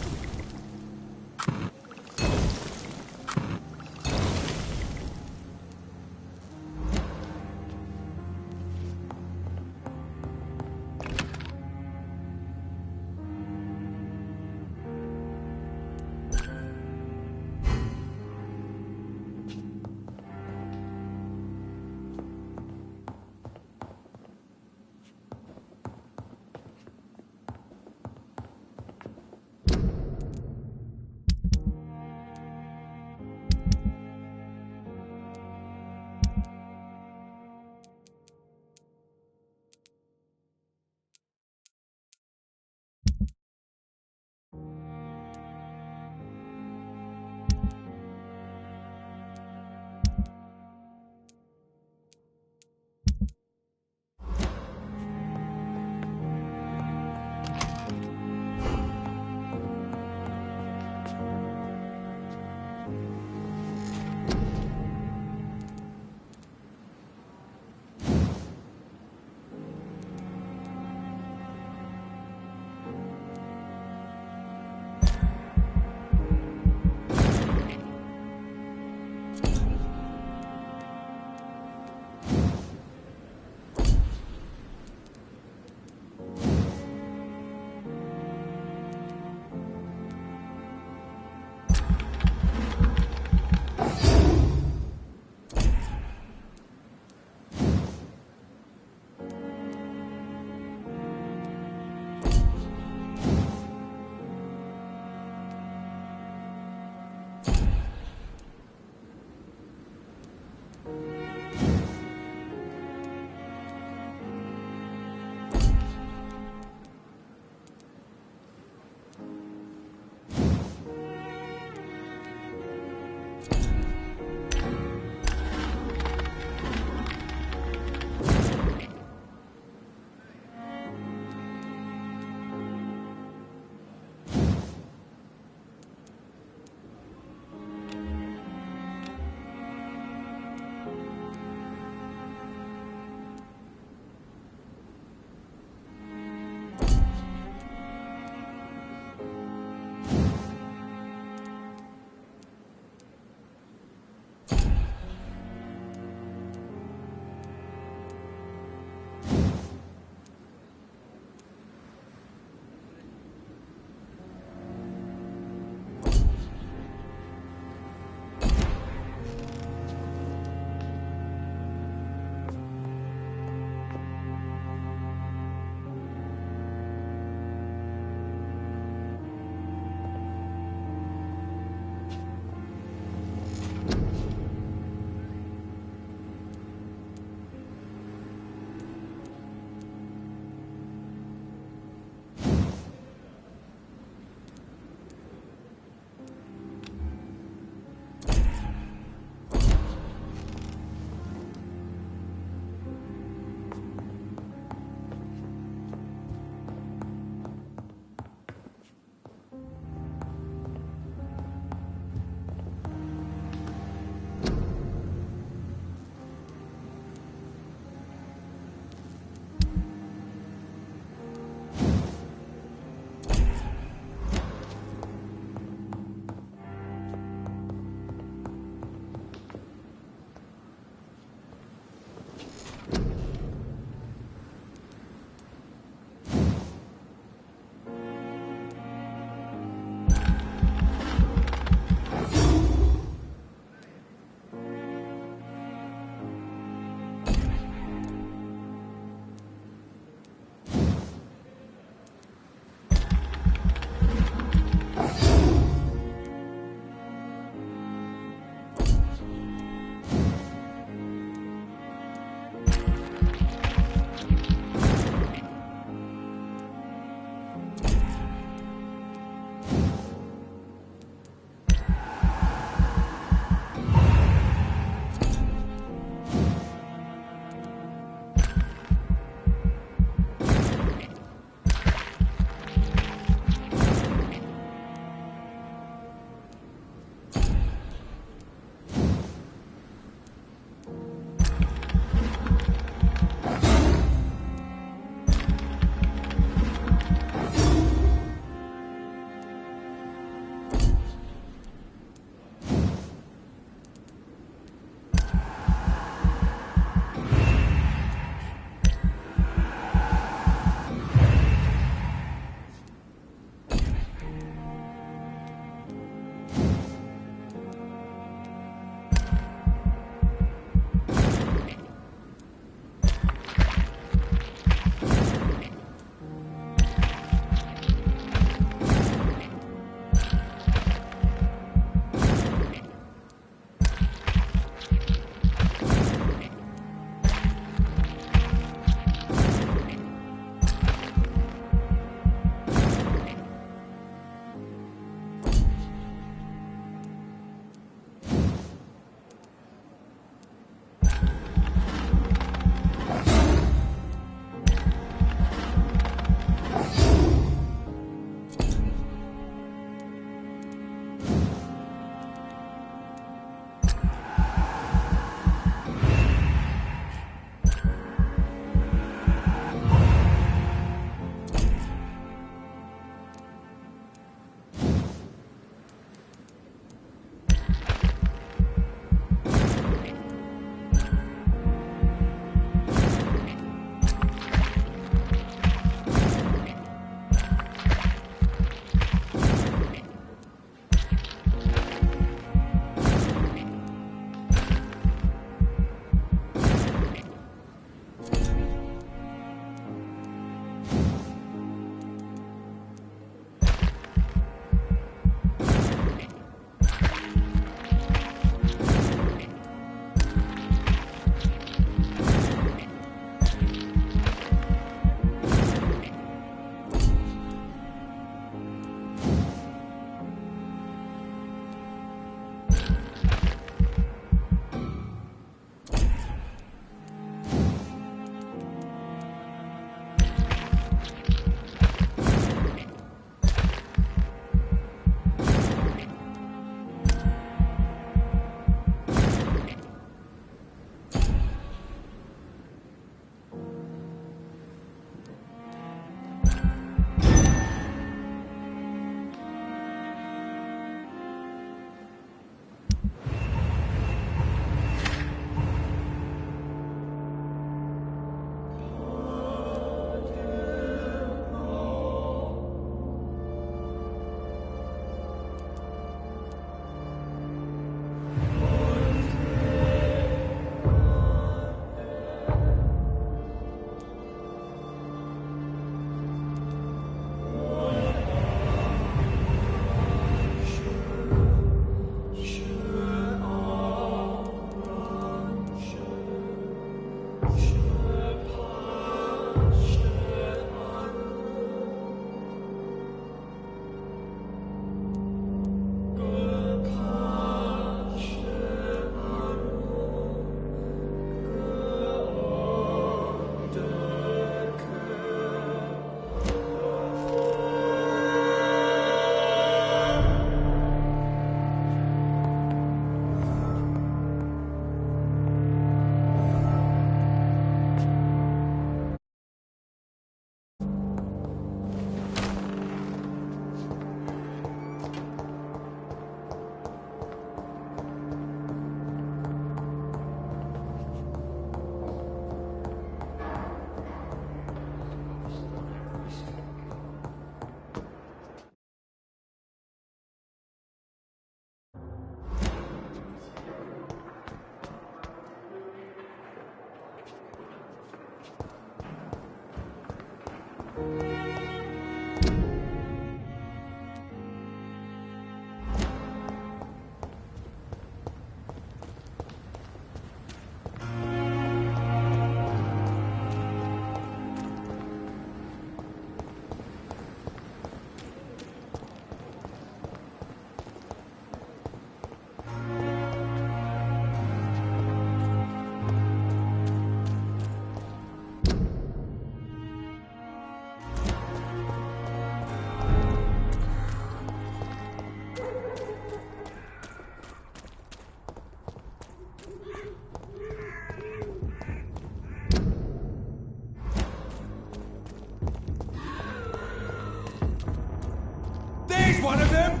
One of them?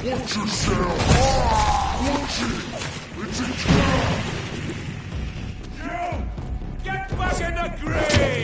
Watch yourself! Watch it! It's a trap! You! Get back in the grave!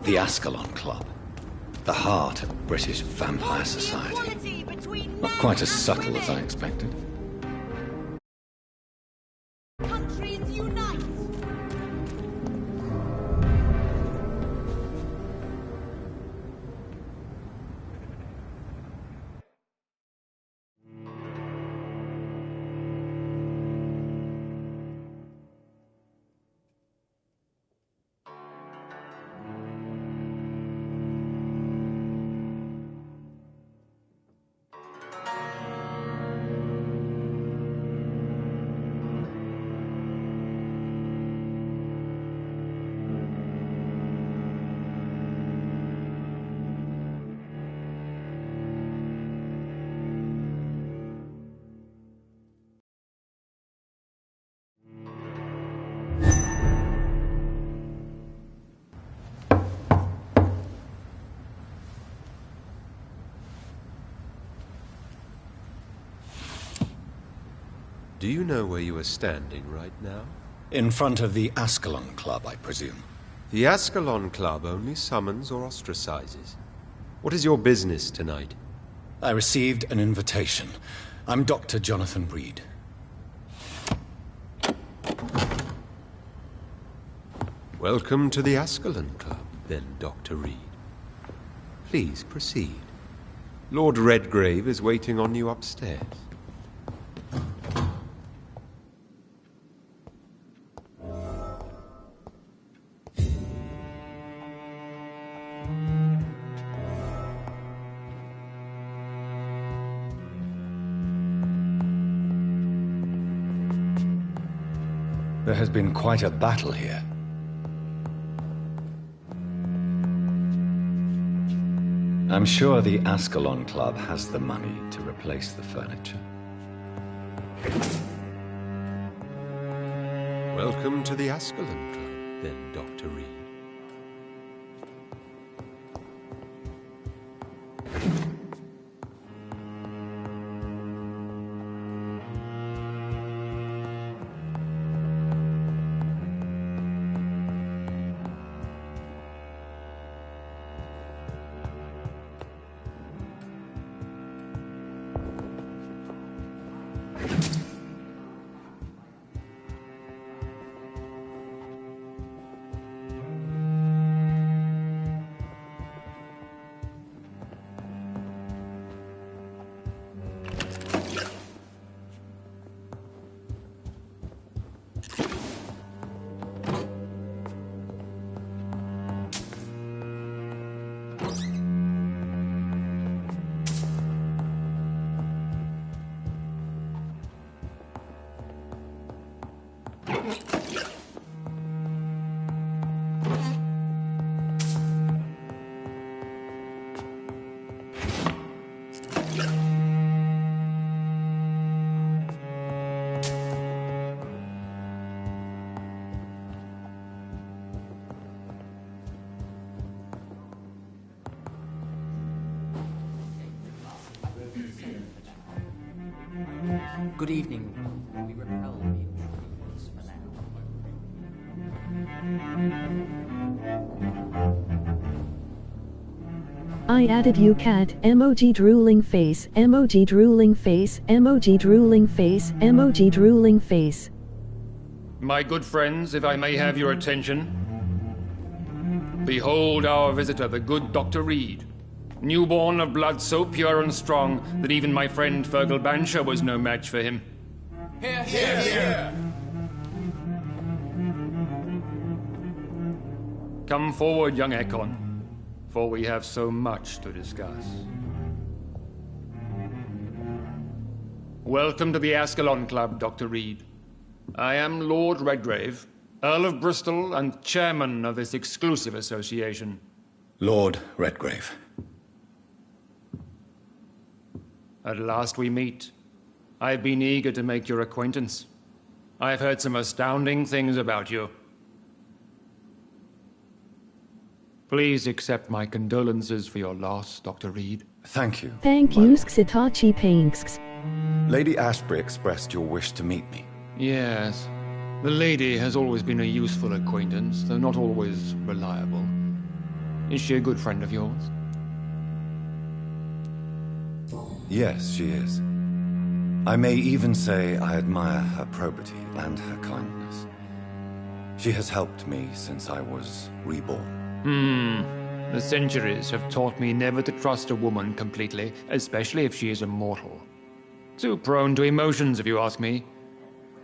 The Ascalon Club. The heart of British vampire society. Not quite as subtle as I expected. Countries unite! do you know where you are standing right now? In front of the Ascalon Club, I presume. The Ascalon Club only summons or ostracizes. What is your business tonight? I received an invitation. I'm Dr. Jonathan Reed. Welcome to the Ascalon Club, then, Dr. Reed. Please proceed. Lord Redgrave is waiting on you upstairs. There has been quite a battle here. I'm sure the Ascalon Club has the money to replace the furniture. Welcome to the Ascalon Club, then, Dr. Reed. Good evening. We repel the intruders for now. I added you cat, emoji drooling face, emoji drooling face, emoji drooling face, emoji drooling face. My good friends, if I may have your attention. Behold our visitor, the good Dr. Reed. Newborn of blood so pure and strong that even my friend Fergal Bansher was no match for him. Hear, hear, hear! Come forward, young Ekon, for we have so much to discuss. Welcome to the Ascalon Club, Dr. Reed. I am Lord Redgrave, Earl of Bristol and chairman of this exclusive association. Lord Redgrave. At last we meet. I've been eager to make your acquaintance. I've heard some astounding things about you. Please accept my condolences for your loss, Dr. Reed. Thank you. Thank you, Xitachi Painks. Lady Ashbury expressed your wish to meet me. Yes. The lady has always been a useful acquaintance, though not always reliable. Is she a good friend of yours? Yes, she is. I may even say I admire her probity and her kindness. She has helped me since I was reborn. The centuries have taught me never to trust a woman completely, especially if she is a mortal. Too prone to emotions, if you ask me.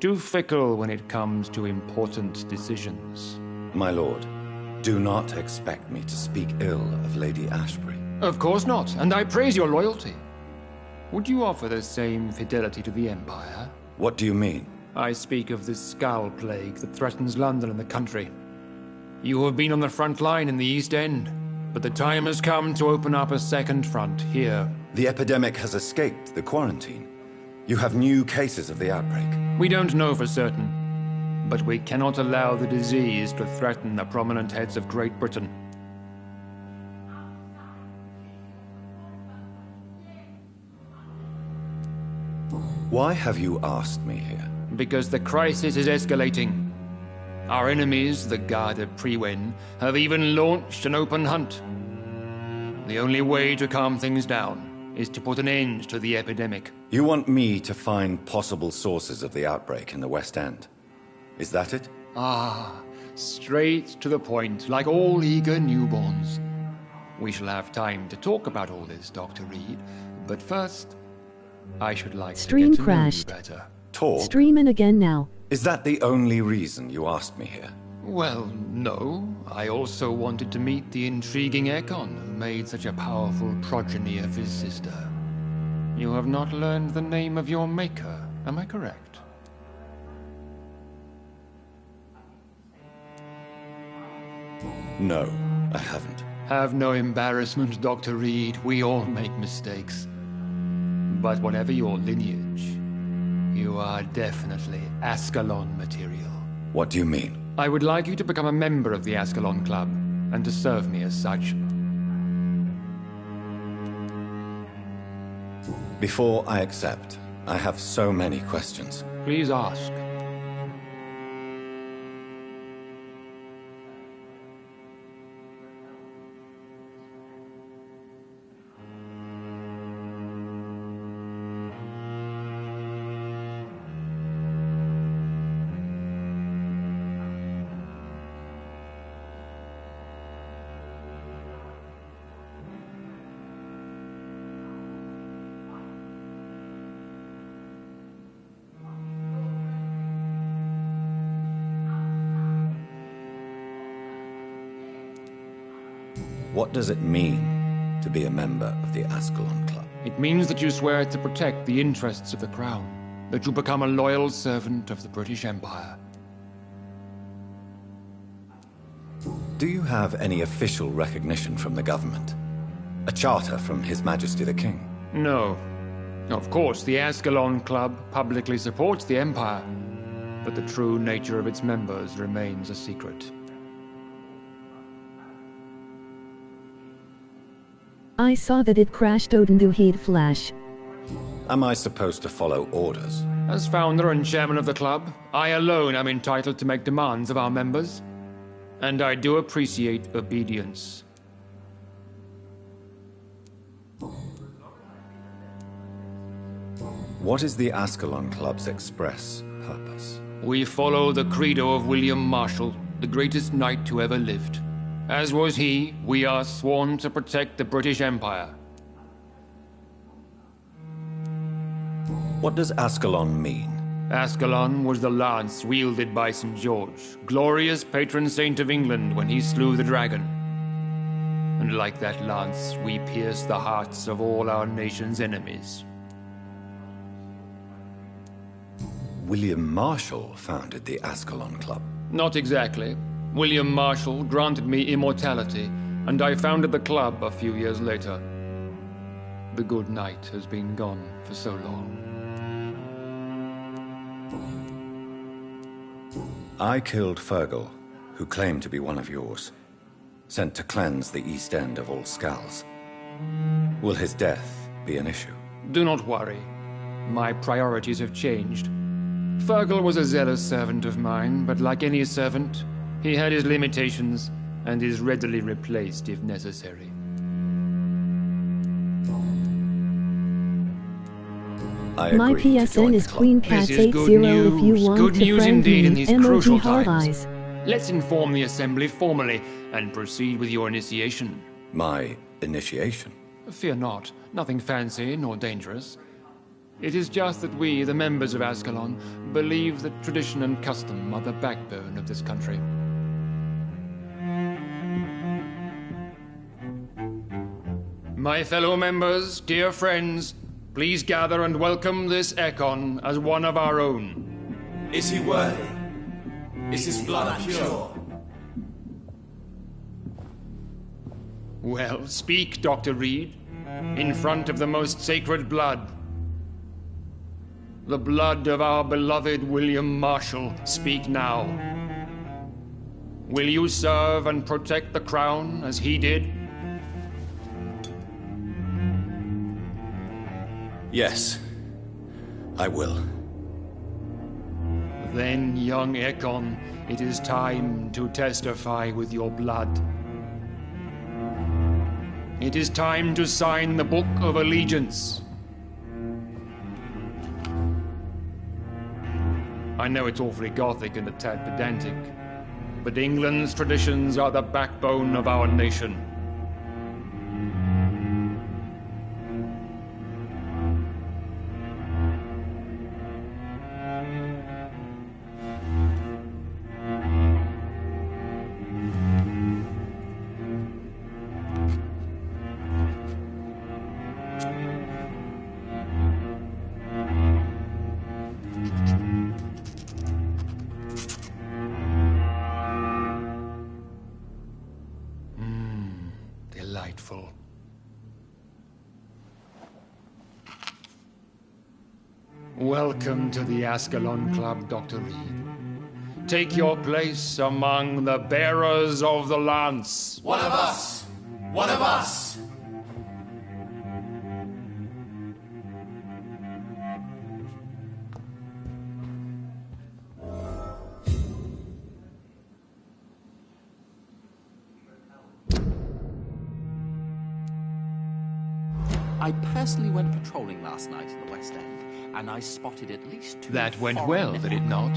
Too fickle when it comes to important decisions. My lord, do not expect me to speak ill of Lady Ashbury. Of course not, and I praise your loyalty. Would you offer the same fidelity to the Empire? What do you mean? I speak of the Skull Plague that threatens London and the country. You have been on the front line in the East End, but the time has come to open up a second front here. The epidemic has escaped the quarantine. You have new cases of the outbreak. We don't know for certain, but we cannot allow the disease to threaten the prominent heads of Great Britain. Why have you asked me here? Because the crisis is escalating. Our enemies, the Guard of Priwen, have even launched an open hunt. The only way to calm things down is to put an end to the epidemic. You want me to find possible sources of the outbreak in the West End? Is that it? Ah, straight to the point, like all eager newborns. We shall have time to talk about all this, Dr. Reed, but first, I should like Stream to get to crashed. know you better. Talk? Streaming again now. Is that the only reason you asked me here? Well, no. I also wanted to meet the intriguing Ekon who made such a powerful progeny of his sister. You have not learned the name of your maker, am I correct? No, I haven't. Have no embarrassment, Dr. Reed. We all make mistakes. But whatever your lineage, you are definitely Ascalon material. What do you mean? I would like you to become a member of the Ascalon Club, and to serve me as such. Before I accept, I have so many questions. Please ask. What does it mean to be a member of the Ascalon Club? It means that you swear to protect the interests of the Crown, that you become a loyal servant of the British Empire. Do you have any official recognition from the government? A charter from His Majesty the King? No. Of course, the Ascalon Club publicly supports the Empire, but the true nature of its members remains a secret. I saw that it crashed Odendu Heat Flash. Am I supposed to follow orders? As founder and chairman of the club, I alone am entitled to make demands of our members, and I do appreciate obedience. What is the Ascalon Club's express purpose? We follow the credo of William Marshall, the greatest knight who ever lived. As was he, we are sworn to protect the British Empire. What does Ascalon mean? Ascalon was the lance wielded by St. George, glorious patron saint of England when he slew the dragon. And like that lance, we pierce the hearts of all our nation's enemies. William Marshall founded the Ascalon Club. Not exactly. William Marshall granted me immortality, and I founded the club a few years later. The good knight has been gone for so long. I killed Fergal, who claimed to be one of yours, sent to cleanse the East End of all Skulls. Will his death be an issue? Do not worry. My priorities have changed. Fergal was a zealous servant of mine, but like any servant, he had his limitations and is readily replaced if necessary. My PSN is QueenCat80 if you want Good to news friend indeed me. in these crucial Emoji Hard times. Eyes. Let's inform the Assembly formally and proceed with your initiation. My initiation? Fear not. Nothing fancy nor dangerous. It is just that we, the members of Ascalon, believe that tradition and custom are the backbone of this country. My fellow members, dear friends, please gather and welcome this Ekon as one of our own. Is he worthy? Is his blood pure? Well, speak, Dr. Reed, in front of the most sacred blood. The blood of our beloved William Marshall, speak now. Will you serve and protect the crown as he did? Yes. I will. Then, young Ekon, it is time to testify with your blood. It is time to sign the Book of Allegiance. I know it's awfully gothic and a tad pedantic, but England's traditions are the backbone of our nation. Delightful. Welcome to the Ascalon Club, Dr. Reed. Take your place among the bearers of the lance. One of us! One of us! I personally went patrolling last night in the West End, and I spotted at least 2 That went foreign well, did it not?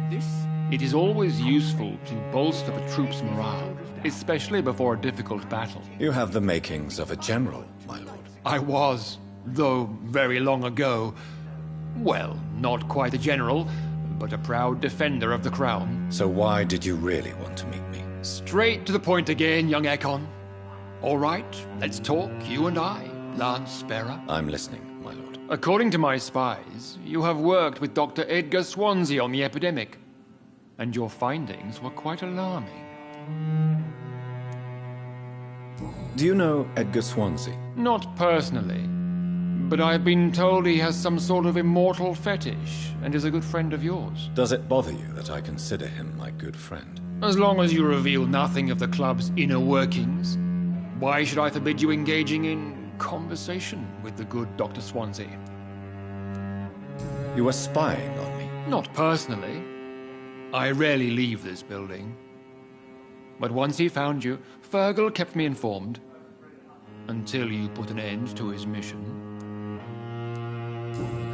This? It is always useful to bolster the troops' morale, especially before a difficult battle. You have the makings of a general, my lord. I was, though very long ago. Well, not quite a general, but a proud defender of the crown. So why did you really want to meet me? Straight to the point again, young Ekon. All right, let's talk, you and I, Lance Bearer. I'm listening, my lord. According to my spies, you have worked with Dr. Edgar Swansea on the epidemic, and your findings were quite alarming. Do you know Edgar Swansea? Not personally, but I've been told he has some sort of immortal fetish and is a good friend of yours. Does it bother you that I consider him my good friend? As long as you reveal nothing of the club's inner workings, why should I forbid you engaging in conversation with the good Dr. Swansea? You were spying on me? Not personally. I rarely leave this building. But once he found you, Fergal kept me informed. Until you put an end to his mission.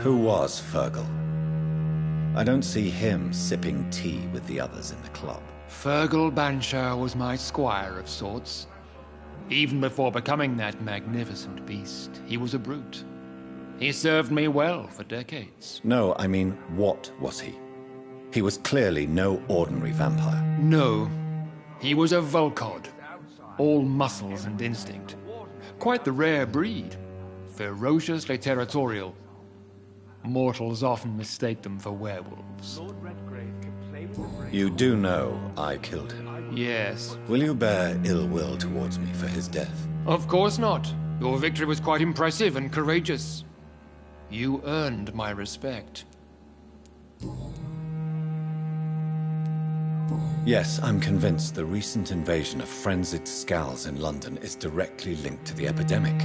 Who was Fergal? I don't see him sipping tea with the others in the club. Fergal Banshire was my squire of sorts. Even before becoming that magnificent beast, he was a brute. He served me well for decades. No, I mean, what was he? He was clearly no ordinary vampire. No. He was a Volcod. All muscles and instinct. Quite the rare breed. Ferociously territorial. Mortals often mistake them for werewolves. You do know I killed him? Yes. Will you bear ill will towards me for his death? Of course not. Your victory was quite impressive and courageous. You earned my respect. Yes, I'm convinced the recent invasion of frenzied Scals in London is directly linked to the epidemic.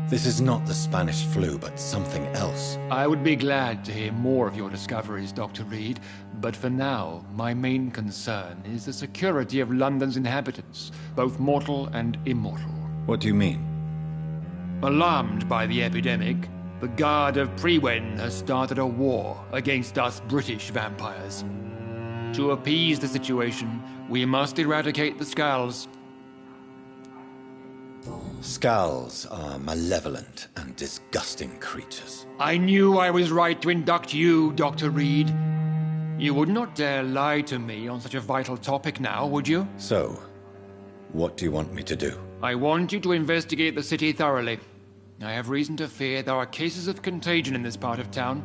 This is not the Spanish flu, but something else. I would be glad to hear more of your discoveries, Dr. Reed, but for now, my main concern is the security of London's inhabitants, both mortal and immortal. What do you mean? Alarmed by the epidemic, the Guard of Prewen has started a war against us British vampires. To appease the situation, we must eradicate the Scals. Scals are malevolent and disgusting creatures. I knew I was right to induct you, Dr. Reed. You would not dare lie to me on such a vital topic now, would you? So, what do you want me to do? I want you to investigate the city thoroughly. I have reason to fear there are cases of contagion in this part of town.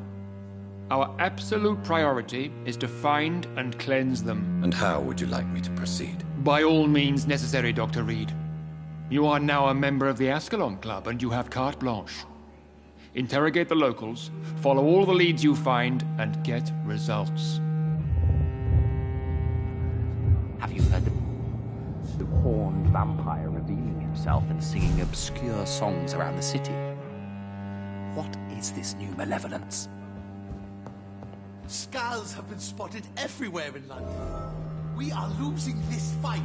Our absolute priority is to find and cleanse them. And how would you like me to proceed? By all means necessary, Dr. Reed. You are now a member of the Ascalon Club, and you have carte blanche. Interrogate the locals, follow all the leads you find, and get results. Have you heard the horned vampire revealing himself and singing obscure songs around the city? What is this new malevolence? Scars have been spotted everywhere in London. We are losing this fight.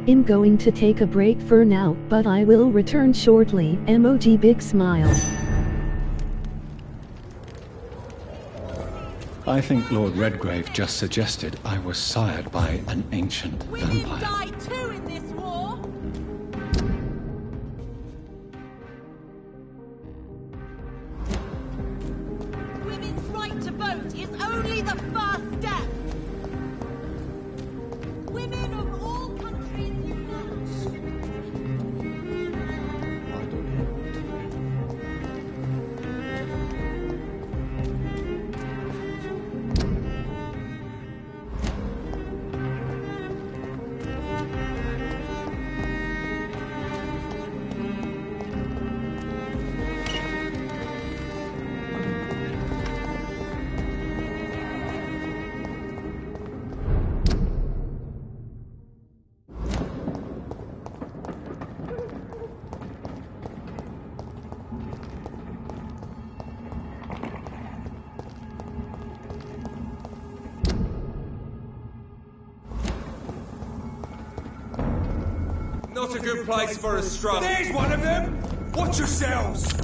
I'm going to take a break for now, but I will return shortly. Emoji big smile. I think Lord Redgrave just suggested I was sired by an ancient vampire. Die too in this war. Women's right to vote is only the first step. Women of all countries unite. Not a good place for a struggle. There's one of them! Watch yourselves!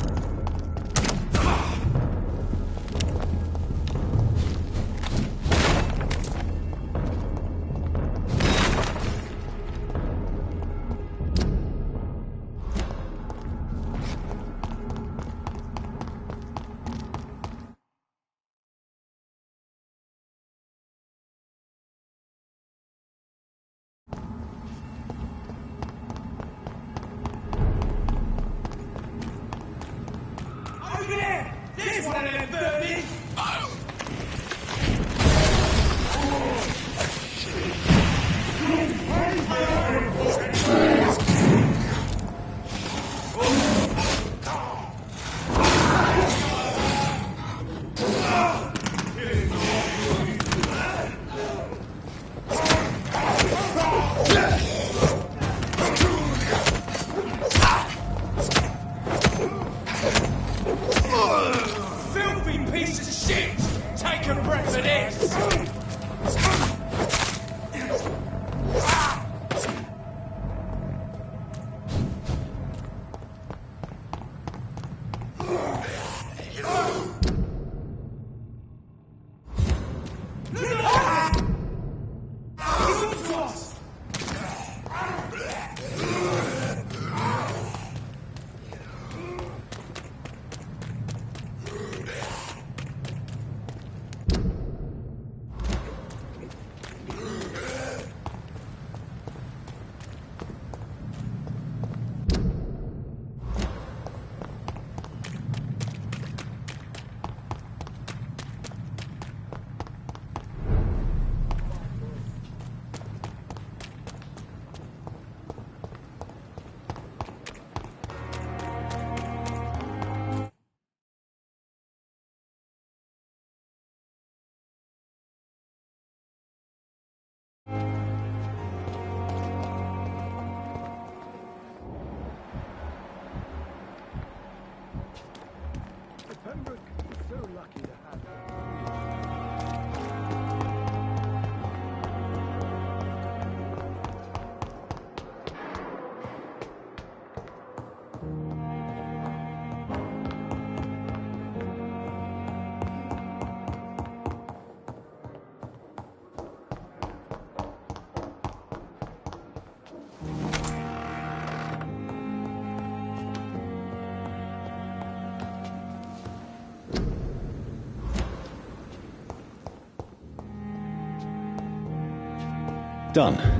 Done.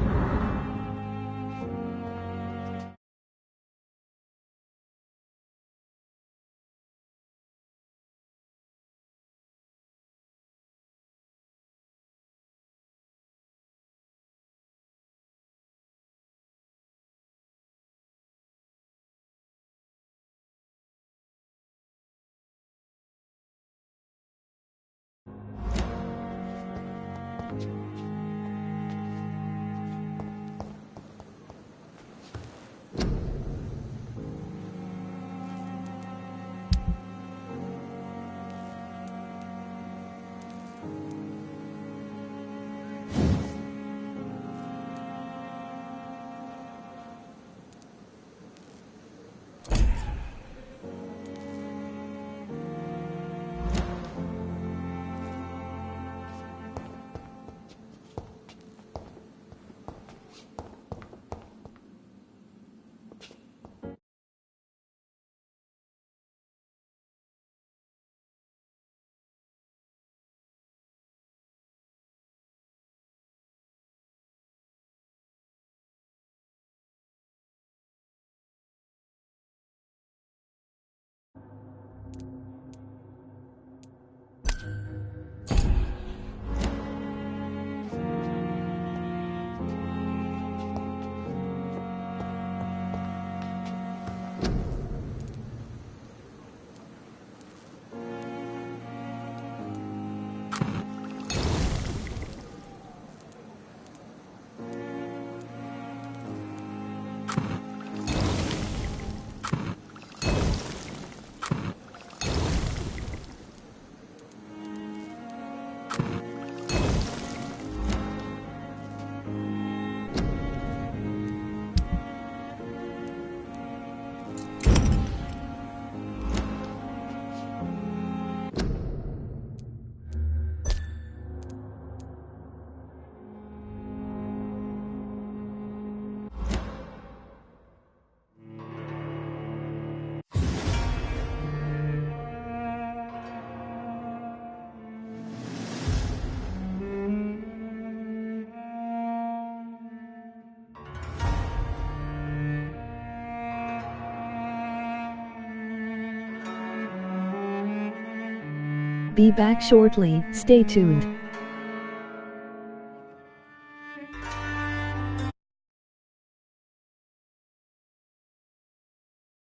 Be back shortly, stay tuned.